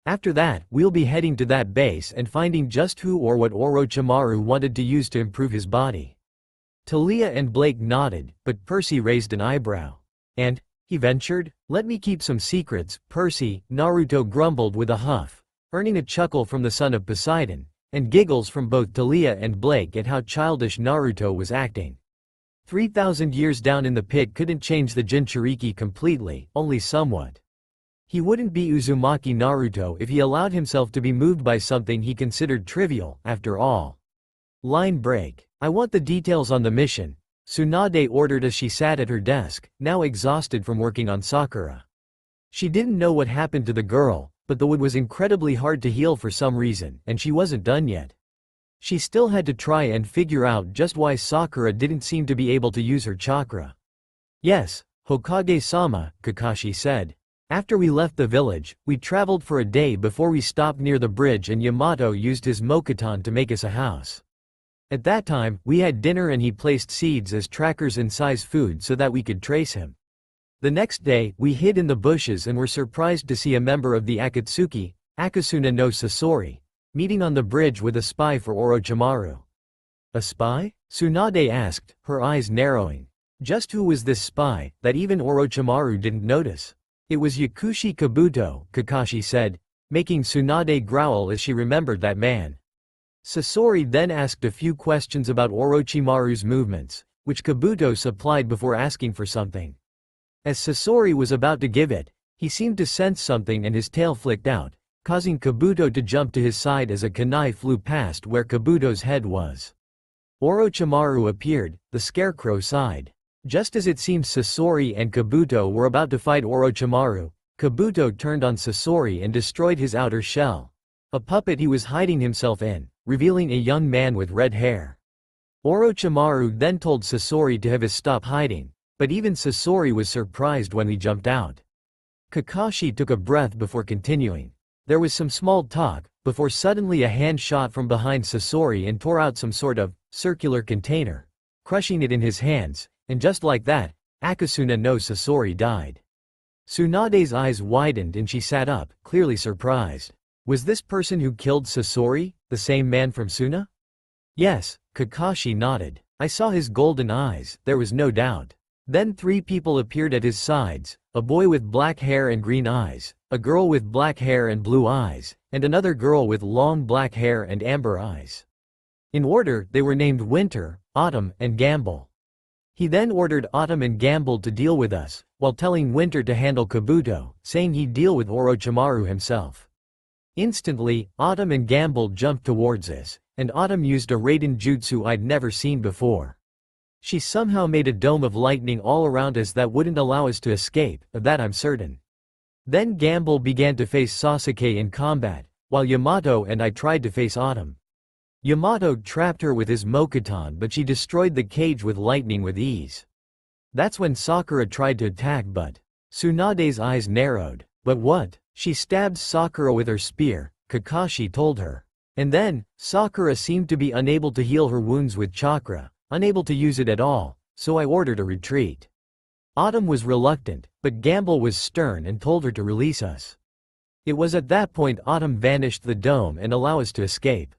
After that, we'll be heading to that base and finding just who or what Orochimaru wanted to use to improve his body. Taliah and Blake nodded, but Percy raised an eyebrow. And, he ventured, let me keep some secrets, Percy, Naruto grumbled with a huff, earning a chuckle from the son of Poseidon, and giggles from both Taliah and Blake at how childish Naruto was acting. 3,000 years down in the pit couldn't change the Jinchuriki completely, only somewhat. He wouldn't be Uzumaki Naruto if he allowed himself to be moved by something he considered trivial, after all. Line break. I want the details on the mission, Tsunade ordered as she sat at her desk, now exhausted from working on Sakura. She didn't know what happened to the girl, but the wound was incredibly hard to heal for some reason, and she wasn't done yet. She still had to try and figure out just why Sakura didn't seem to be able to use her chakra. Yes, Hokage-sama, Kakashi said. After we left the village, we traveled for a day before we stopped near the bridge and Yamato used his Mokuton to make us a house. At that time, we had dinner and he placed seeds as trackers in Sai's food so that we could trace him. The next day, we hid in the bushes and were surprised to see a member of the Akatsuki, Akasuna no Sasori, meeting on the bridge with a spy for Orochimaru. A spy? Tsunade asked, her eyes narrowing. Just who was this spy, that even Orochimaru didn't notice? It was Yakushi Kabuto, Kakashi said, making Tsunade growl as she remembered that man. Sasori then asked a few questions about Orochimaru's movements, which Kabuto supplied before asking for something. As Sasori was about to give it, he seemed to sense something and his tail flicked out, causing Kabuto to jump to his side as a kunai flew past where Kabuto's head was. Orochimaru appeared, the scarecrow sighed. Just as it seemed Sasori and Kabuto were about to fight Orochimaru, Kabuto turned on Sasori and destroyed his outer shell. A puppet he was hiding himself in, revealing a young man with red hair. Orochimaru then told Sasori to have his stop hiding, but even Sasori was surprised when he jumped out. Kakashi took a breath before continuing. There was some small talk, before suddenly a hand shot from behind Sasori and tore out some sort of circular container, crushing it in his hands, and just like that, Akasuna no Sasori died. Tsunade's eyes widened and she sat up, clearly surprised. Was this person who killed Sasori, the same man from Suna? Yes, Kakashi nodded. I saw his golden eyes, there was no doubt. Then 3 people appeared at his sides, a boy with black hair and green eyes, a girl with black hair and blue eyes, and another girl with long black hair and amber eyes. In order, they were named Winter, Autumn, and Gamble. He then ordered Autumn and Gamble to deal with us, while telling Winter to handle Kabuto, saying he'd deal with Orochimaru himself. Instantly, Autumn and Gamble jumped towards us, and Autumn used a Raiden jutsu I'd never seen before. She somehow made a dome of lightning all around us that wouldn't allow us to escape, of that I'm certain. Then Gamble began to face Sasuke in combat, while Yamato and I tried to face Autumn. Yamato trapped her with his Mokuton but she destroyed the cage with lightning with ease. That's when Sakura tried to attack but Tsunade's eyes narrowed. But what? She stabbed Sakura with her spear, Kakashi told her. And then, Sakura seemed to be unable to heal her wounds with chakra, unable to use it at all, so I ordered a retreat. Autumn was reluctant, but Gamble was stern and told her to release us. It was at that point Autumn vanished the dome and allowed us to escape.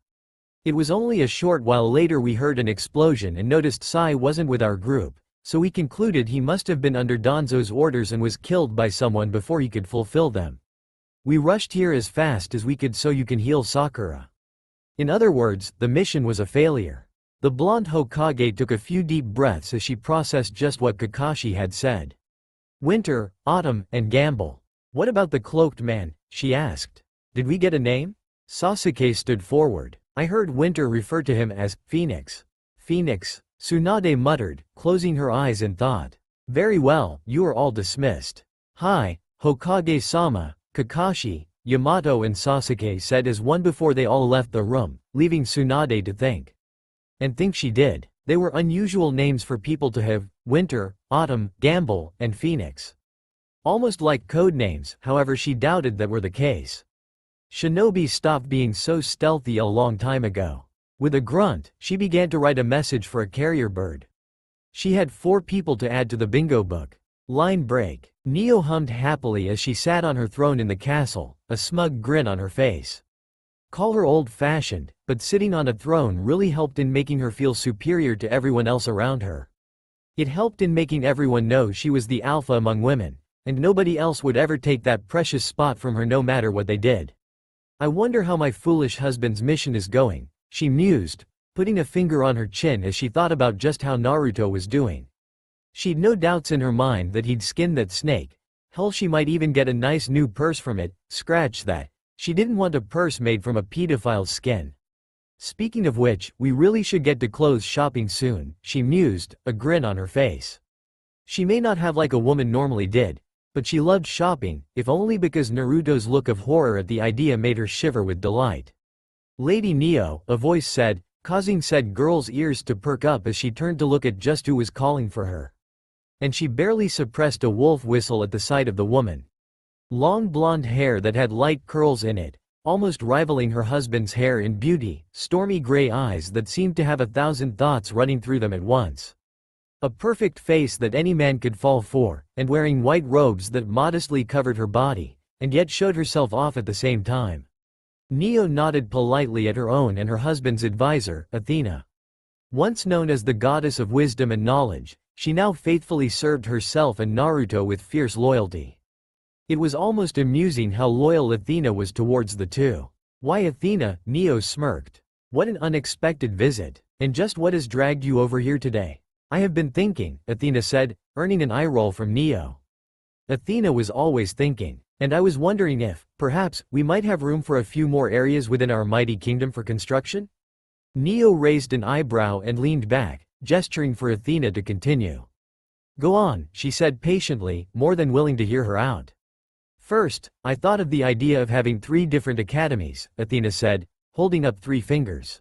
It was only a short while later we heard an explosion and noticed Sai wasn't with our group, so we concluded he must have been under Danzo's orders and was killed by someone before he could fulfill them. We rushed here as fast as we could so you can heal Sakura. In other words, the mission was a failure. The blonde Hokage took a few deep breaths as she processed just what Kakashi had said. Winter, Autumn, and Gamble. What about the cloaked man? She asked. Did we get a name? Sasuke stood forward. I heard Winter refer to him as Phoenix. Phoenix, Tsunade muttered, closing her eyes in thought. Very well, you are all dismissed. Hi, Hokage-sama, Kakashi, Yamato and Sasuke said as one before they all left the room, leaving Tsunade to think. And think she did. They were unusual names for people to have: Winter, Autumn, Gamble, and Phoenix. Almost like code names, however she doubted that were the case. Shinobi stopped being so stealthy a long time ago. With a grunt, she began to write a message for a carrier bird. She had 4 people to add to the bingo book. Line break. Neo hummed happily as she sat on her throne in the castle, a smug grin on her face. Call her old-fashioned, but sitting on a throne really helped in making her feel superior to everyone else around her. It helped in making everyone know she was the alpha among women, and nobody else would ever take that precious spot from her no matter what they did. I wonder how my foolish husband's mission is going, she mused, putting a finger on her chin as she thought about just how Naruto was doing. She'd no doubts in her mind that he'd skinned that snake, Hell, she might even get a nice new purse from it. Scratch that. She didn't want a purse made from a pedophile's skin. Speaking of which, we really should get to clothes shopping soon, she mused, a grin on her face. She may not have like a woman normally did, but she loved shopping, if only because Naruto's look of horror at the idea made her shiver with delight. Lady Neo, a voice said, causing said girl's ears to perk up as she turned to look at just who was calling for her. And she barely suppressed a wolf whistle at the sight of the woman. Long blonde hair that had light curls in it, almost rivaling her husband's hair in beauty, stormy gray eyes that seemed to have 1,000 thoughts running through them at once. A perfect face that any man could fall for, and wearing white robes that modestly covered her body, and yet showed herself off at the same time. Neo nodded politely at her own and her husband's advisor, Athena. Once known as the goddess of wisdom and knowledge, she now faithfully served herself and Naruto with fierce loyalty. It was almost amusing how loyal Athena was towards the two. Why Athena, Neo smirked. What an unexpected visit. And just what has dragged you over here today? I have been thinking, Athena said, earning an eye roll from Neo. Athena was always thinking. And I was wondering if, perhaps, we might have room for a few more areas within our mighty kingdom for construction? Neo raised an eyebrow and leaned back, gesturing for Athena to continue. Go on, she said patiently, more than willing to hear her out. First, I thought of the idea of having 3 different academies, Athena said, holding up 3 fingers.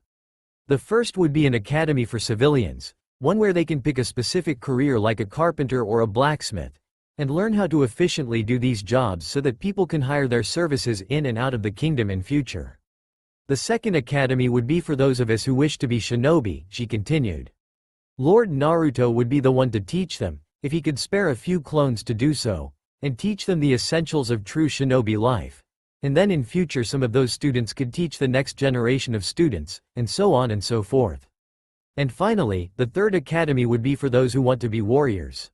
The first would be an academy for civilians, one where they can pick a specific career like a carpenter or a blacksmith, and learn how to efficiently do these jobs so that people can hire their services in and out of the kingdom in future. The second academy would be for those of us who wish to be shinobi, she continued. Lord Naruto would be the one to teach them, if he could spare a few clones to do so, and teach them the essentials of true shinobi life. And then in future some of those students could teach the next generation of students, and so on and so forth. And finally, the third academy would be for those who want to be warriors.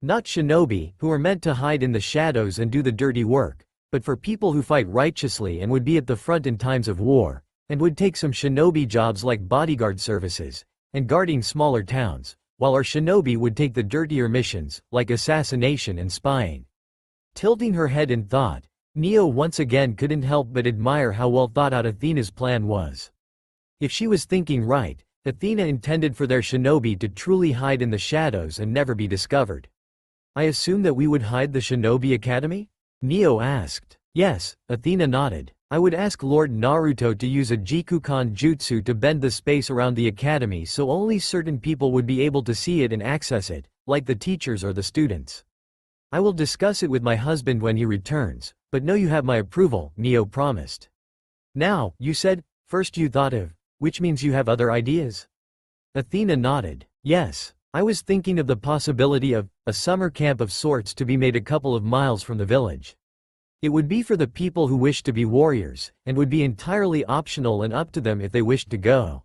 Not shinobi, who are meant to hide in the shadows and do the dirty work, but for people who fight righteously and would be at the front in times of war, and would take some shinobi jobs like bodyguard services, and guarding smaller towns, while our shinobi would take the dirtier missions, like assassination and spying. Tilting her head in thought, Neo once again couldn't help but admire how well thought out Athena's plan was. If she was thinking right, Athena intended for their shinobi to truly hide in the shadows and never be discovered. I assume that we would hide the Shinobi Academy? Neo asked. Yes, Athena nodded. I would ask Lord Naruto to use a Jikukan jutsu to bend the space around the academy so only certain people would be able to see it and access it, like the teachers or the students. I will discuss it with my husband when he returns, but know you have my approval, Neo promised. Now, you said, first you thought of, which means you have other ideas? Athena nodded. Yes, I was thinking of the possibility of a summer camp of sorts to be made a couple of miles from the village. It would be for the people who wish to be warriors, and would be entirely optional and up to them if they wished to go.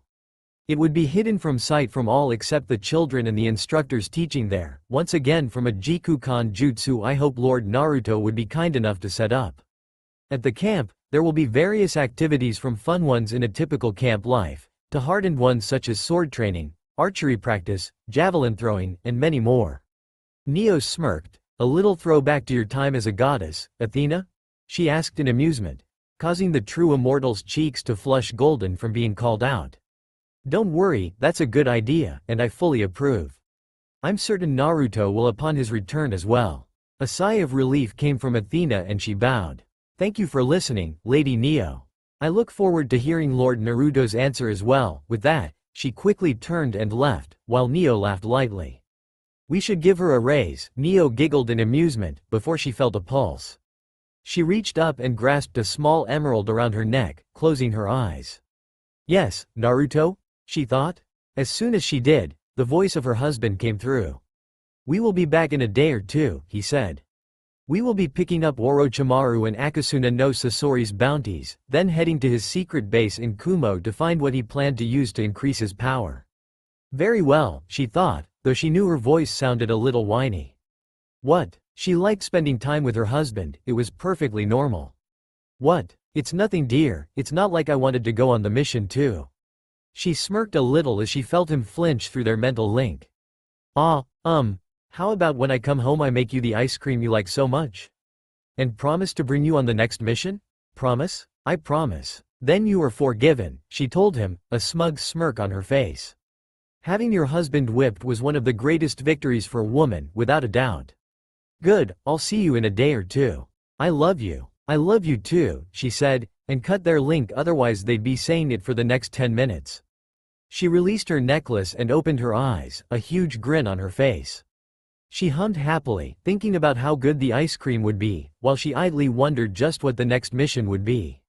It would be hidden from sight from all except the children and the instructors teaching there, once again from a Jikukan jutsu I hope Lord Naruto would be kind enough to set up. At the camp, there will be various activities from fun ones in a typical camp life, to hardened ones such as sword training, archery practice, javelin throwing, and many more. Neo smirked. A little throwback to your time as a goddess, Athena? She asked in amusement, causing the true immortal's cheeks to flush golden from being called out. Don't worry, that's a good idea, and I fully approve. I'm certain Naruto will upon his return as well. A sigh of relief came from Athena and she bowed. Thank you for listening, Lady Neo. I look forward to hearing Lord Naruto's answer as well. With that, she quickly turned and left, while Neo laughed lightly. We should give her a raise, Neo giggled in amusement, before she felt a pulse. She reached up and grasped a small emerald around her neck, closing her eyes. Yes, Naruto? She thought. As soon as she did, the voice of her husband came through. We will be back in a day or two, he said. We will be picking up Orochimaru and Akasuna no Sasori's bounties, then heading to his secret base in Kumo to find what he planned to use to increase his power. Very well, she thought, though she knew her voice sounded a little whiny. What? She liked spending time with her husband, it was perfectly normal. What? It's nothing dear, it's not like I wanted to go on the mission too. She smirked a little as she felt him flinch through their mental link. How about when I come home I make you the ice cream you like so much? And promise to bring you on the next mission? Promise? I promise. Then you are forgiven, she told him, a smug smirk on her face. Having your husband whipped was one of the greatest victories for a woman, without a doubt. Good, I'll see you in a day or two. I love you. I love you too, she said, and cut their link, otherwise they'd be saying it for the next 10 minutes. She released her necklace and opened her eyes, a huge grin on her face. She hummed happily, thinking about how good the ice cream would be, while she idly wondered just what the next mission would be.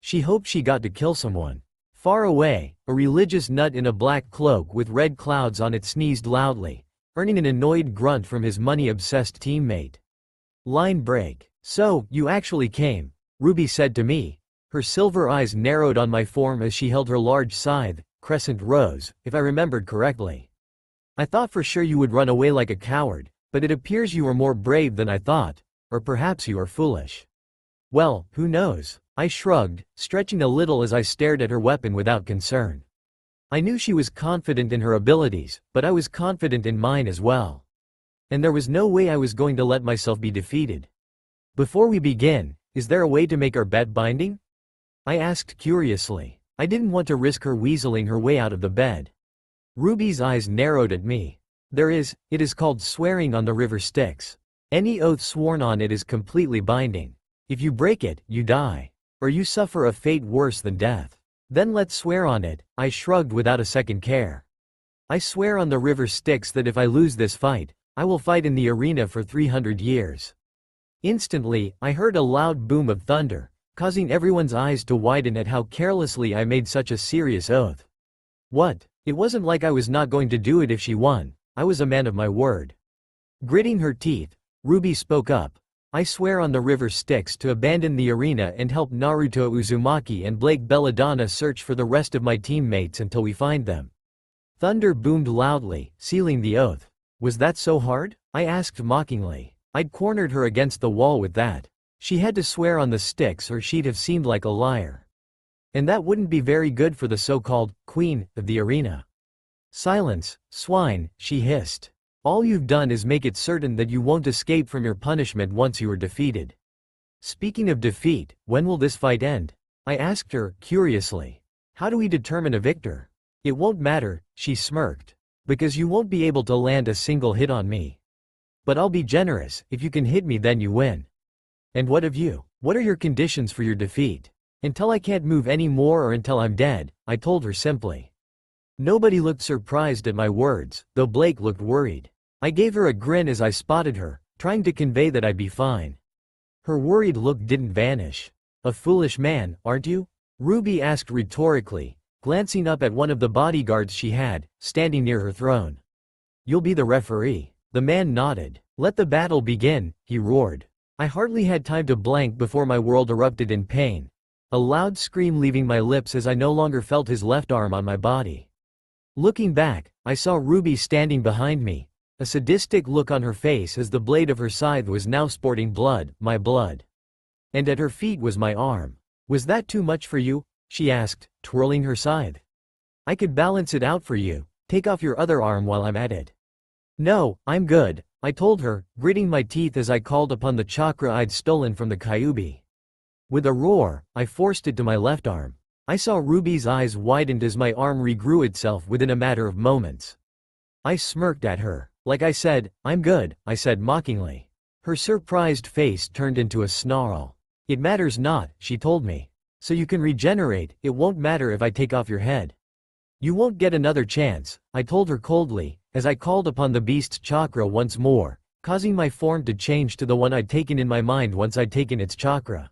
She hoped she got to kill someone. Far away, a religious nut in a black cloak with red clouds on it sneezed loudly, earning an annoyed grunt from his money-obsessed teammate. Line break. So, you actually came, Ruby said to me. Her silver eyes narrowed on my form as she held her large scythe, Crescent Rose, if I remembered correctly. I thought for sure you would run away like a coward, but it appears you are more brave than I thought, or perhaps you are foolish. Well, who knows? I shrugged, stretching a little as I stared at her weapon without concern. I knew she was confident in her abilities, but I was confident in mine as well. And there was no way I was going to let myself be defeated. Before we begin, is there a way to make our bet binding? I asked curiously. I didn't want to risk her weaseling her way out of the bed. Ruby's eyes narrowed at me. There is, it is called swearing on the river Styx. Any oath sworn on it is completely binding. If you break it, you die. Or you suffer a fate worse than death. Then let's swear on it, I shrugged without a second care. I swear on the river Styx that if I lose this fight, I will fight in the arena for 300 years. Instantly, I heard a loud boom of thunder, causing everyone's eyes to widen at how carelessly I made such a serious oath. What? It wasn't like I was not going to do it if she won. I was a man of my word. Gritting her teeth, Ruby spoke up. I swear on the river Styx to abandon the arena and help Naruto Uzumaki and Blake Belladonna search for the rest of my teammates until we find them. Thunder boomed loudly, sealing the oath. Was that so hard? I asked mockingly. I'd cornered her against the wall with that. She had to swear on the Styx or she'd have seemed like a liar. And that wouldn't be very good for the so-called queen of the arena. Silence, swine, she hissed. All you've done is make it certain that you won't escape from your punishment once you are defeated. Speaking of defeat, when will this fight end? I asked her, curiously. How do we determine a victor? It won't matter, she smirked. Because you won't be able to land a single hit on me. But I'll be generous, if you can hit me then you win. And what of you? What are your conditions for your defeat? Until I can't move any more or until I'm dead, I told her simply. Nobody looked surprised at my words, though Blake looked worried. I gave her a grin as I spotted her, trying to convey that I'd be fine. Her worried look didn't vanish. A foolish man, aren't you? Ruby asked rhetorically, glancing up at one of the bodyguards she had, standing near her throne. You'll be the referee. The man nodded. Let the battle begin, he roared. I hardly had time to blank before my world erupted in pain. A loud scream leaving my lips as I no longer felt his left arm on my body. Looking back, I saw Ruby standing behind me, a sadistic look on her face as the blade of her scythe was now sporting blood, my blood. And at her feet was my arm. Was that too much for you? She asked, twirling her scythe. I could balance it out for you. Take off your other arm while I'm at it. No, I'm good, I told her, gritting my teeth as I called upon the chakra I'd stolen from the Kyuubi. With a roar, I forced it to my left arm. I saw Ruby's eyes widened as my arm regrew itself within a matter of moments. I smirked at her. Like I said, I'm good, I said mockingly. Her surprised face turned into a snarl. It matters not, she told me. So you can regenerate, it won't matter if I take off your head. You won't get another chance, I told her coldly, as I called upon the beast's chakra once more, causing my form to change to the one I'd taken in my mind once I'd taken its chakra.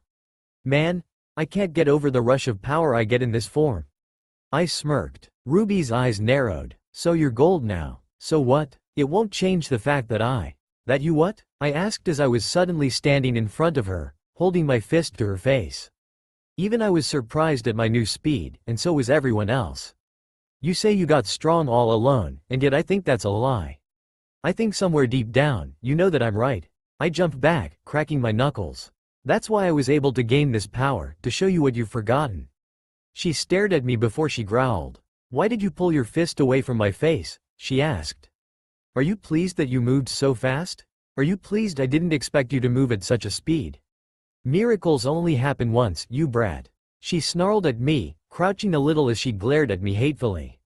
Man, I can't get over the rush of power I get in this form. I smirked. Ruby's eyes narrowed. So you're gold now. So what? It won't change the fact that you what? I asked as I was suddenly standing in front of her, holding my fist to her face. Even I was surprised at my new speed, and so was everyone else. You say you got strong all alone, and yet I think that's a lie. I think somewhere deep down, you know that I'm right. I jumped back, cracking my knuckles. That's why I was able to gain this power, to show you what you've forgotten. She stared at me before she growled. Why did you pull your fist away from my face? She asked. Are you pleased that you moved so fast? Are you pleased I didn't expect you to move at such a speed? Miracles only happen once, you brat. She snarled at me, crouching a little as she glared at me hatefully.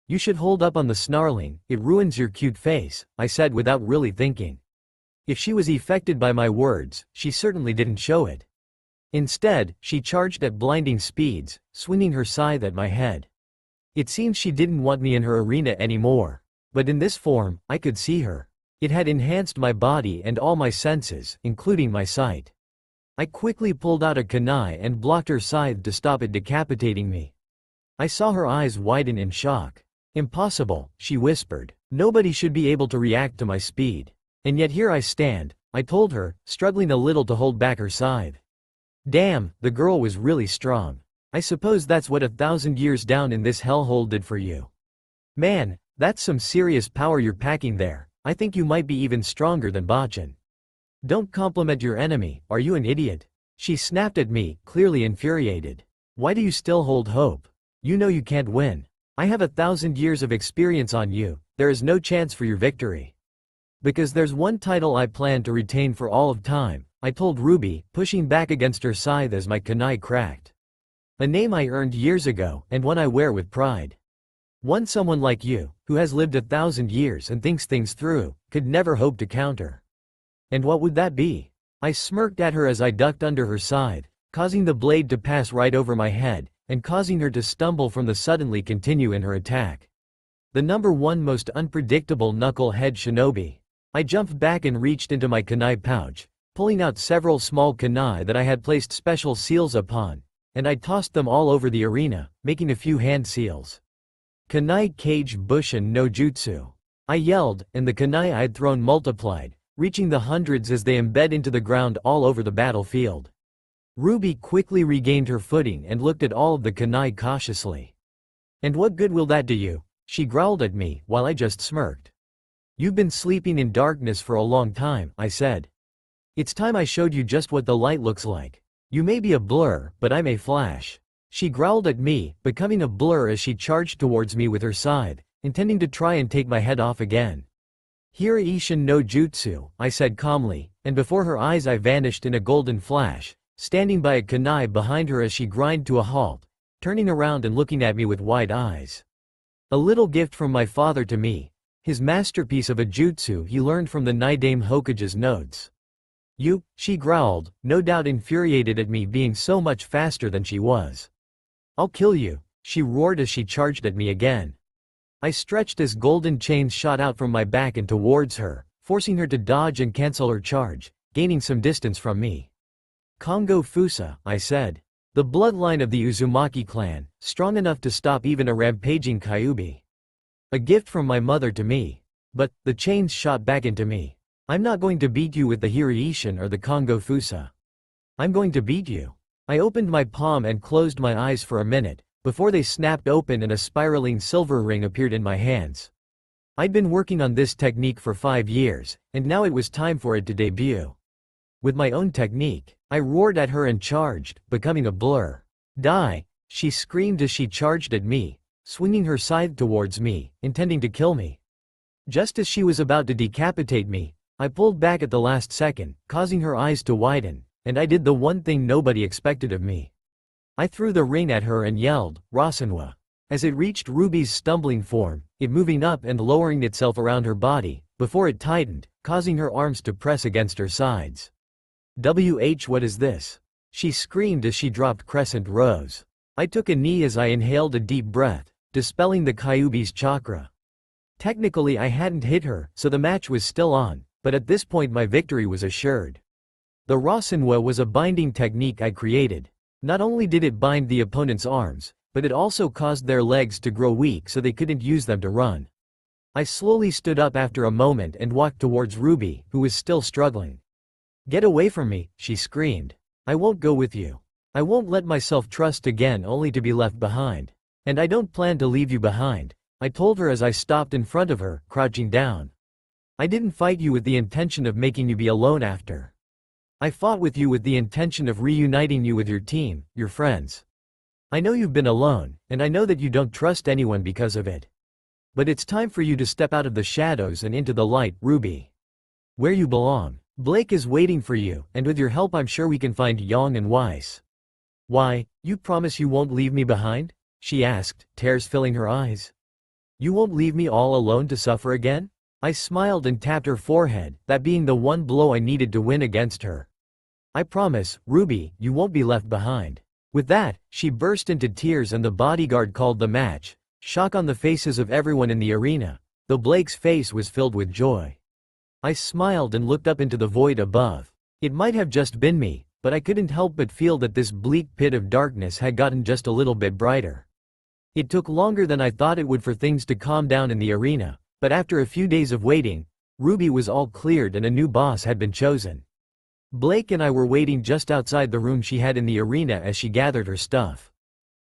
You should hold up on the snarling, it ruins your cute face, I said without really thinking. If she was affected by my words, she certainly didn't show it. Instead, she charged at blinding speeds, swinging her scythe at my head. It seems she didn't want me in her arena anymore. But in this form, I could see her. It had enhanced my body and all my senses, including my sight. I quickly pulled out a kunai and blocked her scythe to stop it decapitating me. I saw her eyes widen in shock. Impossible, she whispered. Nobody should be able to react to my speed. And yet here I stand, I told her, struggling a little to hold back her scythe. Damn, the girl was really strong. I suppose that's what 1,000 years down in this hellhole did for you. Man, that's some serious power you're packing there. I think you might be even stronger than Bachan. Don't compliment your enemy, are you an idiot? She snapped at me, clearly infuriated. Why do you still hold hope? You know you can't win. I have 1,000 years of experience on you, there is no chance for your victory. Because there's one title I plan to retain for all of time, I told Ruby, pushing back against her scythe as my kunai cracked. A name I earned years ago, and one I wear with pride. One someone like you, who has lived 1,000 years and thinks things through, could never hope to counter. And what would that be? I smirked at her as I ducked under her scythe, causing the blade to pass right over my head, and causing her to stumble from the suddenly continue in her attack. The number one most unpredictable knucklehead shinobi. I jumped back and reached into my kunai pouch, pulling out several small kunai that I had placed special seals upon, and I tossed them all over the arena, making a few hand seals. Kunai Cage Bushin no Jutsu. I yelled, and the kunai I'd thrown multiplied, reaching the hundreds as they embed into the ground all over the battlefield. Ruby quickly regained her footing and looked at all of the kunai cautiously. And what good will that do you? She growled at me, while I just smirked. You've been sleeping in darkness for a long time, I said. It's time I showed you just what the light looks like. You may be a blur, but I'm a flash. She growled at me, becoming a blur as she charged towards me with her scythe, intending to try and take my head off again. Hiraishin no Jutsu, I said calmly, and before her eyes I vanished in a golden flash, standing by a kunai behind her as she grind to a halt, turning around and looking at me with wide eyes. A little gift from my father to me, his masterpiece of a jutsu he learned from the Nidaime Hokage's notes. You, she growled, no doubt infuriated at me being so much faster than she was. I'll kill you, she roared as she charged at me again. I stretched as golden chains shot out from my back and towards her, forcing her to dodge and cancel her charge, gaining some distance from me. Kongo Fusa, I said. The bloodline of the Uzumaki clan, strong enough to stop even a rampaging Kyuubi. A gift from my mother to me. But, the chains shot back into me. I'm not going to beat you with the Hiraishin or the Kongo Fusa. I'm going to beat you. I opened my palm and closed my eyes for a minute, before they snapped open and a spiraling silver ring appeared in my hands. I'd been working on this technique for 5 years, and now it was time for it to debut. With my own technique, I roared at her and charged, becoming a blur. Die! She screamed as she charged at me, swinging her scythe towards me, intending to kill me. Just as she was about to decapitate me, I pulled back at the last second, causing her eyes to widen, and I did the one thing nobody expected of me. I threw the ring at her and yelled, Rasenwa. As it reached Ruby's stumbling form, it moving up and lowering itself around her body, before it tightened, causing her arms to press against her sides. What is this? She screamed as she dropped Crescent Rose. I took a knee as I inhaled a deep breath, dispelling the Kyuubi's chakra. Technically I hadn't hit her, so the match was still on, but at this point my victory was assured. The Rasenwa was a binding technique I created. Not only did it bind the opponent's arms, but it also caused their legs to grow weak so they couldn't use them to run. I slowly stood up after a moment and walked towards Ruby, who was still struggling. Get away from me, she screamed. I won't go with you. I won't let myself trust again only to be left behind. And I don't plan to leave you behind, I told her as I stopped in front of her, crouching down. I didn't fight you with the intention of making you be alone after. I fought with you with the intention of reuniting you with your team, your friends. I know you've been alone, and I know that you don't trust anyone because of it. But it's time for you to step out of the shadows and into the light, Ruby. Where you belong. Blake is waiting for you, and with your help I'm sure we can find Yang and Weiss. Why, you promise you won't leave me behind? She asked, tears filling her eyes. You won't leave me all alone to suffer again? I smiled and tapped her forehead, that being the one blow I needed to win against her. I promise, Ruby, you won't be left behind. With that, she burst into tears and the bodyguard called the match. Shock on the faces of everyone in the arena, though Blake's face was filled with joy. I smiled and looked up into the void above. It might have just been me, but I couldn't help but feel that this bleak pit of darkness had gotten just a little bit brighter. It took longer than I thought it would for things to calm down in the arena, but after a few days of waiting, Ruby was all cleared and a new boss had been chosen. Blake and I were waiting just outside the room she had in the arena as she gathered her stuff.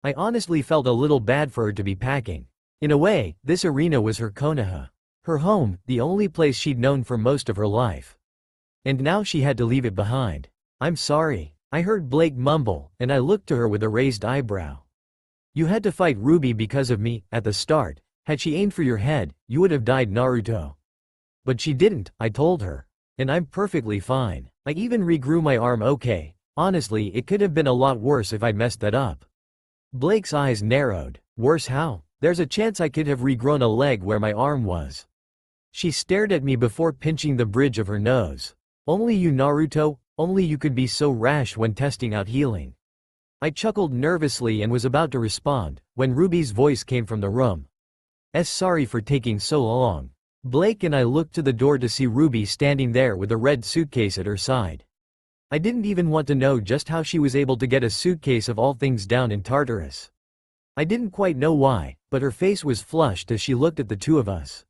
I honestly felt a little bad for her to be packing. In a way, this arena was her Konoha. Her home, the only place she'd known for most of her life. And now she had to leave it behind. I'm sorry, I heard Blake mumble, and I looked to her with a raised eyebrow. You had to fight Ruby because of me, at the start. Had she aimed for your head, you would have died, Naruto. But she didn't, I told her. And I'm perfectly fine. I even regrew my arm. Okay, honestly it could have been a lot worse if I'd messed that up. Blake's eyes narrowed. Worse how? There's a chance I could have regrown a leg where my arm was. She stared at me before pinching the bridge of her nose. Only you, Naruto, only you could be so rash when testing out healing. I chuckled nervously and was about to respond, when Ruby's voice came from the room. Sorry for taking so long. Blake and I looked to the door to see Ruby standing there with a red suitcase at her side. I didn't even want to know just how she was able to get a suitcase of all things down in Tartarus. I didn't quite know why, but her face was flushed as she looked at the two of us.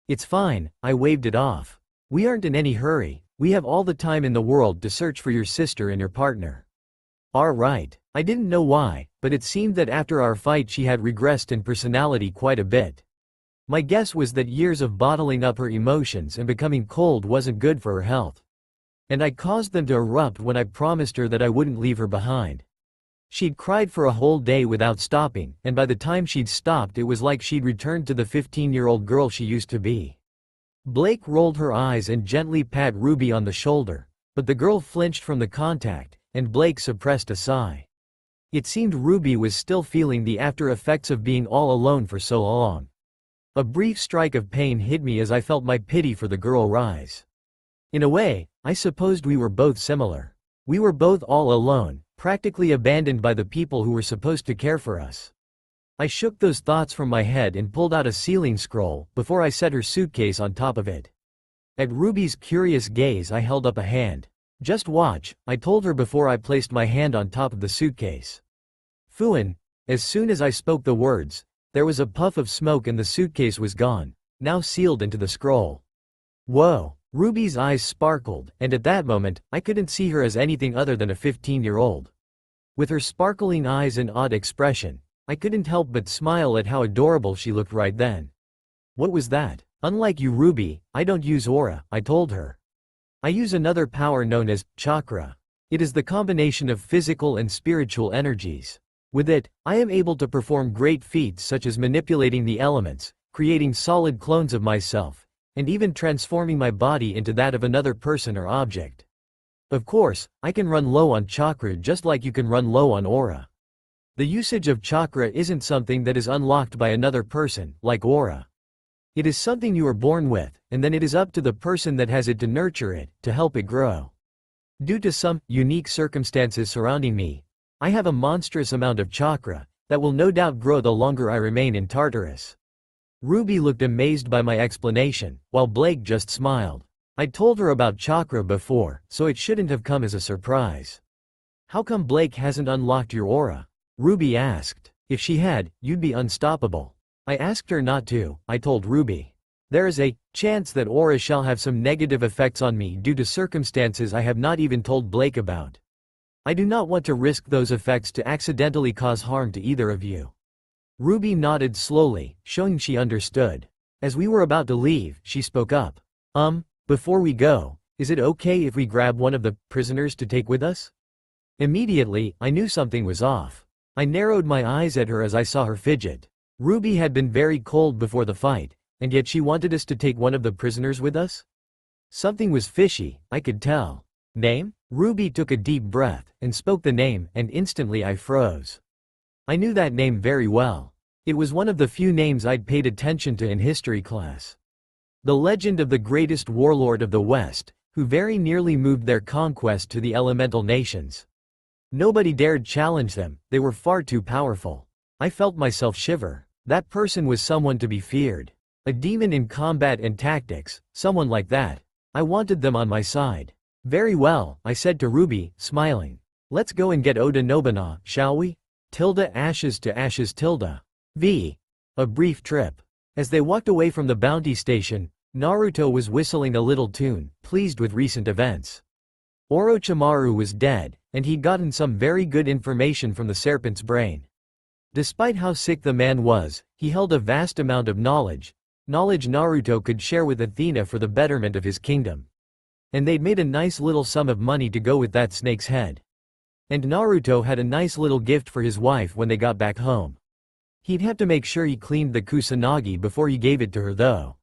It's fine, I waved it off. We aren't in any hurry, we have all the time in the world to search for your sister and your partner. Alright, I didn't know why, but it seemed that after our fight she had regressed in personality quite a bit. My guess was that years of bottling up her emotions and becoming cold wasn't good for her health. And I caused them to erupt when I promised her that I wouldn't leave her behind. She'd cried for a whole day without stopping, and by the time she'd stopped it was like she'd returned to the 15-year-old girl she used to be. Blake rolled her eyes and gently pat Ruby on the shoulder, but the girl flinched from the contact, and Blake suppressed a sigh. It seemed Ruby was still feeling the after effects of being all alone for so long. A brief strike of pain hit me as I felt my pity for the girl rise. In a way, I supposed we were both similar. We were both all alone, practically abandoned by the people who were supposed to care for us. I shook those thoughts from my head and pulled out a sealing scroll before I set her suitcase on top of it. At Ruby's curious gaze I held up a hand. Just watch, I told her before I placed my hand on top of the suitcase. Fuin. As soon as I spoke the words, there was a puff of smoke and the suitcase was gone, now sealed into the scroll. Whoa! Ruby's eyes sparkled, and at that moment, I couldn't see her as anything other than a 15-year-old. With her sparkling eyes and odd expression, I couldn't help but smile at how adorable she looked right then. What was that? Unlike you, Ruby, I don't use aura, I told her. I use another power known as chakra. It is the combination of physical and spiritual energies. With it, I am able to perform great feats such as manipulating the elements, creating solid clones of myself, and even transforming my body into that of another person or object. Of course, I can run low on chakra just like you can run low on aura. The usage of chakra isn't something that is unlocked by another person, like aura. It is something you are born with, and then it is up to the person that has it to nurture it, to help it grow. Due to some unique circumstances surrounding me, I have a monstrous amount of chakra that will no doubt grow the longer I remain in Tartarus. Ruby looked amazed by my explanation, while Blake just smiled. I told her about chakra before, so it shouldn't have come as a surprise. How come Blake hasn't unlocked your aura? Ruby asked. If she had, you'd be unstoppable. I asked her not to, I told Ruby. There is a chance that aura shall have some negative effects on me due to circumstances I have not even told Blake about. I do not want to risk those effects to accidentally cause harm to either of you. Ruby nodded slowly, showing she understood. As we were about to leave, she spoke up. Before we go, is it okay if we grab one of the prisoners to take with us? Immediately, I knew something was off. I narrowed my eyes at her as I saw her fidget. Ruby had been very cold before the fight, and yet she wanted us to take one of the prisoners with us? Something was fishy, I could tell. Name? Ruby took a deep breath, and spoke the name, and instantly I froze. I knew that name very well. It was one of the few names I'd paid attention to in history class. The legend of the greatest warlord of the West, who very nearly moved their conquest to the elemental nations. Nobody dared challenge them, they were far too powerful. I felt myself shiver. That person was someone to be feared. A demon in combat and tactics, someone like that. I wanted them on my side. Very well, I said to Ruby, smiling. Let's go and get Oda Nobunaga, shall we? Ashes to ashes V. A brief trip. As they walked away from the bounty station, Naruto was whistling a little tune, pleased with recent events. Orochimaru was dead, and he'd gotten some very good information from the serpent's brain. Despite how sick the man was, he held a vast amount of knowledge Naruto could share with Athena for the betterment of his kingdom. And they'd made a nice little sum of money to go with that snake's head. And Naruto had a nice little gift for his wife when they got back home. He'd have to make sure he cleaned the Kusanagi before he gave it to her though.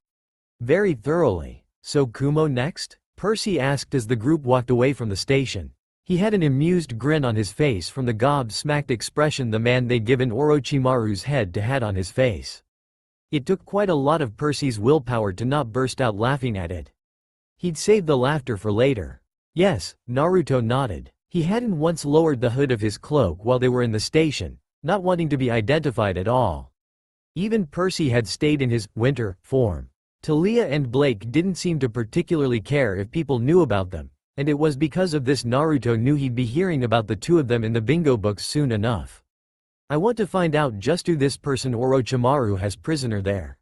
Very thoroughly. So Kumo next? Percy asked as the group walked away from the station. He had an amused grin on his face from the gobsmacked expression the man they'd given Orochimaru's head to had on his face. It took quite a lot of Percy's willpower to not burst out laughing at it. He'd saved the laughter for later. Yes, Naruto nodded. He hadn't once lowered the hood of his cloak while they were in the station, not wanting to be identified at all. Even Percy had stayed in his winter form. Talia and Blake didn't seem to particularly care if people knew about them, and it was because of this Naruto knew he'd be hearing about the two of them in the bingo books soon enough. I want to find out just who this person Orochimaru has prisoner there.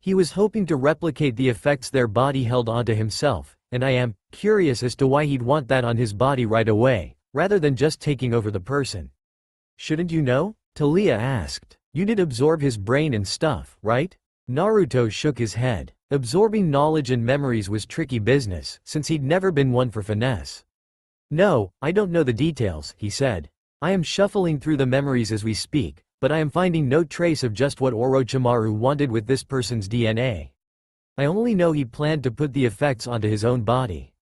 He was hoping to replicate the effects their body held onto himself, and I am curious as to why he'd want that on his body right away, rather than just taking over the person. Shouldn't you know? Talia asked. You did absorb his brain and stuff, right? Naruto shook his head. Absorbing knowledge and memories was tricky business, since he'd never been one for finesse. No, I don't know the details, he said. I am shuffling through the memories as we speak, but I am finding no trace of just what Orochimaru wanted with this person's DNA. I only know he planned to put the effects onto his own body.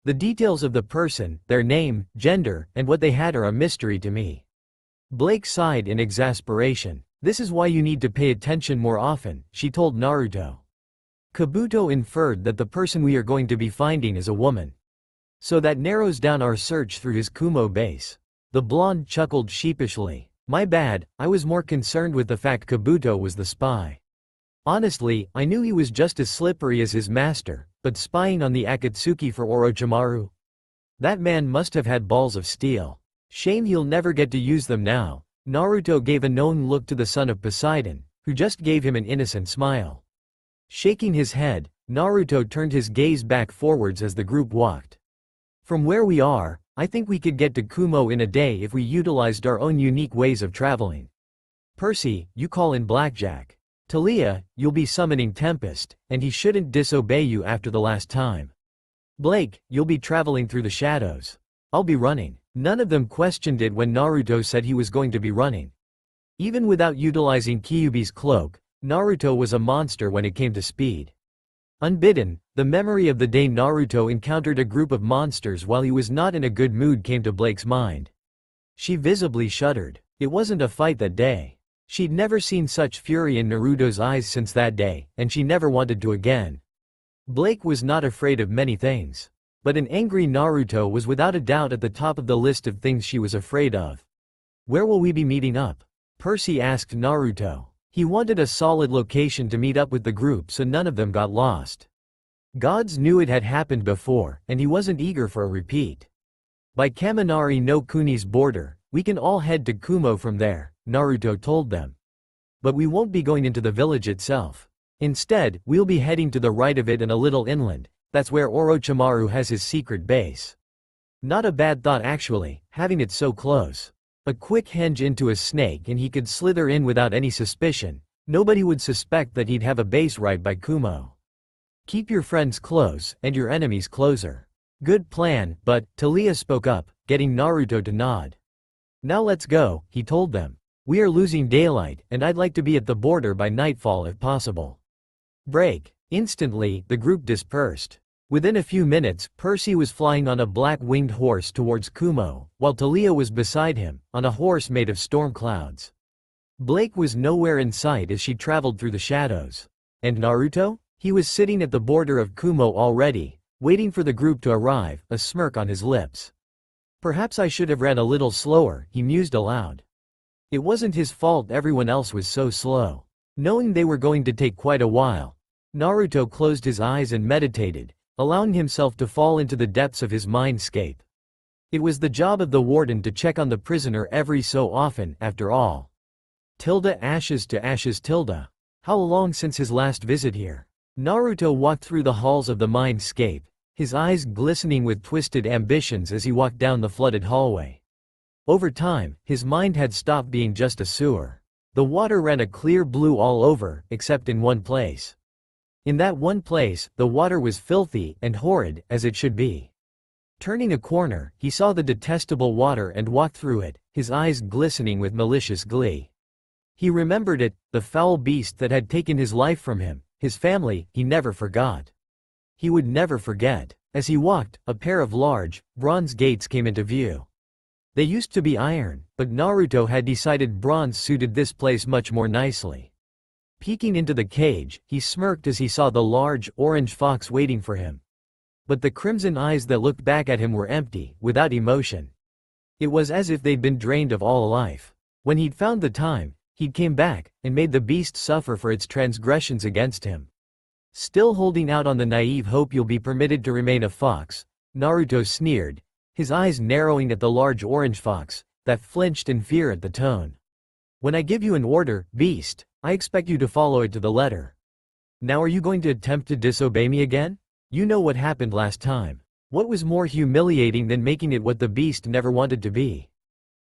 The details of the person, their name, gender, and what they had are a mystery to me. Blake sighed in exasperation. This is why you need to pay attention more often, she told Naruto. Kabuto inferred that the person we are going to be finding is a woman. So that narrows down our search through his Kumo base. The blonde chuckled sheepishly. My bad, I was more concerned with the fact Kabuto was the spy. Honestly, I knew he was just as slippery as his master, but spying on the Akatsuki for Orochimaru? That man must have had balls of steel. Shame he'll never get to use them now. Naruto gave a knowing look to the son of Poseidon, who just gave him an innocent smile. Shaking his head, Naruto turned his gaze back forwards as the group walked. From where we are, I think we could get to Kumo in a day if we utilized our own unique ways of traveling. Percy, you call in Blackjack. Talia, you'll be summoning Tempest, and he shouldn't disobey you after the last time. Blake, you'll be traveling through the shadows. I'll be running. None of them questioned it when Naruto said he was going to be running. Even without utilizing Kyuubi's cloak, Naruto was a monster when it came to speed. Unbidden, the memory of the day Naruto encountered a group of monsters while he was not in a good mood came to Blake's mind. She visibly shuddered. It wasn't a fight that day. She'd never seen such fury in Naruto's eyes since that day, and she never wanted to again. Blake was not afraid of many things. But an angry Naruto was without a doubt at the top of the list of things she was afraid of. Where will we be meeting up? Percy asked Naruto. He wanted a solid location to meet up with the group so none of them got lost. Gods knew it had happened before, and he wasn't eager for a repeat. By Kaminari no Kuni's border, we can all head to Kumo from there, Naruto told them. But we won't be going into the village itself. Instead, we'll be heading to the right of it and a little inland. That's where Orochimaru has his secret base. Not a bad thought actually, having it so close. A quick henge into a snake and he could slither in without any suspicion. Nobody would suspect that he'd have a base right by Kumo. Keep your friends close, and your enemies closer. Good plan, but, Talia spoke up, getting Naruto to nod. Now let's go, he told them. We are losing daylight, and I'd like to be at the border by nightfall if possible. Break. Instantly, the group dispersed. Within a few minutes, Percy was flying on a black-winged horse towards Kumo, while Talia was beside him, on a horse made of storm clouds. Blake was nowhere in sight as she traveled through the shadows. And Naruto? He was sitting at the border of Kumo already, waiting for the group to arrive, a smirk on his lips. Perhaps I should have ran a little slower, he mused aloud. It wasn't his fault everyone else was so slow. Knowing they were going to take quite a while, Naruto closed his eyes and meditated, allowing himself to fall into the depths of his mindscape. It was the job of the warden to check on the prisoner every so often, after all. Ashes to ashes. How long since his last visit here? Naruto walked through the halls of the mindscape, his eyes glistening with twisted ambitions as he walked down the flooded hallway. Over time, his mind had stopped being just a sewer. The water ran a clear blue all over, except in one place. In that one place, the water was filthy and horrid, as it should be. Turning a corner, he saw the detestable water and walked through it, his eyes glistening with malicious glee. He remembered it, the foul beast that had taken his life from him, his family. He never forgot. He would never forget. As he walked, a pair of large, bronze gates came into view. They used to be iron, but Naruto had decided bronze suited this place much more nicely. Peeking into the cage, he smirked as he saw the large, orange fox waiting for him. But the crimson eyes that looked back at him were empty, without emotion. It was as if they'd been drained of all life. When he'd found the time, he'd came back, and made the beast suffer for its transgressions against him. Still holding out on the naive hope you'll be permitted to remain a fox, Naruto sneered, his eyes narrowing at the large orange fox, that flinched in fear at the tone. When I give you an order, beast, I expect you to follow it to the letter. Now are you going to attempt to disobey me again? You know what happened last time. What was more humiliating than making it what the beast never wanted to be?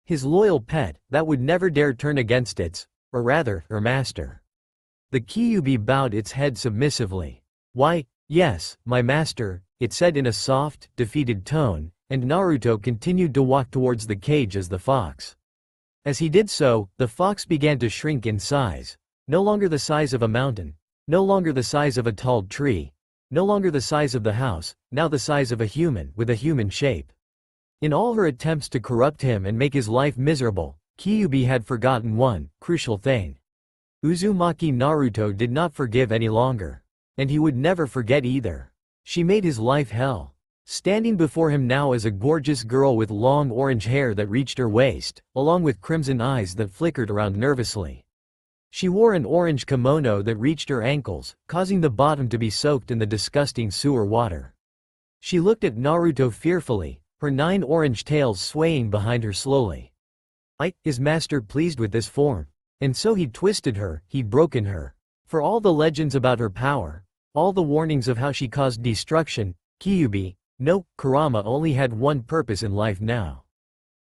His loyal pet, that would never dare turn against or rather, her master. The Kyuubi bowed its head submissively. Why, yes, my master, it said in a soft, defeated tone, and Naruto continued to walk towards the cage as the fox. As he did so, the fox began to shrink in size, no longer the size of a mountain, no longer the size of a tall tree, no longer the size of the house, now the size of a human with a human shape. In all her attempts to corrupt him and make his life miserable, Kyuubi had forgotten one crucial thing. Uzumaki Naruto did not forgive any longer. And he would never forget either. She made his life hell. Standing before him now as a gorgeous girl with long orange hair that reached her waist, along with crimson eyes that flickered around nervously. She wore an orange kimono that reached her ankles, causing the bottom to be soaked in the disgusting sewer water. She looked at Naruto fearfully, her 9 orange tails swaying behind her slowly. Is master pleased with this form? And so he'd twisted her, he'd broken her. For all the legends about her power, all the warnings of how she caused destruction, Kyuubi, no, Kurama only had one purpose in life now.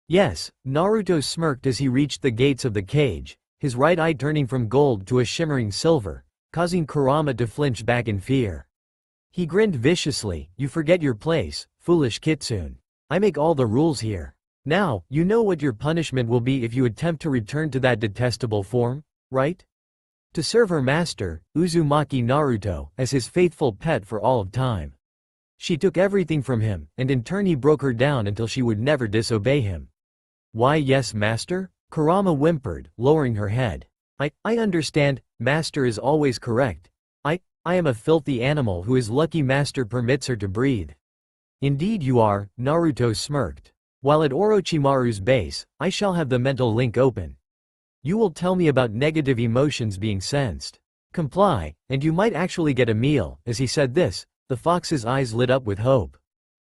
Yes, Naruto smirked as he reached the gates of the cage, his right eye turning from gold to a shimmering silver, causing Kurama to flinch back in fear. He grinned viciously, you forget your place, foolish kitsune. I make all the rules here. Now, you know what your punishment will be if you attempt to return to that detestable form, right? To serve her master, Uzumaki Naruto, as his faithful pet for all of time. She took everything from him, and in turn he broke her down until she would never disobey him. Why yes master? Kurama whimpered, lowering her head. I understand, master is always correct. I am a filthy animal who his lucky master permits her to breathe. Indeed you are, Naruto smirked. While at Orochimaru's base, I shall have the mental link open. You will tell me about negative emotions being sensed. Comply, and you might actually get a meal. As he said this, the fox's eyes lit up with hope.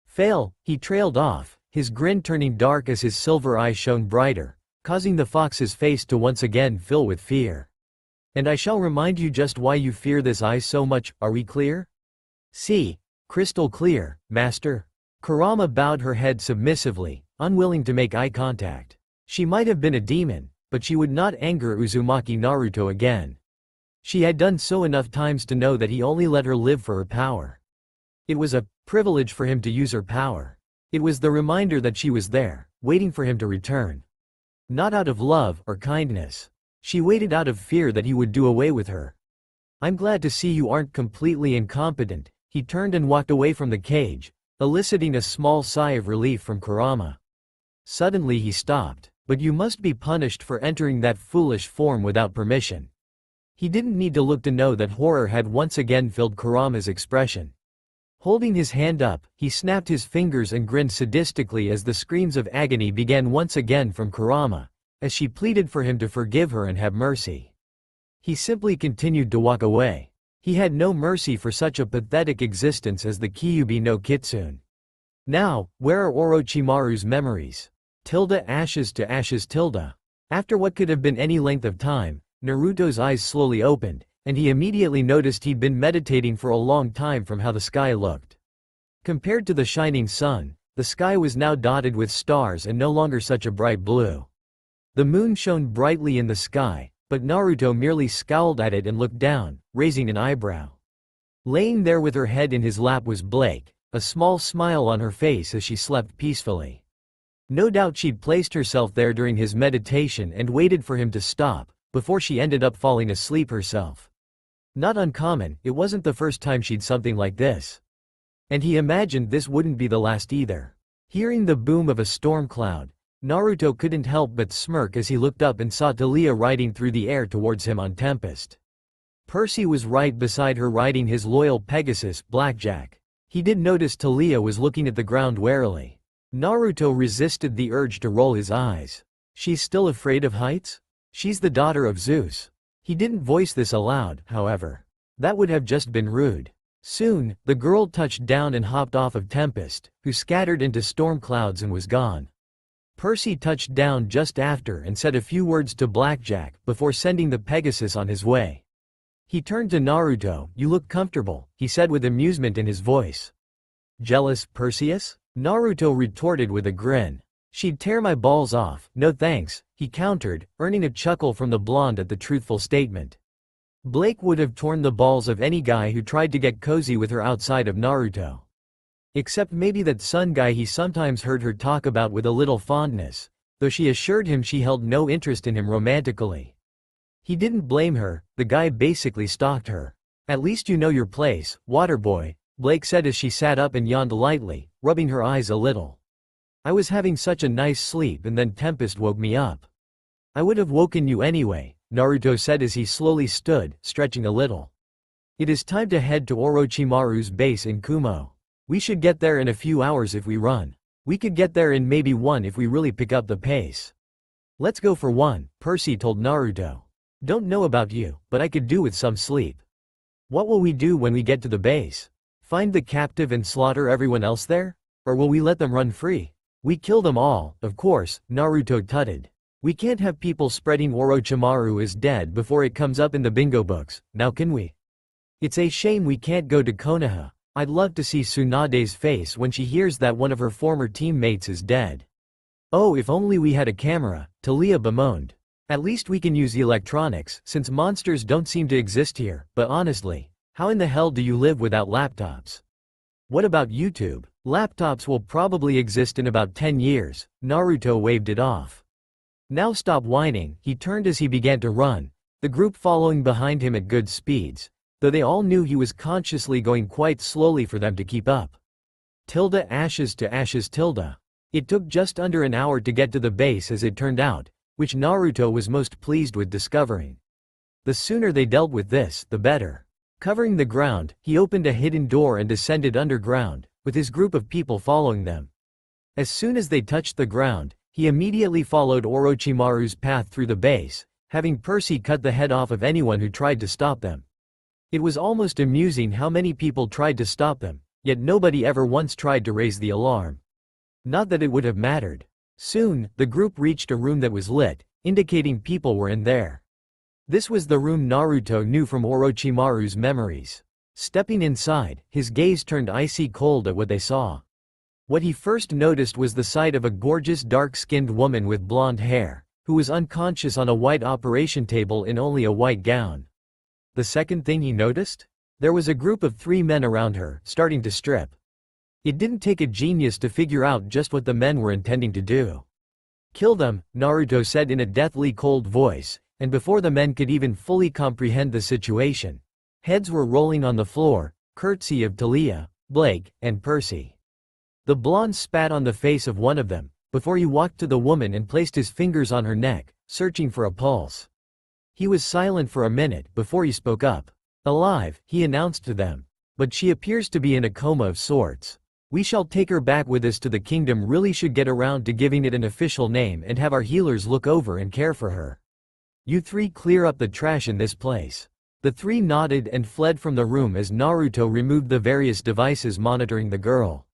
Fail, he trailed off, his grin turning dark as his silver eyes shone brighter, causing the fox's face to once again fill with fear. And I shall remind you just why you fear this eye so much, are we clear? See, crystal clear, master. Kurama bowed her head submissively, unwilling to make eye contact. She might have been a demon, but she would not anger Uzumaki Naruto again. She had done so enough times to know that he only let her live for her power. It was a privilege for him to use her power. It was the reminder that she was there, waiting for him to return. Not out of love or kindness. She waited out of fear that he would do away with her. I'm glad to see you aren't completely incompetent. He turned and walked away from the cage, eliciting a small sigh of relief from Kurama. Suddenly he stopped. But you must be punished for entering that foolish form without permission. He didn't need to look to know that horror had once again filled Kurama's expression. Holding his hand up, he snapped his fingers and grinned sadistically as the screams of agony began once again from Kurama, as she pleaded for him to forgive her and have mercy. He simply continued to walk away. He had no mercy for such a pathetic existence as the Kyuubi no Kitsune. Now, where are Orochimaru's memories? Ashes to ashes. After what could have been any length of time, Naruto's eyes slowly opened, and he immediately noticed he'd been meditating for a long time from how the sky looked. Compared to the shining sun, the sky was now dotted with stars and no longer such a bright blue. The moon shone brightly in the sky, but Naruto merely scowled at it and looked down, raising an eyebrow. Laying there with her head in his lap was Blake, a small smile on her face as she slept peacefully. No doubt she'd placed herself there during his meditation and waited for him to stop, before she ended up falling asleep herself. Not uncommon, it wasn't the first time she'd something like this. And he imagined this wouldn't be the last either. Hearing the boom of a storm cloud, Naruto couldn't help but smirk as he looked up and saw Taliah riding through the air towards him on Tempest. Percy was right beside her riding his loyal Pegasus, Blackjack. He did notice Taliah was looking at the ground warily. Naruto resisted the urge to roll his eyes. She's still afraid of heights? She's the daughter of Zeus. He didn't voice this aloud, however. That would have just been rude. Soon, the girl touched down and hopped off of Tempest, who scattered into storm clouds and was gone. Percy touched down just after and said a few words to Blackjack before sending the Pegasus on his way. He turned to Naruto. You look comfortable, he said with amusement in his voice. Jealous, Perseus? Naruto retorted with a grin. She'd tear my balls off. No thanks, he countered, earning a chuckle from the blonde at the truthful statement. Blake would have torn the balls of any guy who tried to get cozy with her outside of Naruto. Except maybe that sun guy he sometimes heard her talk about with a little fondness, though she assured him she held no interest in him romantically. He didn't blame her, the guy basically stalked her. At least you know your place, Waterboy, Blake said as she sat up and yawned lightly, rubbing her eyes a little. I was having such a nice sleep and then Tempest woke me up. I would have woken you anyway, Naruto said as he slowly stood, stretching a little. It is time to head to Orochimaru's base in Kumo. We should get there in a few hours if we run. We could get there in maybe one if we really pick up the pace. Let's go for one, Percy told Naruto. Don't know about you, but I could do with some sleep. What will we do when we get to the base? Find the captive and slaughter everyone else there? Or will we let them run free? We kill them all, of course, Naruto tutted. We can't have people spreading Orochimaru is dead before it comes up in the bingo books, now can we? It's a shame we can't go to Konoha. I'd love to see Tsunade's face when she hears that one of her former teammates is dead. Oh, if only we had a camera, Taliah bemoaned. At least we can use electronics, since monsters don't seem to exist here, but honestly, how in the hell do you live without laptops? What about YouTube? Laptops will probably exist in about 10 years, Naruto waved it off. Now stop whining, he turned as he began to run, the group following behind him at good speeds, though they all knew he was consciously going quite slowly for them to keep up. Ashes to ashes. It took just under an hour to get to the base as it turned out, which Naruto was most pleased with discovering. The sooner they dealt with this, the better. Covering the ground, he opened a hidden door and descended underground, with his group of people following them. As soon as they touched the ground, he immediately followed Orochimaru's path through the base, having Percy cut the head off of anyone who tried to stop them. It was almost amusing how many people tried to stop them, yet nobody ever once tried to raise the alarm. Not that it would have mattered. Soon, the group reached a room that was lit, indicating people were in there. This was the room Naruto knew from Orochimaru's memories. Stepping inside, his gaze turned icy cold at what they saw. What he first noticed was the sight of a gorgeous dark-skinned woman with blonde hair, who was unconscious on a white operation table in only a white gown. The second thing he noticed? There was a group of 3 men around her, starting to strip. It didn't take a genius to figure out just what the men were intending to do. Kill them, Naruto said in a deathly cold voice, and before the men could even fully comprehend the situation, heads were rolling on the floor, courtesy of Talia, Blake, and Percy. The blonde spat on the face of one of them, before he walked to the woman and placed his fingers on her neck, searching for a pulse. He was silent for a minute before he spoke up. Alive, he announced to them. But she appears to be in a coma of sorts. We shall take her back with us to the kingdom. Really should get around to giving it an official name and have our healers look over and care for her. You three clear up the trash in this place. The three nodded and fled from the room as Naruto removed the various devices monitoring the girl.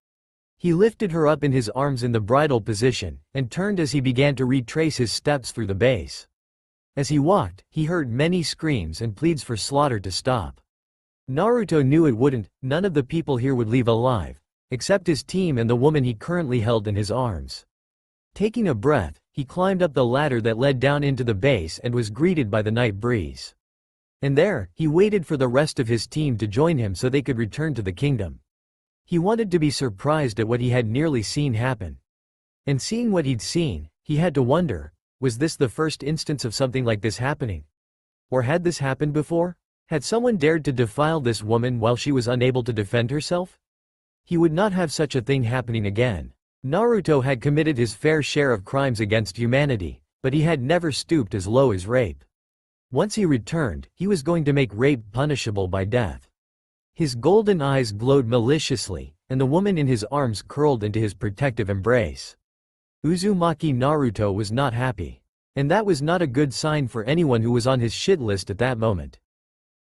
He lifted her up in his arms in the bridal position, and turned as he began to retrace his steps through the base. As he walked, he heard many screams and pleads for slaughter to stop. Naruto knew it wouldn't. None of the people here would leave alive, except his team and the woman he currently held in his arms. Taking a breath, he climbed up the ladder that led down into the base and was greeted by the night breeze. And there, he waited for the rest of his team to join him so they could return to the kingdom. He wanted to be surprised at what he had nearly seen happen. And seeing what he'd seen, he had to wonder, was this the first instance of something like this happening? Or had this happened before? Had someone dared to defile this woman while she was unable to defend herself? He would not have such a thing happening again. Naruto had committed his fair share of crimes against humanity, but he had never stooped as low as rape. Once he returned, he was going to make rape punishable by death. His golden eyes glowed maliciously, and the woman in his arms curled into his protective embrace. Uzumaki Naruto was not happy. And that was not a good sign for anyone who was on his shit list at that moment.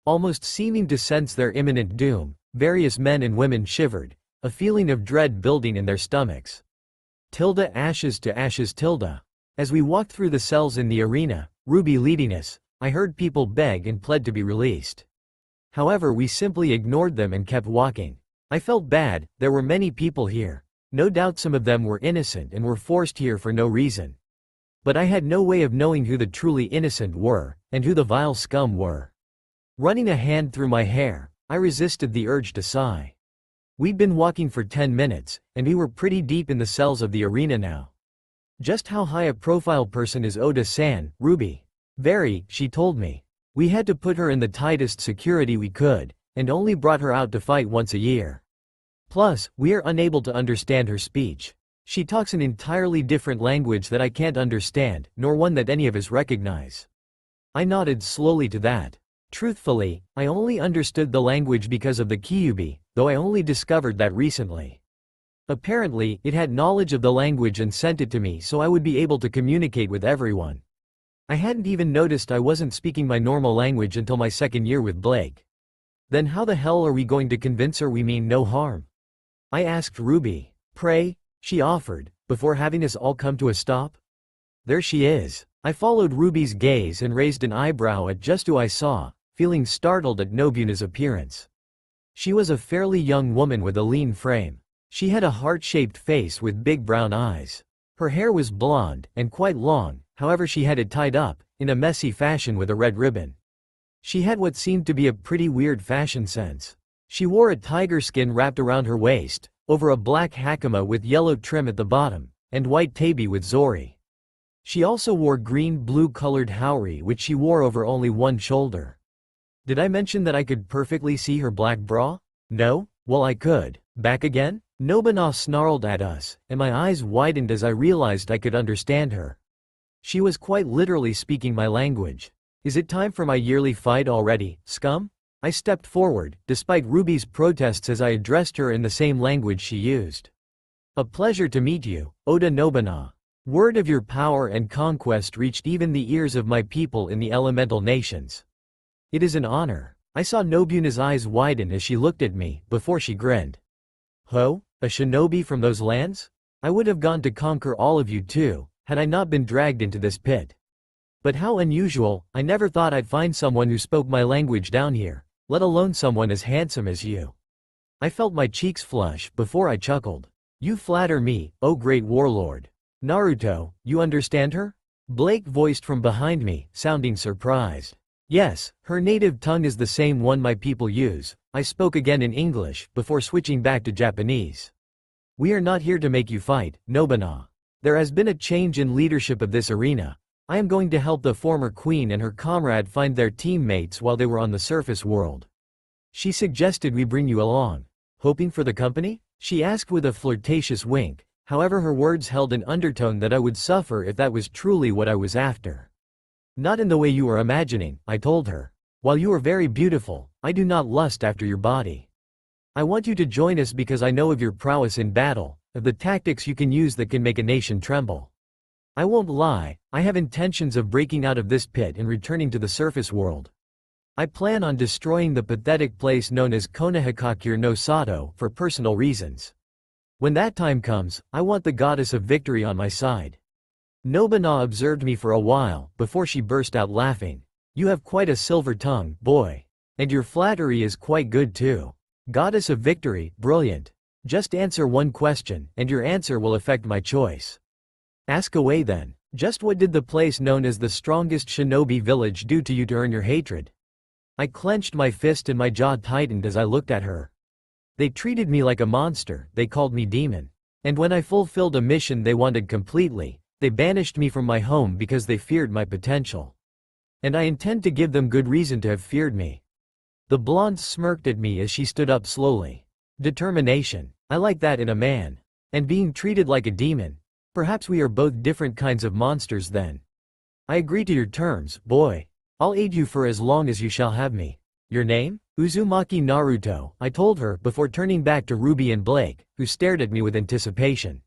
Almost seeming to sense their imminent doom, various men and women shivered, a feeling of dread building in their stomachs. Ashes to ashes. As we walked through the cells in the arena, Ruby leading us, I heard people beg and pled to be released. However, we simply ignored them and kept walking. I felt bad. There were many people here. No doubt some of them were innocent and were forced here for no reason. But I had no way of knowing who the truly innocent were, and who the vile scum were. Running a hand through my hair, I resisted the urge to sigh. We'd been walking for 10 minutes, and we were pretty deep in the cells of the arena now. Just how high a profile person is Oda-san, Ruby? Very, she told me. We had to put her in the tightest security we could, and only brought her out to fight once a year. Plus, we are unable to understand her speech. She talks an entirely different language that I can't understand, nor one that any of us recognize. I nodded slowly to that. Truthfully, I only understood the language because of the Kyuubi, though I only discovered that recently. Apparently, it had knowledge of the language and sent it to me so I would be able to communicate with everyone. I hadn't even noticed I wasn't speaking my normal language until my second year with Blake. Then how the hell are we going to convince her we mean no harm? I asked Ruby. Pray, she offered, before having us all come to a stop. There she is. I followed Ruby's gaze and raised an eyebrow at just who I saw, feeling startled at Nobuna's appearance. She was a fairly young woman with a lean frame. She had a heart-shaped face with big brown eyes. Her hair was blonde, and quite long, however she had it tied up, in a messy fashion with a red ribbon. She had what seemed to be a pretty weird fashion sense. She wore a tiger skin wrapped around her waist, over a black hakama with yellow trim at the bottom, and white tabi with zori. She also wore green-blue colored haori which she wore over only one shoulder. Did I mention that I could perfectly see her black bra? No? Well, I could. Back again? Nobuna snarled at us, and my eyes widened as I realized I could understand her. She was quite literally speaking my language. Is it time for my yearly fight already, scum? I stepped forward, despite Ruby's protests as I addressed her in the same language she used. A pleasure to meet you, Oda Nobunaga. Word of your power and conquest reached even the ears of my people in the elemental nations. It is an honor. I saw Nobuna's eyes widen as she looked at me, before she grinned. Ho? A shinobi from those lands? I would have gone to conquer all of you too, had I not been dragged into this pit. But how unusual, I never thought I'd find someone who spoke my language down here, let alone someone as handsome as you. I felt my cheeks flush before I chuckled. You flatter me, oh great warlord. Naruto, you understand her? Blake voiced from behind me, sounding surprised. Yes, her native tongue is the same one my people use. I spoke again in English, before switching back to Japanese. We are not here to make you fight, Nobunaga. There has been a change in leadership of this arena. I am going to help the former queen and her comrade find their teammates while they were on the surface world. She suggested we bring you along. Hoping for the company? She asked with a flirtatious wink, however her words held an undertone that I would suffer if that was truly what I was after. Not in the way you are imagining, I told her. While you are very beautiful, I do not lust after your body. I want you to join us because I know of your prowess in battle, of the tactics you can use that can make a nation tremble. I won't lie, I have intentions of breaking out of this pit and returning to the surface world. I plan on destroying the pathetic place known as Konohakakure no Sato for personal reasons. When that time comes, I want the goddess of victory on my side. Nobina observed me for a while, before she burst out laughing. You have quite a silver tongue, boy. And your flattery is quite good too. Goddess of victory, brilliant. Just answer one question, and your answer will affect my choice. Ask away then. Just what did the place known as the strongest shinobi village do to you to earn your hatred? I clenched my fist and my jaw tightened as I looked at her. They treated me like a monster, they called me demon. And when I fulfilled a mission they wanted completely, they banished me from my home because they feared my potential. And I intend to give them good reason to have feared me. The blonde smirked at me as she stood up slowly. Determination. I like that in a man. And being treated like a demon. Perhaps we are both different kinds of monsters then. I agree to your terms, boy. I'll aid you for as long as you shall have me. Your name? Uzumaki Naruto, I told her before turning back to Ruby and Blake, who stared at me with anticipation.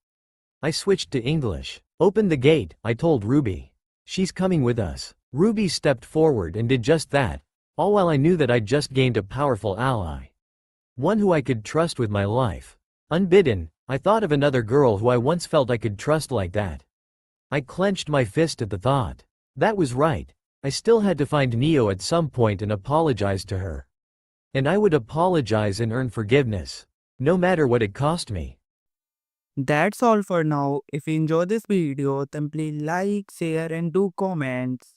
I switched to English. Open the gate, I told Ruby. She's coming with us. Ruby stepped forward and did just that, all while I knew that I'd just gained a powerful ally. One who I could trust with my life. Unbidden, I thought of another girl who I once felt I could trust like that. I clenched my fist at the thought. That was right. I still had to find Neo at some point and apologize to her. And I would apologize and earn forgiveness. No matter what it cost me. That's all for now. If you enjoy this video, then please like, share and do comments.